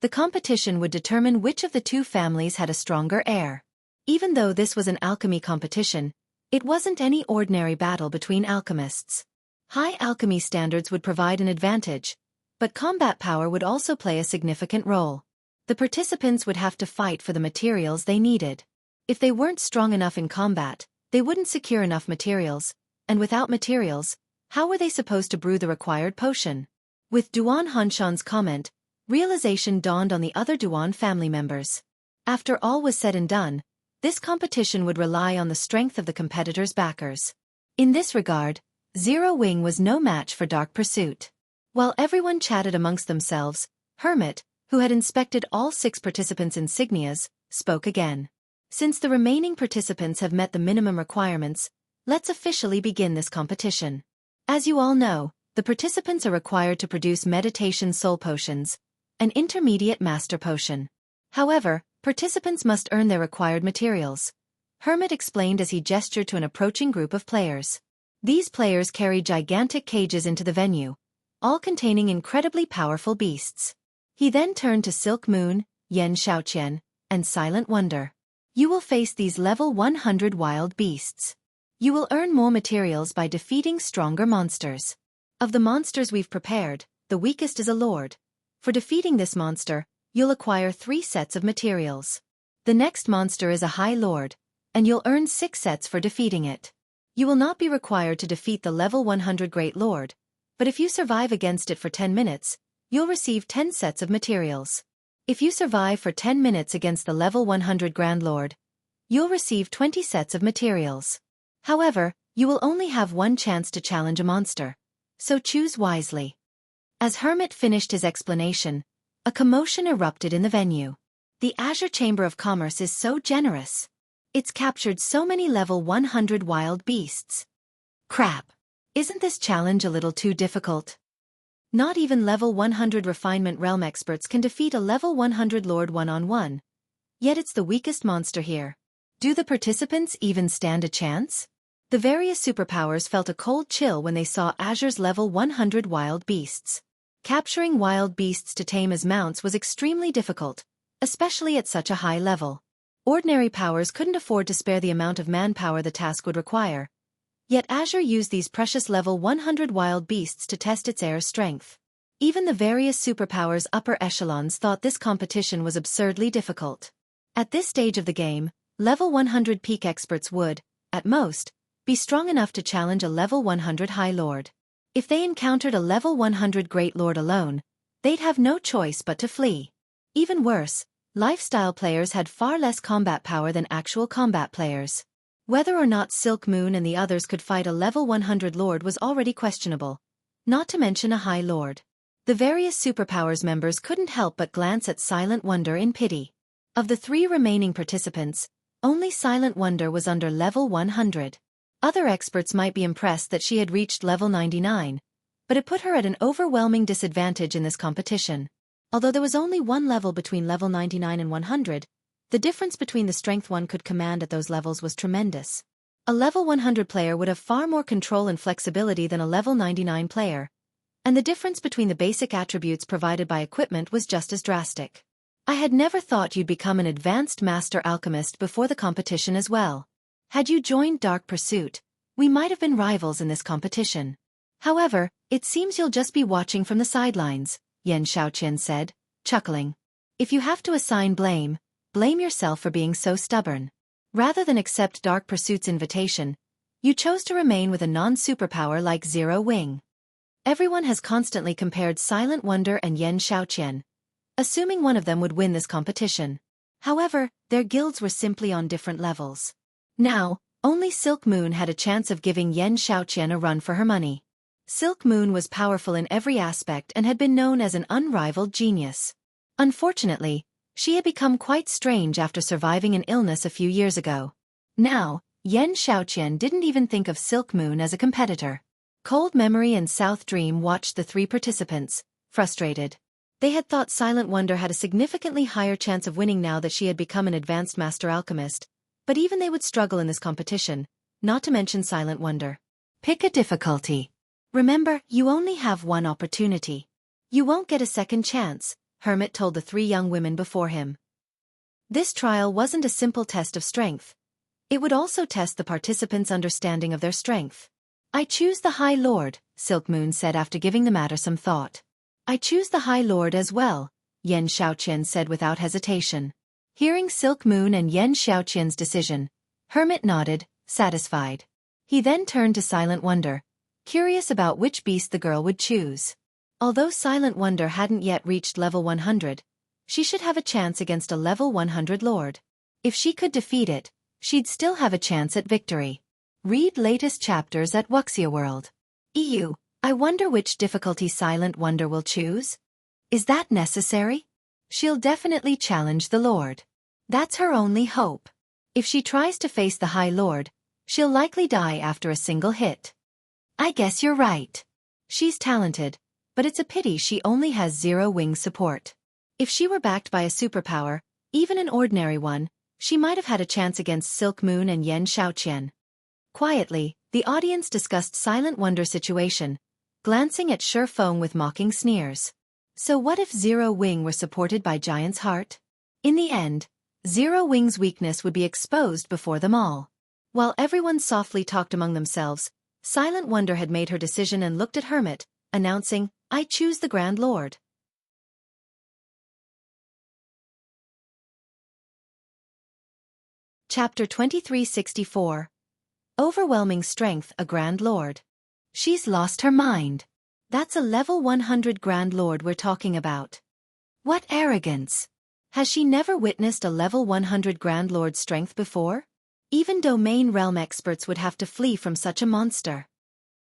S1: The competition would determine which of the two families had a stronger heir. Even though this was an alchemy competition, it wasn't any ordinary battle between alchemists. High alchemy standards would provide an advantage, but combat power would also play a significant role. The participants would have to fight for the materials they needed. If they weren't strong enough in combat, they wouldn't secure enough materials, and without materials, how were they supposed to brew the required potion? With Duan Hanshan's comment, realization dawned on the other Duan family members. After all was said and done, this competition would rely on the strength of the competitors' backers. In this regard, Zero Wing was no match for Dark Pursuit. While everyone chatted amongst themselves, Hermit, who had inspected all 6 participants' insignias, spoke again. Since the remaining participants have met the minimum requirements, let's officially begin this competition. As you all know, the participants are required to produce meditation soul potions, an intermediate master potion. However, participants must earn their required materials. Hermit explained as he gestured to an approaching group of players. These players carried gigantic cages into the venue, all containing incredibly powerful beasts. He then turned to Silk Moon, Yen Xiaoqian, and Silent Wonder. You will face these level 100 wild beasts. You will earn more materials by defeating stronger monsters. Of the monsters we've prepared, the weakest is a lord. For defeating this monster, you'll acquire 3 sets of materials. The next monster is a high lord, and you'll earn 6 sets for defeating it. You will not be required to defeat the level 100 Great Lord, but if you survive against it for 10 minutes, you'll receive 10 sets of materials. If you survive for 10 minutes against the level 100 Grand Lord, you'll receive 20 sets of materials. However, you will only have one chance to challenge a monster, so choose wisely. As Hermit finished his explanation, a commotion erupted in the venue. The Azure Chamber of Commerce is so generous. It's captured so many level 100 wild beasts. Crap! Isn't this challenge a little too difficult? Not even level 100 Refinement Realm experts can defeat a level 100 Lord one-on-one. Yet it's the weakest monster here. Do the participants even stand a chance? The various superpowers felt a cold chill when they saw Azure's level 100 wild beasts. Capturing wild beasts to tame as mounts was extremely difficult, especially at such a high level. Ordinary powers couldn't afford to spare the amount of manpower the task would require. Yet Azure used these precious level 100 wild beasts to test its heir's strength. Even the various superpowers' upper echelons thought this competition was absurdly difficult. At this stage of the game, level 100 peak experts would, at most, be strong enough to challenge a level 100 High Lord. If they encountered a level 100 Great Lord alone, they'd have no choice but to flee. Even worse, lifestyle players had far less combat power than actual combat players. Whether or not Silk Moon and the others could fight a level 100 Lord was already questionable, not to mention a High Lord. The various superpowers members couldn't help but glance at Silent Wonder in pity. Of the 3 remaining participants, only Silent Wonder was under level 100. Other experts might be impressed that she had reached level 99, but it put her at an overwhelming disadvantage in this competition. Although there was only one level between level 99 and 100, the difference between the strength one could command at those levels was tremendous. A level 100 player would have far more control and flexibility than a level 99 player, and the difference between the basic attributes provided by equipment was just as drastic. I had never thought you'd become an advanced master alchemist before the competition as well. Had you joined Dark Pursuit, we might have been rivals in this competition. However, it seems you'll just be watching from the sidelines, Yan Xiaoqian said, chuckling. If you have to assign blame, blame yourself for being so stubborn. Rather than accept Dark Pursuit's invitation, you chose to remain with a non-superpower like Zero Wing. Everyone has constantly compared Silent Wonder and Yan Xiaoqian, assuming one of them would win this competition. However, their guilds were simply on different levels. Now, only Silk Moon had a chance of giving Yan Xiaoqian a run for her money. Silk Moon was powerful in every aspect and had been known as an unrivaled genius. Unfortunately, she had become quite strange after surviving an illness a few years ago. Now, Yan Xiaoqian didn't even think of Silk Moon as a competitor. Cold Memory and South Dream watched the three participants, frustrated. They had thought Silent Wonder had a significantly higher chance of winning now that she had become an advanced master alchemist, but even they would struggle in this competition, not to mention Silent Wonder. Pick a difficulty. Remember, you only have one opportunity. You won't get a second chance, Hermit told the three young women before him. This trial wasn't a simple test of strength. It would also test the participants' understanding of their strength. I choose the High Lord, Silk Moon said after giving the matter some thought. I choose the High Lord as well, Yan Xiaoqian said without hesitation. Hearing Silk Moon and Yan Xiaoqian's decision, Hermit nodded, satisfied. He then turned to Silent Wonder, curious about which beast the girl would choose. Although Silent Wonder hadn't yet reached level 100, she should have a chance against a level 100 lord. If she could defeat it, she'd still have a chance at victory. Read latest chapters at Wuxia World. I wonder which difficulty Silent Wonder will choose? Is that necessary? She'll definitely challenge the Lord. That's her only hope. If she tries to face the High Lord, she'll likely die after a single hit. I guess you're right. She's talented, but it's a pity she only has Zero Wing support. If she were backed by a superpower, even an ordinary one, she might have had a chance against Silk Moon and Yan Xiaoqian. Quietly, the audience discussed Silent Wonder's situation, glancing at Sure Feng with mocking sneers. So what if Zero Wing were supported by Giant's Heart? In the end, Zero Wing's weakness would be exposed before them all. While everyone softly talked among themselves, Silent Wonder had made her decision and looked at Hermit, announcing, I choose the Grand Lord. Chapter 2364. Overwhelming Strength, a Grand Lord. She's lost her mind. That's a level 100 Grand Lord we're talking about. What arrogance! Has she never witnessed a level 100 Grand Lord's strength before? Even domain realm experts would have to flee from such a monster.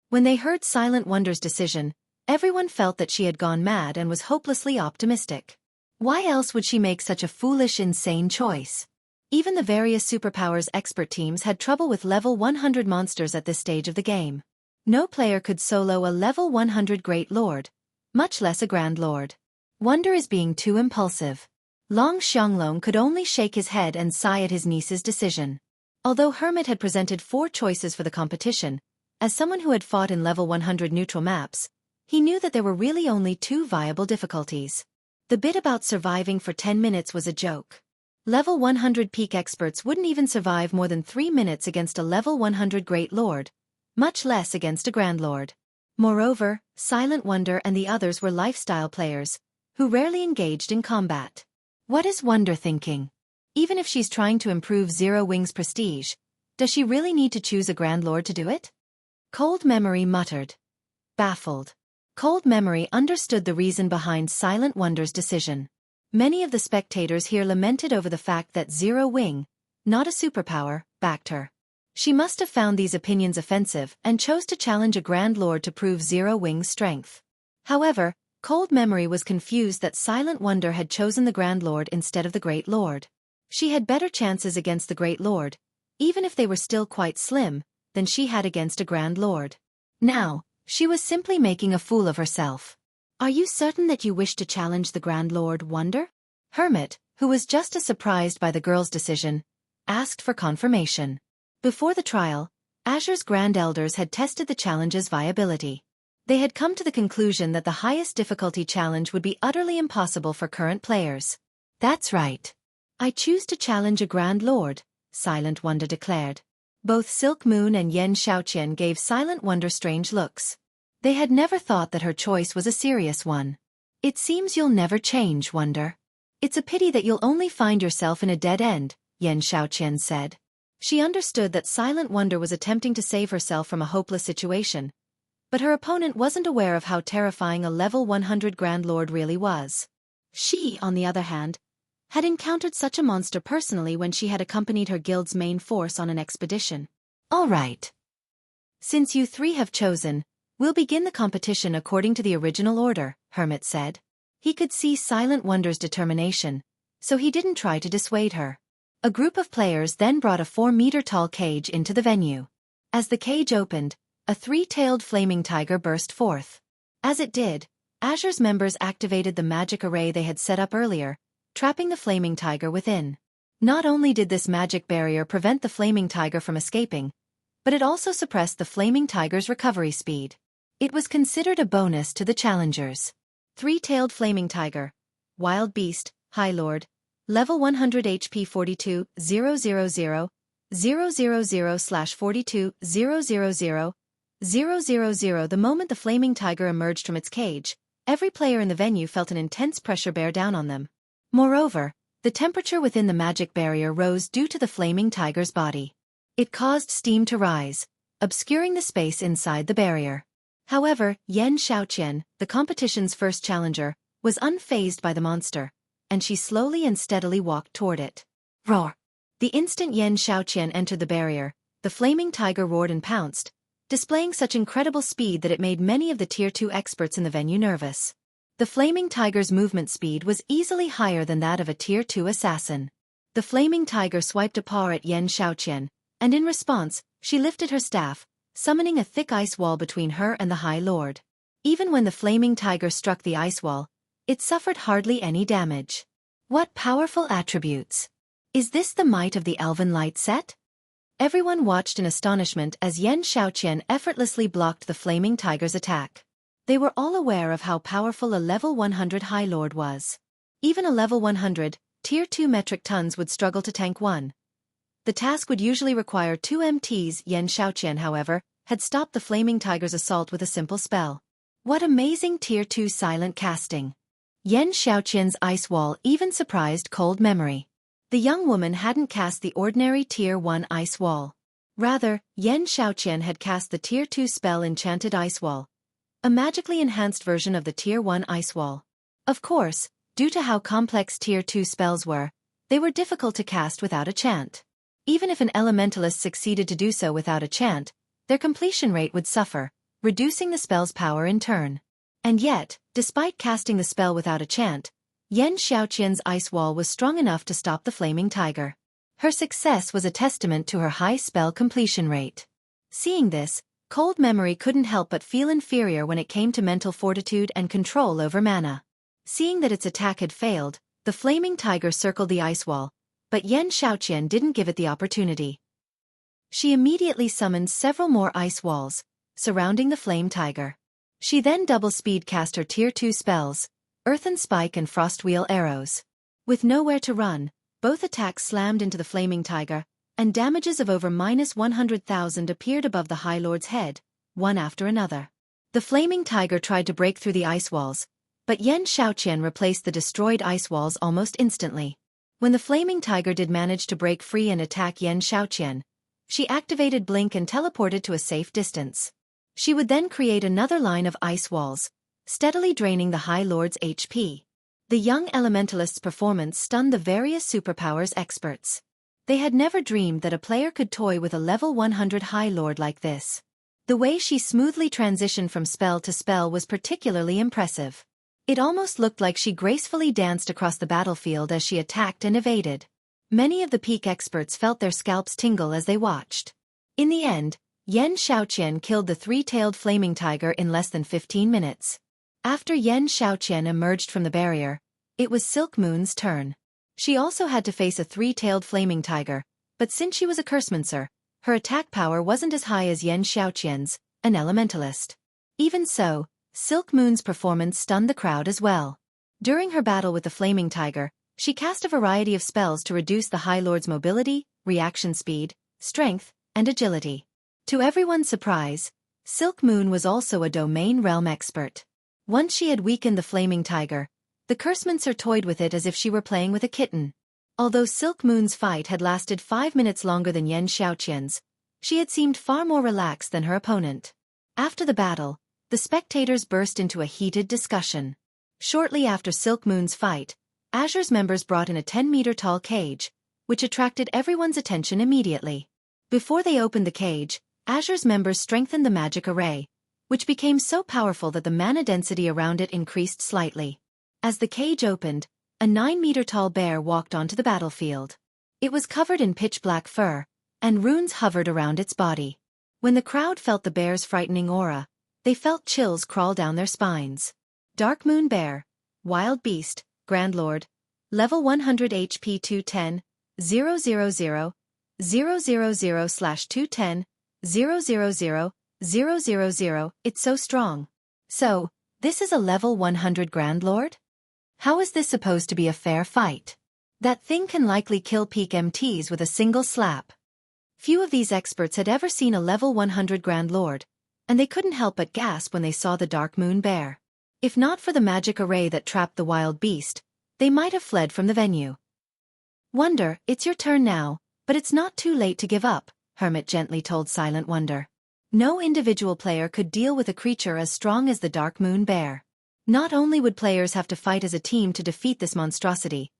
S1: When they heard Silent Wonder's decision, everyone felt that she had gone mad and was hopelessly optimistic. Why else would she make such a foolish, insane choice? Even the various superpowers expert teams had trouble with level 100 monsters at this stage of the game. No player could solo a level 100 Great Lord, much less a Grand Lord. Wonder is being too impulsive. Long Xianglong could only shake his head and sigh at his niece's decision. Although Hermit had presented 4 choices for the competition, as someone who had fought in level 100 neutral maps, he knew that there were really only 2 viable difficulties. The bit about surviving for 10 minutes was a joke. Level 100 peak experts wouldn't even survive more than 3 minutes against a level 100 Great Lord, much less against a Grand Lord. Moreover, Silent Wonder and the others were lifestyle players, who rarely engaged in combat. What is Wonder thinking? Even if she's trying to improve Zero Wing's prestige, does she really need to choose a Grand Lord to do it? Cold Memory muttered. Baffled. Cold Memory understood the reason behind Silent Wonder's decision. Many of the spectators here lamented over the fact that Zero Wing, not a superpower, backed her. She must have found these opinions offensive and chose to challenge a Grand Lord to prove Zero Wing's strength. However, Cold Memory was confused that Silent Wonder had chosen the Grand Lord instead of the Great Lord. She had better chances against the Great Lord, even if they were still quite slim, than she had against a Grand Lord. Now, she was simply making a fool of herself. Are you certain that you wish to challenge the Grand Lord, Wonder? Hermit, who was just as surprised by the girl's decision, asked for confirmation. Before the trial, Azure's Grand Elders had tested the challenge's viability. They had come to the conclusion that the highest difficulty challenge would be utterly impossible for current players. That's right. I choose to challenge a Grand Lord, Silent Wonder declared. Both Silk Moon and Yan Xiaoqian gave Silent Wonder strange looks. They had never thought that her choice was a serious one. It seems you'll never change, Wonder. It's a pity that you'll only find yourself in a dead end, Yan Xiaoqian said. She understood that Silent Wonder was attempting to save herself from a hopeless situation, but her opponent wasn't aware of how terrifying a level 100 Grand Lord really was. She, on the other hand, had encountered such a monster personally when she had accompanied her guild's main force on an expedition. All right. Since you three have chosen, we'll begin the competition according to the original order, Hermit said. He could see Silent Wonder's determination, so he didn't try to dissuade her. A group of players then brought a 4-meter-tall cage into the venue. As the cage opened, a 3-tailed flaming tiger burst forth. As it did, Azure's members activated the magic array they had set up earlier, trapping the flaming tiger within. Not only did this magic barrier prevent the flaming tiger from escaping, but it also suppressed the flaming tiger's recovery speed. It was considered a bonus to the challengers. 3-tailed flaming tiger, wild beast, High Lord, level 100 HP 42 000 000/42 000 000. The moment the flaming tiger emerged from its cage, every player in the venue felt an intense pressure bear down on them. Moreover, the temperature within the magic barrier rose due to the flaming tiger's body. It caused steam to rise, obscuring the space inside the barrier. However, Yan Xiaoqian, the competition's first challenger, was unfazed by the monster, and she slowly and steadily walked toward it. Roar! The instant Yan Xiaoqian entered the barrier, the flaming tiger roared and pounced, displaying such incredible speed that it made many of the Tier 2 experts in the venue nervous. The flaming tiger's movement speed was easily higher than that of a Tier 2 assassin. The flaming tiger swiped a paw at Yan Xiaoqian, and in response, she lifted her staff, summoning a thick ice wall between her and the High Lord. Even when the flaming tiger struck the ice wall, it suffered hardly any damage. What powerful attributes! Is this the might of the Elven Light set? Everyone watched in astonishment as Yan Xiaoqian effortlessly blocked the flaming tiger's attack. They were all aware of how powerful a level 100 High Lord was. Even a level 100, Tier 2 metric tons would struggle to tank one. The task would usually require 2 MTs. Yan Xiaoqian, however, had stopped the flaming tiger's assault with a simple spell. What amazing Tier 2 silent casting! Yan Xiaoqian's ice wall even surprised Cold Memory. The young woman hadn't cast the ordinary Tier 1 ice wall. Rather, Yan Xiaoqian had cast the Tier 2 spell Enchanted Ice Wall, a magically enhanced version of the Tier 1 ice wall. Of course, due to how complex Tier 2 spells were, they were difficult to cast without a chant. Even if an elementalist succeeded to do so without a chant, their completion rate would suffer, reducing the spell's power in turn. And yet, despite casting the spell without a chant, Yan Xiaoqian's ice wall was strong enough to stop the flaming tiger. Her success was a testament to her high spell completion rate. Seeing this, Cold Memory couldn't help but feel inferior when it came to mental fortitude and control over mana. Seeing that its attack had failed, the flaming tiger circled the ice wall, but Yan Xiaoqian didn't give it the opportunity. She immediately summoned several more ice walls, surrounding the flame tiger. She then double-speed cast her Tier 2 spells, Earthen Spike and Frostwheel arrows. With nowhere to run, both attacks slammed into the flaming tiger, and damages of over -100,000 appeared above the High Lord's head, one after another. The flaming tiger tried to break through the ice walls, but Yan Xiaoqian replaced the destroyed ice walls almost instantly. When the flaming tiger did manage to break free and attack Yan Xiaoqian, she activated Blink and teleported to a safe distance. She would then create another line of ice walls, steadily draining the High Lord's HP. The young elementalist's performance stunned the various superpowers experts. They had never dreamed that a player could toy with a level 100 High Lord like this. The way she smoothly transitioned from spell to spell was particularly impressive. It almost looked like she gracefully danced across the battlefield as she attacked and evaded. Many of the peak experts felt their scalps tingle as they watched. In the end, Yan Xiaoqian killed the 3-tailed flaming tiger in less than 15 minutes. After Yan Xiaoqian emerged from the barrier, it was Silk Moon's turn. She also had to face a 3-tailed flaming tiger, but since she was a Cursemancer, her attack power wasn't as high as Yan Xiaoqian's, an elementalist. Even so, Silk Moon's performance stunned the crowd as well. During her battle with the flaming tiger, she cast a variety of spells to reduce the High Lord's mobility, reaction speed, strength, and agility. To everyone's surprise, Silk Moon was also a domain realm expert. Once she had weakened the flaming tiger, the Cursemancer toyed with it as if she were playing with a kitten. Although Silk Moon's fight had lasted 5 minutes longer than Yan Xiaoqian's, she had seemed far more relaxed than her opponent. After the battle, the spectators burst into a heated discussion. Shortly after Silk Moon's fight, Azure's members brought in a 10-meter-tall cage, which attracted everyone's attention immediately. Before they opened the cage, Azure's members strengthened the magic array, which became so powerful that the mana density around it increased slightly. As the cage opened, a 9-meter-tall bear walked onto the battlefield. It was covered in pitch-black fur, and runes hovered around its body. When the crowd felt the bear's frightening aura, they felt chills crawl down their spines. Dark Moon Bear, Wild Beast, Grand Lord, Level 100 HP 210, 000, 000/210, 000, 000, it's so strong. So, this is a level 100 Grand Lord? How is this supposed to be a fair fight? That thing can likely kill peak MTs with a single slap. Few of these experts had ever seen a level 100 Grand Lord, and they couldn't help but gasp when they saw the Dark Moon Bear. If not for the magic array that trapped the wild beast, they might have fled from the venue. Wonder, it's your turn now, but it's not too late to give up, Hermit gently told Silent Wonder. No individual player could deal with a creature as strong as the Dark Moon Bear. Not only would players have to fight as a team to defeat this monstrosity,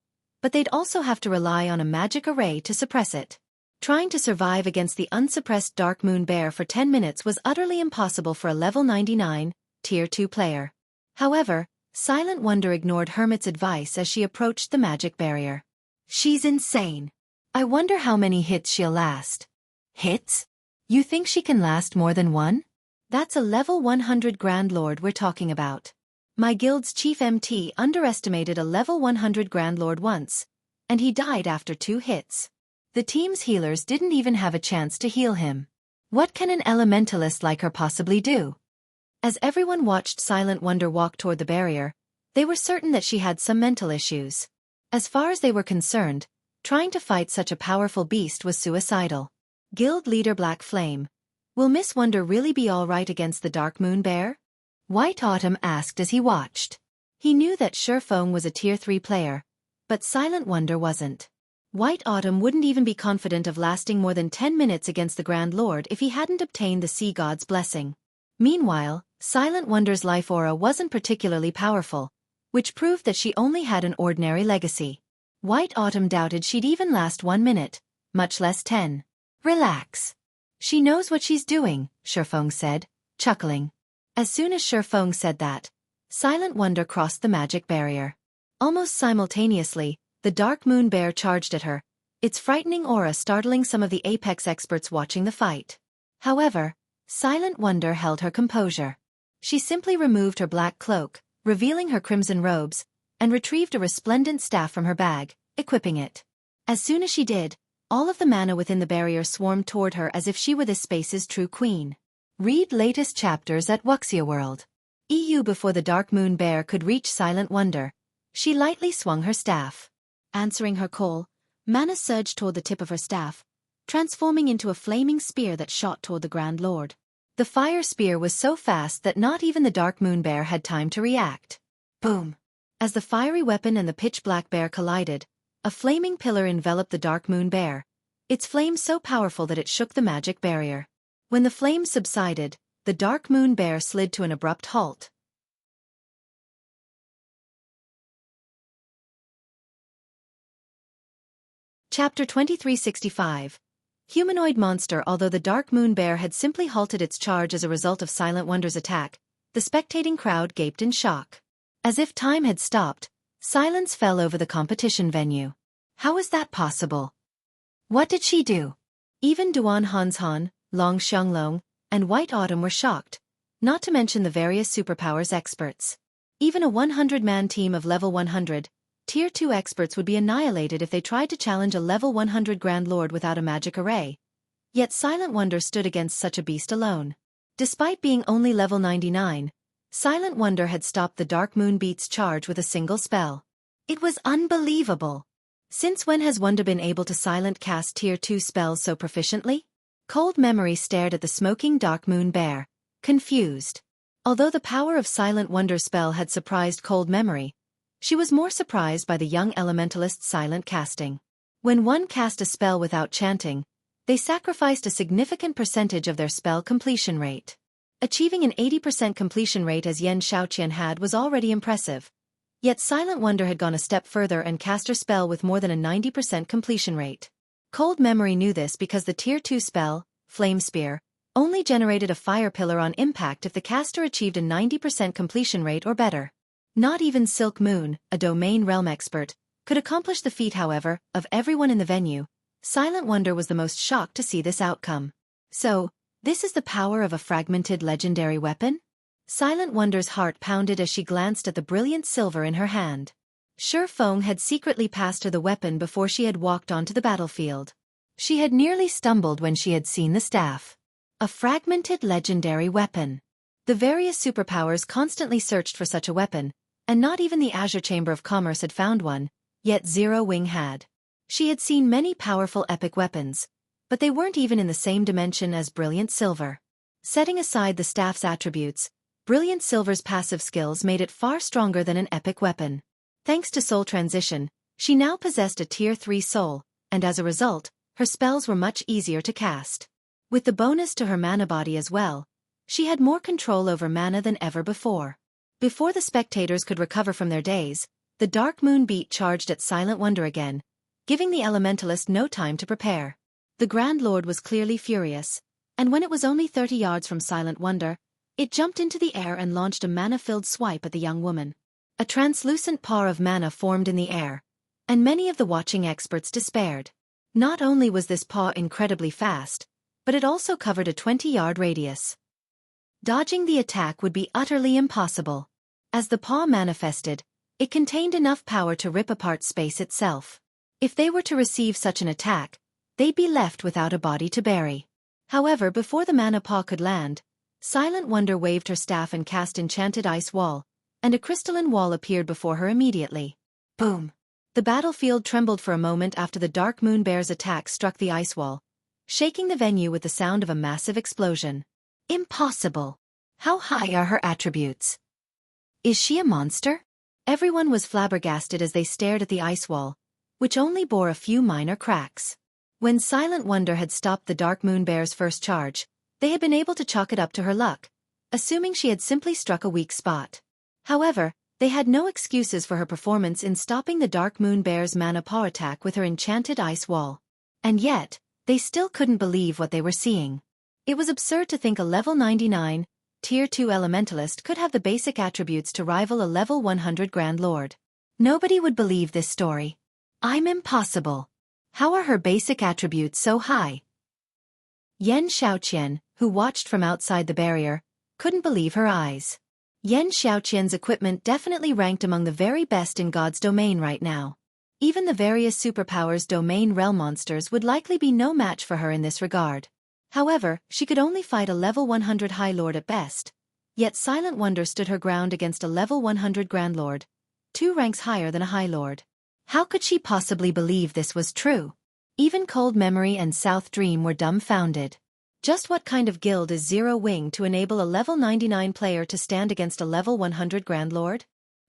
S1: but they'd also have to rely on a magic array to suppress it. Trying to survive against the unsuppressed Dark Moon Bear for 10 minutes was utterly impossible for a level 99, Tier 2 player. However, Silent Wonder ignored Hermit's advice as she approached the magic barrier. She's insane. I wonder how many hits she'll last. Hits? You think she can last more than one? That's a level 100 Grand Lord we're talking about. My guild's chief MT underestimated a level 100 Grand Lord once, and he died after 2 hits. The team's healers didn't even have a chance to heal him. What can an elementalist like her possibly do? As everyone watched Silent Wonder walk toward the barrier, they were certain that she had some mental issues. As far as they were concerned, trying to fight such a powerful beast was suicidal. Guild leader Black Flame, will Miss Wonder really be all right against the Dark Moon Bear? White Autumn asked as he watched. He knew that Xueqi was a Tier 3 player, but Silent Wonder wasn't. White Autumn wouldn't even be confident of lasting more than 10 minutes against the Grand Lord if he hadn't obtained the Sea God's blessing. Meanwhile, Silent Wonder's life aura wasn't particularly powerful, which proved that she only had an ordinary legacy. White Autumn doubted she'd even last 1 minute, much less 10. Relax. She knows what she's doing, Xueqi said, chuckling. As soon as Xueqi said that, Silent Wonder crossed the magic barrier. Almost simultaneously, the Dark Moon Bear charged at her, its frightening aura startling some of the Apex experts watching the fight. However, Silent Wonder held her composure. She simply removed her black cloak, revealing her crimson robes, and retrieved a resplendent staff from her bag, equipping it. As soon as she did, all of the mana within the barrier swarmed toward her as if she were this space's true queen. Read latest chapters at Xueqi World. EU. Before the Dark Moon Bear could reach Silent Wonder, she lightly swung her staff.
S2: Answering her call, mana surged toward the tip of her staff, transforming into a flaming spear that shot toward the Grand Lord.
S1: The fire spear was so fast that not even the Dark Moon Bear had time to react. Boom! As the fiery weapon and the pitch-black bear collided, a flaming pillar enveloped the Dark Moon Bear, its flame so powerful that it shook the magic barrier. When the flames subsided, the Dark Moon Bear slid to an abrupt halt. Chapter 2365. Humanoid Monster. Although the Dark Moon Bear had simply halted its charge as a result of Silent Wonder's attack, the spectating crowd gaped in shock. As if time had stopped, silence fell over the competition venue. How is that possible? What did she do? Even Duan Hanshan, Long Xianglong, and White Autumn were shocked, not to mention the various superpowers experts. Even a 100-man team of level 100, Tier 2 experts would be annihilated if they tried to challenge a level 100 Grand Lord without a magic array. Yet Silent Wonder stood against such a beast alone. Despite being only level 99, Silent Wonder had stopped the Dark Moon Beast's charge with a single spell. It was unbelievable. Since when has Wonder been able to silent cast Tier 2 spells so proficiently? Cold Memory stared at the smoking Dark Moon Bear, confused. Although the power of Silent Wonder's spell had surprised Cold Memory, she was more surprised by the young elementalist's silent casting. When one cast a spell without chanting, they sacrificed a significant percentage of their spell completion rate. Achieving an 80% completion rate as Yen Xiaoqian had was already impressive. Yet Silent Wonder had gone a step further and cast her spell with more than a 90% completion rate. Cold Memory knew this because the Tier 2 spell, Flame Spear, only generated a fire pillar on impact if the caster achieved a 90% completion rate or better. Not even Silk Moon, a domain realm expert, could accomplish the feat. However, of everyone in the venue, Silent Wonder was the most shocked to see this outcome. So, this is the power of a fragmented legendary weapon? Silent Wonder's heart pounded as she glanced at the brilliant silver in her hand. Feng had secretly passed her the weapon before she had walked onto the battlefield. She had nearly stumbled when she had seen the staff. A fragmented legendary weapon. The various superpowers constantly searched for such a weapon, and not even the Azure Chamber of Commerce had found one, yet Zero Wing had. She had seen many powerful epic weapons, but they weren't even in the same dimension as Brilliant Silver. Setting aside the staff's attributes, Brilliant Silver's passive skills made it far stronger than an epic weapon. Thanks to soul transition, she now possessed a Tier 3 soul, and as a result, her spells were much easier to cast. With the bonus to her mana body as well, she had more control over mana than ever before. Before the spectators could recover from their daze, the Dark Moon beat charged at Silent Wonder again, giving the elementalist no time to prepare. The Grand Lord was clearly furious, and when it was only 30 yards from Silent Wonder, it jumped into the air and launched a mana-filled swipe at the young woman. A translucent paw of mana formed in the air, and many of the watching experts despaired. Not only was this paw incredibly fast, but it also covered a 20-yard radius. Dodging the attack would be utterly impossible. As the paw manifested, it contained enough power to rip apart space itself. If they were to receive such an attack, they'd be left without a body to bury. However, before the mana paw could land, Silent Wonder waved her staff and cast Enchanted Ice Wall, and a crystalline wall appeared before her immediately. Boom! The battlefield trembled for a moment after the Dark Moon Bear's attack struck the ice wall, shaking the venue with the sound of a massive explosion. Impossible! How high are her attributes? Is she a monster? Everyone was flabbergasted as they stared at the ice wall, which only bore a few minor cracks. When Silent Wonder had stopped the Dark Moon Bear's first charge, they had been able to chalk it up to her luck, assuming she had simply struck a weak spot. However, they had no excuses for her performance in stopping the Dark Moon Bear's mana paw attack with her Enchanted Ice Wall. And yet, they still couldn't believe what they were seeing. It was absurd to think a level 99, Tier 2 Elementalist could have the basic attributes to rival a level 100 Grand Lord. Nobody would believe this story. I'm impossible. How are her basic attributes so high? Yen Xiaoqian, who watched from outside the barrier, couldn't believe her eyes. Yen Xiaoqian's equipment definitely ranked among the very best in God's domain right now. Even the various superpowers domain realm monsters would likely be no match for her in this regard. However, she could only fight a level 100 High Lord at best. Yet Silent Wonder stood her ground against a level 100 Grand Lord, 2 ranks higher than a High Lord. How could she possibly believe this was true? Even Cold Memory and South Dream were dumbfounded. Just what kind of guild is Zero Wing to enable a level 99 player to stand against a level 100 Grand Lord?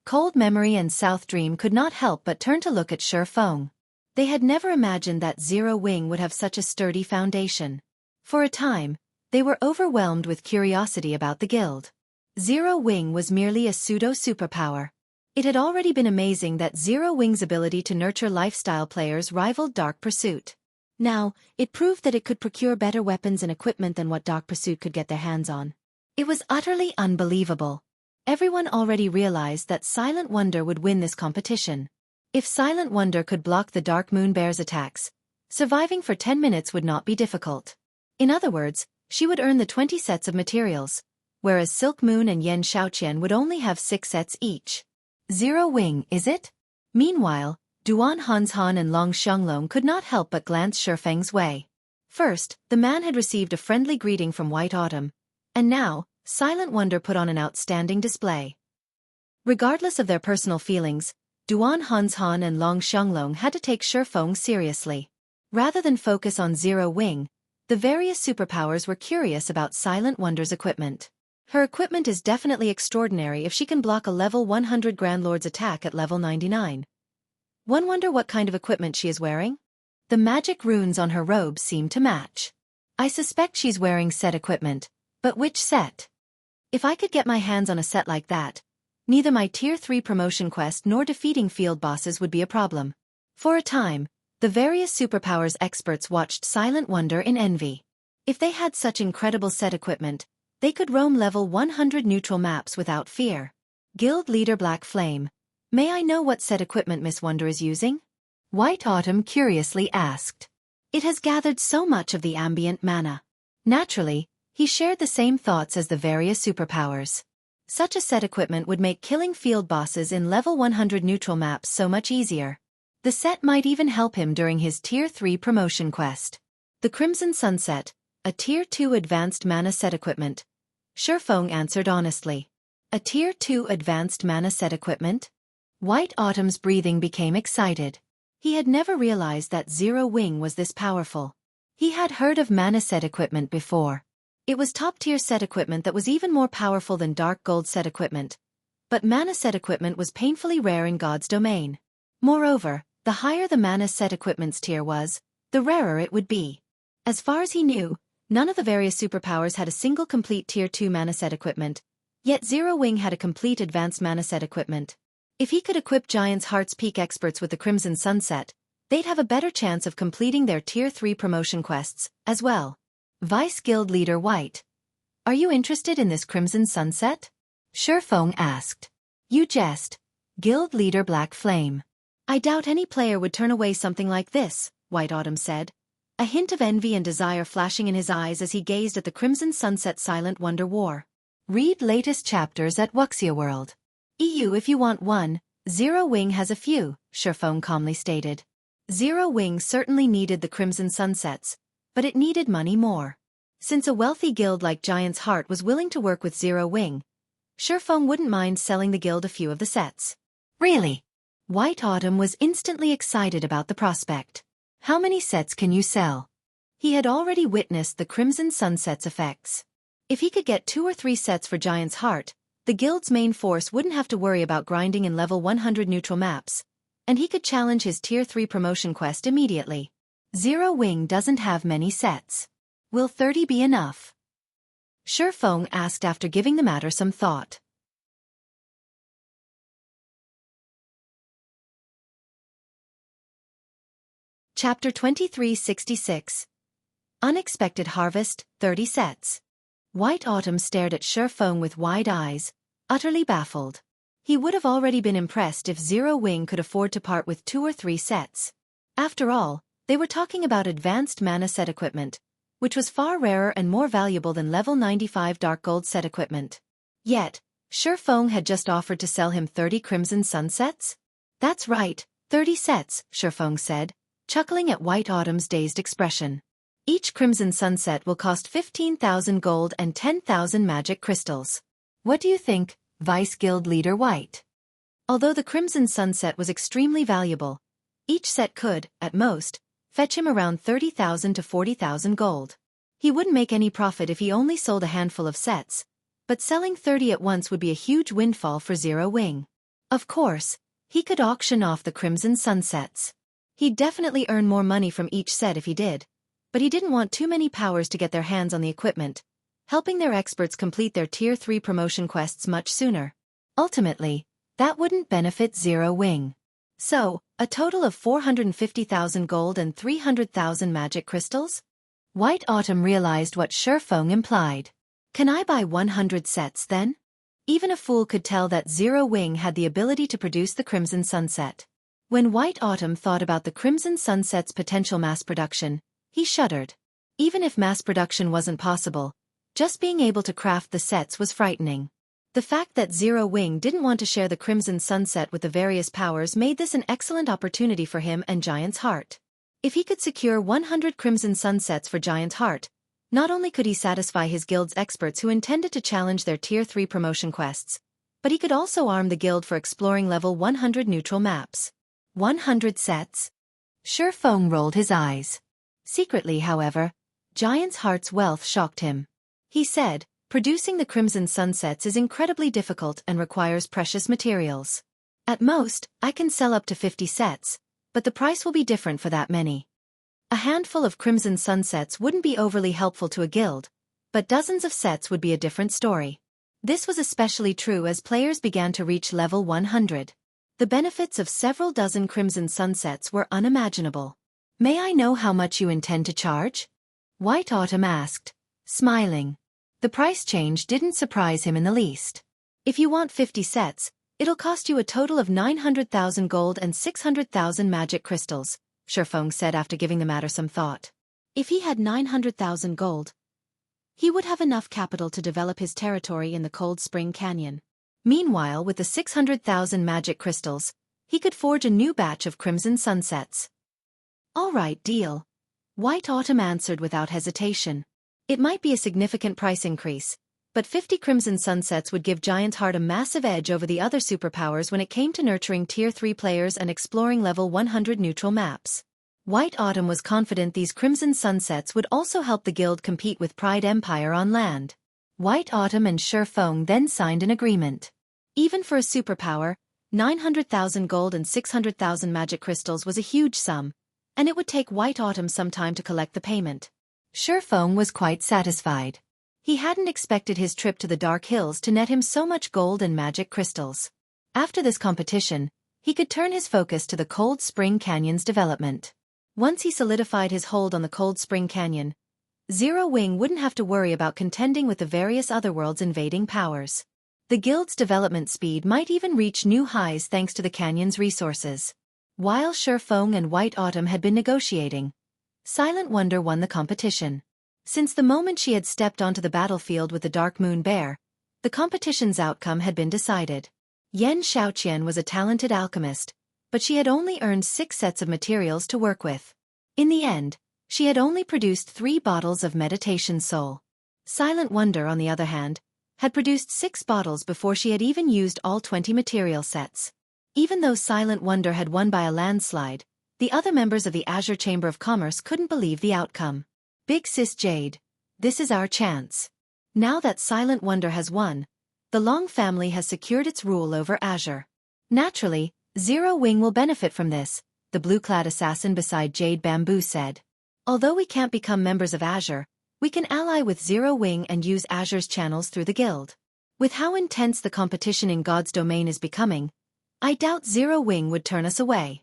S1: Cold Memory and South Dream could not help but turn to look at Feng. They had never imagined that Zero Wing would have such a sturdy foundation. For a time, they were overwhelmed with curiosity about the guild. Zero Wing was merely a pseudo-superpower. It had already been amazing that Zero Wing's ability to nurture lifestyle players rivaled Dark Pursuit. Now, it proved that it could procure better weapons and equipment than what Dark Pursuit could get their hands on. It was utterly unbelievable. Everyone already realized that Silent Wonder would win this competition. If Silent Wonder could block the Dark Moon Bear's attacks, surviving for 10 minutes would not be difficult. In other words, she would earn the 20 sets of materials, whereas Silk Moon and Yen Xiaoqian would only have 6 sets each. Zero Wing, is it? Meanwhile, Duan Hanshan and Long Xianglong could not help but glance Feng's way. First, the man had received a friendly greeting from White Autumn, and now, Silent Wonder put on an outstanding display. Regardless of their personal feelings, Duan Hanshan and Long Xianglong had to take Feng seriously. Rather than focus on Zero Wing, the various superpowers were curious about Silent Wonder's equipment. Her equipment is definitely extraordinary if she can block a level 100 Grand Lord's attack at level 99. One wonder what kind of equipment she is wearing? The magic runes on her robe seem to match. I suspect she's wearing set equipment, but which set? If I could get my hands on a set like that, neither my Tier 3 promotion quest nor defeating field bosses would be a problem. For a time, the various superpowers experts watched silent wonder in envy. If they had such incredible set equipment, they could roam level 100 neutral maps without fear. Guild Leader Black Flame, may I know what set equipment Miss Wonder is using? White Autumn curiously asked. It has gathered so much of the ambient mana. Naturally, he shared the same thoughts as the various superpowers. Such a set equipment would make killing field bosses in level 100 neutral maps so much easier. The set might even help him during his Tier 3 promotion quest. The Crimson Sunset, a Tier 2 advanced mana set equipment. Xueqi answered honestly. A Tier 2 advanced mana set equipment? White Autumn's breathing became excited. He had never realized that Zero Wing was this powerful. He had heard of mana set equipment before. It was top-tier set equipment that was even more powerful than Dark Gold set equipment. But mana set equipment was painfully rare in God's domain. Moreover, the higher the mana set equipment's tier was, the rarer it would be. As far as he knew, none of the various superpowers had a single complete Tier 2 mana set equipment, yet Zero Wing had a complete advanced mana set equipment. If he could equip Giant's Heart's Peak experts with the Crimson Sunset, they'd have a better chance of completing their Tier 3 promotion quests, as well. Vice Guild Leader White. Are you interested in this Crimson Sunset? Xueqi asked. You jest. Guild Leader Black Flame. I doubt any player would turn away something like this, White Autumn said, a hint of envy and desire flashing in his eyes as he gazed at the Crimson Sunset Silent Wonder War. Read latest chapters at Wuxia World. EU if you want one, Zero Wing has a few, Xueqi calmly stated. Zero Wing certainly needed the Crimson Sunsets, but it needed money more. Since a wealthy guild like Giant's Heart was willing to work with Zero Wing, Xueqi wouldn't mind selling the guild a few of the sets. Really? White Autumn was instantly excited about the prospect. How many sets can you sell? He had already witnessed the Crimson Sunset's effects. If he could get 2 or 3 sets for Giant's Heart, the guild's main force wouldn't have to worry about grinding in level 100 neutral maps, and he could challenge his Tier 3 promotion quest immediately. Zero Wing doesn't have many sets. Will 30 be enough? Xueqi asked after giving the matter some thought. Chapter 2366. Unexpected Harvest, 30 sets. White Autumn stared at Xueqi with wide eyes, utterly baffled. He would have already been impressed if Zero Wing could afford to part with 2 or 3 sets. After all, they were talking about advanced mana set equipment, which was far rarer and more valuable than level 95 Dark Gold set equipment. Yet, Xueqi had just offered to sell him 30 Crimson Sunsets? That's right, 30 sets, Xueqi said, chuckling at White Autumn's dazed expression. Each Crimson Sunset will cost 15,000 gold and 10,000 magic crystals. What do you think, Vice Guild Leader White? Although the Crimson Sunset was extremely valuable, each set could, at most, fetch him around 30,000 to 40,000 gold. He wouldn't make any profit if he only sold a handful of sets, but selling 30 at once would be a huge windfall for Zero Wing. Of course, he could auction off the Crimson Sunsets. He'd definitely earn more money from each set if he did, but he didn't want too many powers to get their hands on the equipment, helping their experts complete their Tier 3 promotion quests much sooner. Ultimately, that wouldn't benefit Zero Wing. So, a total of 450,000 gold and 300,000 magic crystals? White Autumn realized what Xueqi implied. Can I buy 100 sets then? Even a fool could tell that Zero Wing had the ability to produce the Crimson Sunset. When White Autumn thought about the Crimson Sunset's potential mass production, he shuddered. Even if mass production wasn't possible, just being able to craft the sets was frightening. The fact that Zero Wing didn't want to share the Crimson Sunset with the various powers made this an excellent opportunity for him and Giant's Heart. If he could secure 100 Crimson Sunsets for Giant's Heart, not only could he satisfy his guild's experts who intended to challenge their Tier 3 promotion quests, but he could also arm the guild for exploring level 100 neutral maps. 100 sets? Xueqi rolled his eyes. Secretly, however, Giant's Heart's wealth shocked him. He said, Producing the crimson sunsets is incredibly difficult and requires precious materials. At most, I can sell up to 50 sets, but the price will be different for that many. A handful of crimson sunsets wouldn't be overly helpful to a guild, but dozens of sets would be a different story. This was especially true as players began to reach level 100. The benefits of several dozen crimson sunsets were unimaginable. May I know how much you intend to charge? White Autumn asked, smiling. The price change didn't surprise him in the least. If you want 50 sets, it'll cost you a total of 900,000 gold and 600,000 magic crystals, Xueqi said after giving the matter some thought.
S2: If he had 900,000 gold, he would have enough capital to develop his territory in the Cold Spring Canyon.
S1: Meanwhile, with the 600,000 magic crystals, he could forge a new batch of crimson sunsets.
S2: All right, deal.
S1: White Autumn answered without hesitation. It might be a significant price increase, but 50 crimson sunsets would give Giant Heart a massive edge over the other superpowers when it came to nurturing Tier 3 players and exploring level 100 neutral maps. White Autumn was confident these crimson sunsets would also help the guild compete with Pride Empire on land. White Autumn and Xueqi then signed an agreement. Even for a superpower, 900,000 gold and 600,000 magic crystals was a huge sum, and it would take White Autumn some time to collect the payment. Xueqi was quite satisfied. He hadn't expected his trip to the Dark Hills to net him so much gold and magic crystals. After this competition, he could turn his focus to the Cold Spring Canyon's development. Once he solidified his hold on the Cold Spring Canyon, Zero Wing wouldn't have to worry about contending with the various otherworld's invading powers. The guild's development speed might even reach new highs thanks to the canyon's resources. While Xueqi and White Autumn had been negotiating, Silent Wonder won the competition. Since the moment she had stepped onto the battlefield with the Dark Moon Bear, the competition's outcome had been decided. Yen Xiaoqian was a talented alchemist, but she had only earned 6 sets of materials to work with. In the end, she had only produced 3 bottles of meditation soul. Silent Wonder, on the other hand, had produced 6 bottles before she had even used all 20 material sets. Even though Silent Wonder had won by a landslide, the other members of the Azure Chamber of Commerce couldn't believe the outcome. Big Sis Jade, this is our chance. Now that Silent Wonder has won, the Long family has secured its rule over Azure. Naturally, Zero Wing will benefit from this, the blue-clad assassin beside Jade Bamboo said. Although we can't become members of Azure, we can ally with Zero Wing and use Azure's channels through the guild. With how intense the competition in God's domain is becoming, I doubt Zero Wing would turn us away.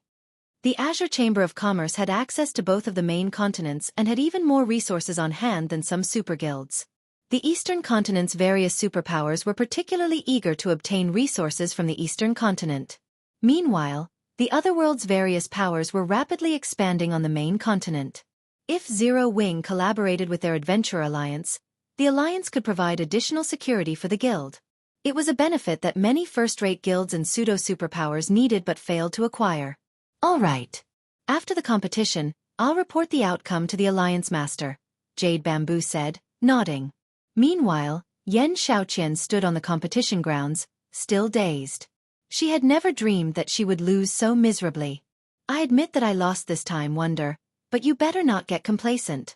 S1: The Azure Chamber of Commerce had access to both of the main continents and had even more resources on hand than some super guilds. The Eastern continent's various superpowers were particularly eager to obtain resources from the Eastern continent. Meanwhile, the otherworld's various powers were rapidly expanding on the main continent. If Zero Wing collaborated with their Adventure Alliance, the alliance could provide additional security for the guild. It was a benefit that many first-rate guilds and pseudo-superpowers needed but failed to acquire. All right. After the competition, I'll report the outcome to the Alliance Master, Jade Bamboo said, nodding. Meanwhile, Yen Xiaoqian stood on the competition grounds, still dazed. She had never dreamed that she would lose so miserably. I admit that I lost this time, Wonder, but you better not get complacent.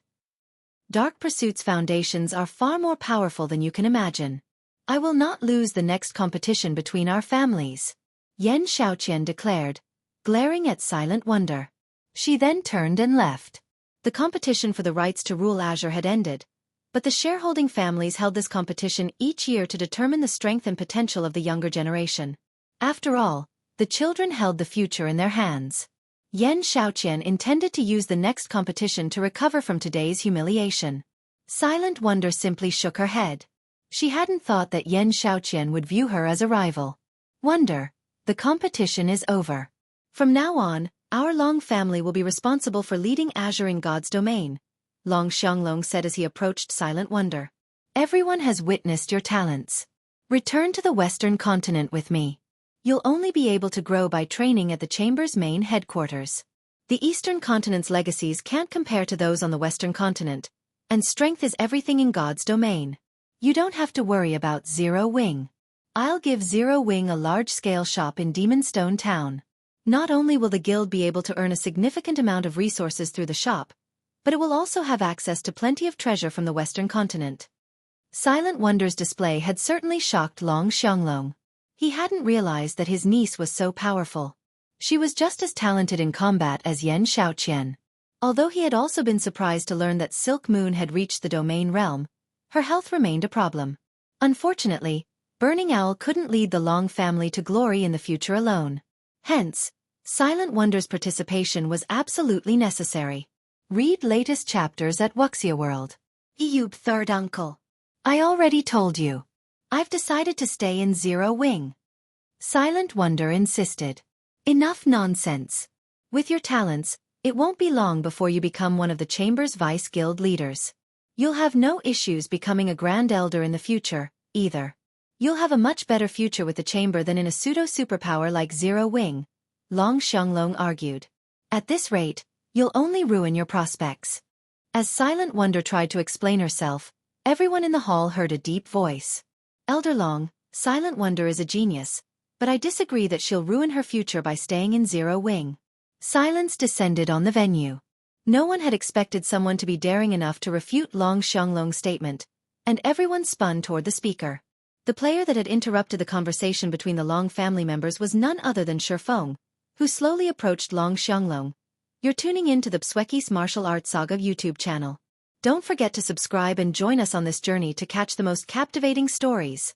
S1: Dark Pursuit's foundations are far more powerful than you can imagine. I will not lose the next competition between our families, Yen Xiaoqian declared, glaring at Silent Wonder. She then turned and left. The competition for the rights to rule Azure had ended, but the shareholding families held this competition each year to determine the strength and potential of the younger generation. After all, the children held the future in their hands. Yen Xiaoqian intended to use the next competition to recover from today's humiliation. Silent Wonder simply shook her head. She hadn't thought that Yen Xiaoqian would view her as a rival. Wonder, the competition is over. From now on, our Long family will be responsible for leading Azure in God's domain, Long Xianglong said as he approached Silent Wonder. Everyone has witnessed your talents. Return to the Western continent with me. You'll only be able to grow by training at the Chamber's main headquarters. The Eastern continent's legacies can't compare to those on the Western continent, and strength is everything in God's domain. You don't have to worry about Zero Wing. I'll give Zero Wing a large-scale shop in Demonstone Town. Not only will the guild be able to earn a significant amount of resources through the shop, but it will also have access to plenty of treasure from the Western continent. Silent Wonder's display had certainly shocked Long Xianglong. He hadn't realized that his niece was so powerful. She was just as talented in combat as Yan Shaoqian. Although he had also been surprised to learn that Silk Moon had reached the domain realm, her health remained a problem. Unfortunately, Burning Owl couldn't lead the Long family to glory in the future alone. Hence, Silent Wonder's participation was absolutely necessary. Read latest chapters at Wuxia World.
S2: Eub third uncle.
S1: I already told you. I've decided to stay in Zero Wing. Silent Wonder insisted. Enough nonsense. With your talents, it won't be long before you become one of the Chamber's Vice Guild leaders. You'll have no issues becoming a Grand Elder in the future, either. You'll have a much better future with the Chamber than in a pseudo-superpower like Zero Wing, Long Xianglong argued. At this rate, you'll only ruin your prospects. As Silent Wonder tried to explain herself, everyone in the hall heard a deep voice. Elder Long, Silent Wonder is a genius, but I disagree that she'll ruin her future by staying in Zero Wing. Silence descended on the venue. No one had expected someone to be daring enough to refute Long Xianglong's statement, and everyone spun toward the speaker. The player that had interrupted the conversation between the Long family members was none other than Shifeng, who slowly approached Long Xianglong. You're tuning in to the Xueqi's Martial Arts Saga YouTube channel. Don't forget to subscribe and join us on this journey to catch the most captivating stories.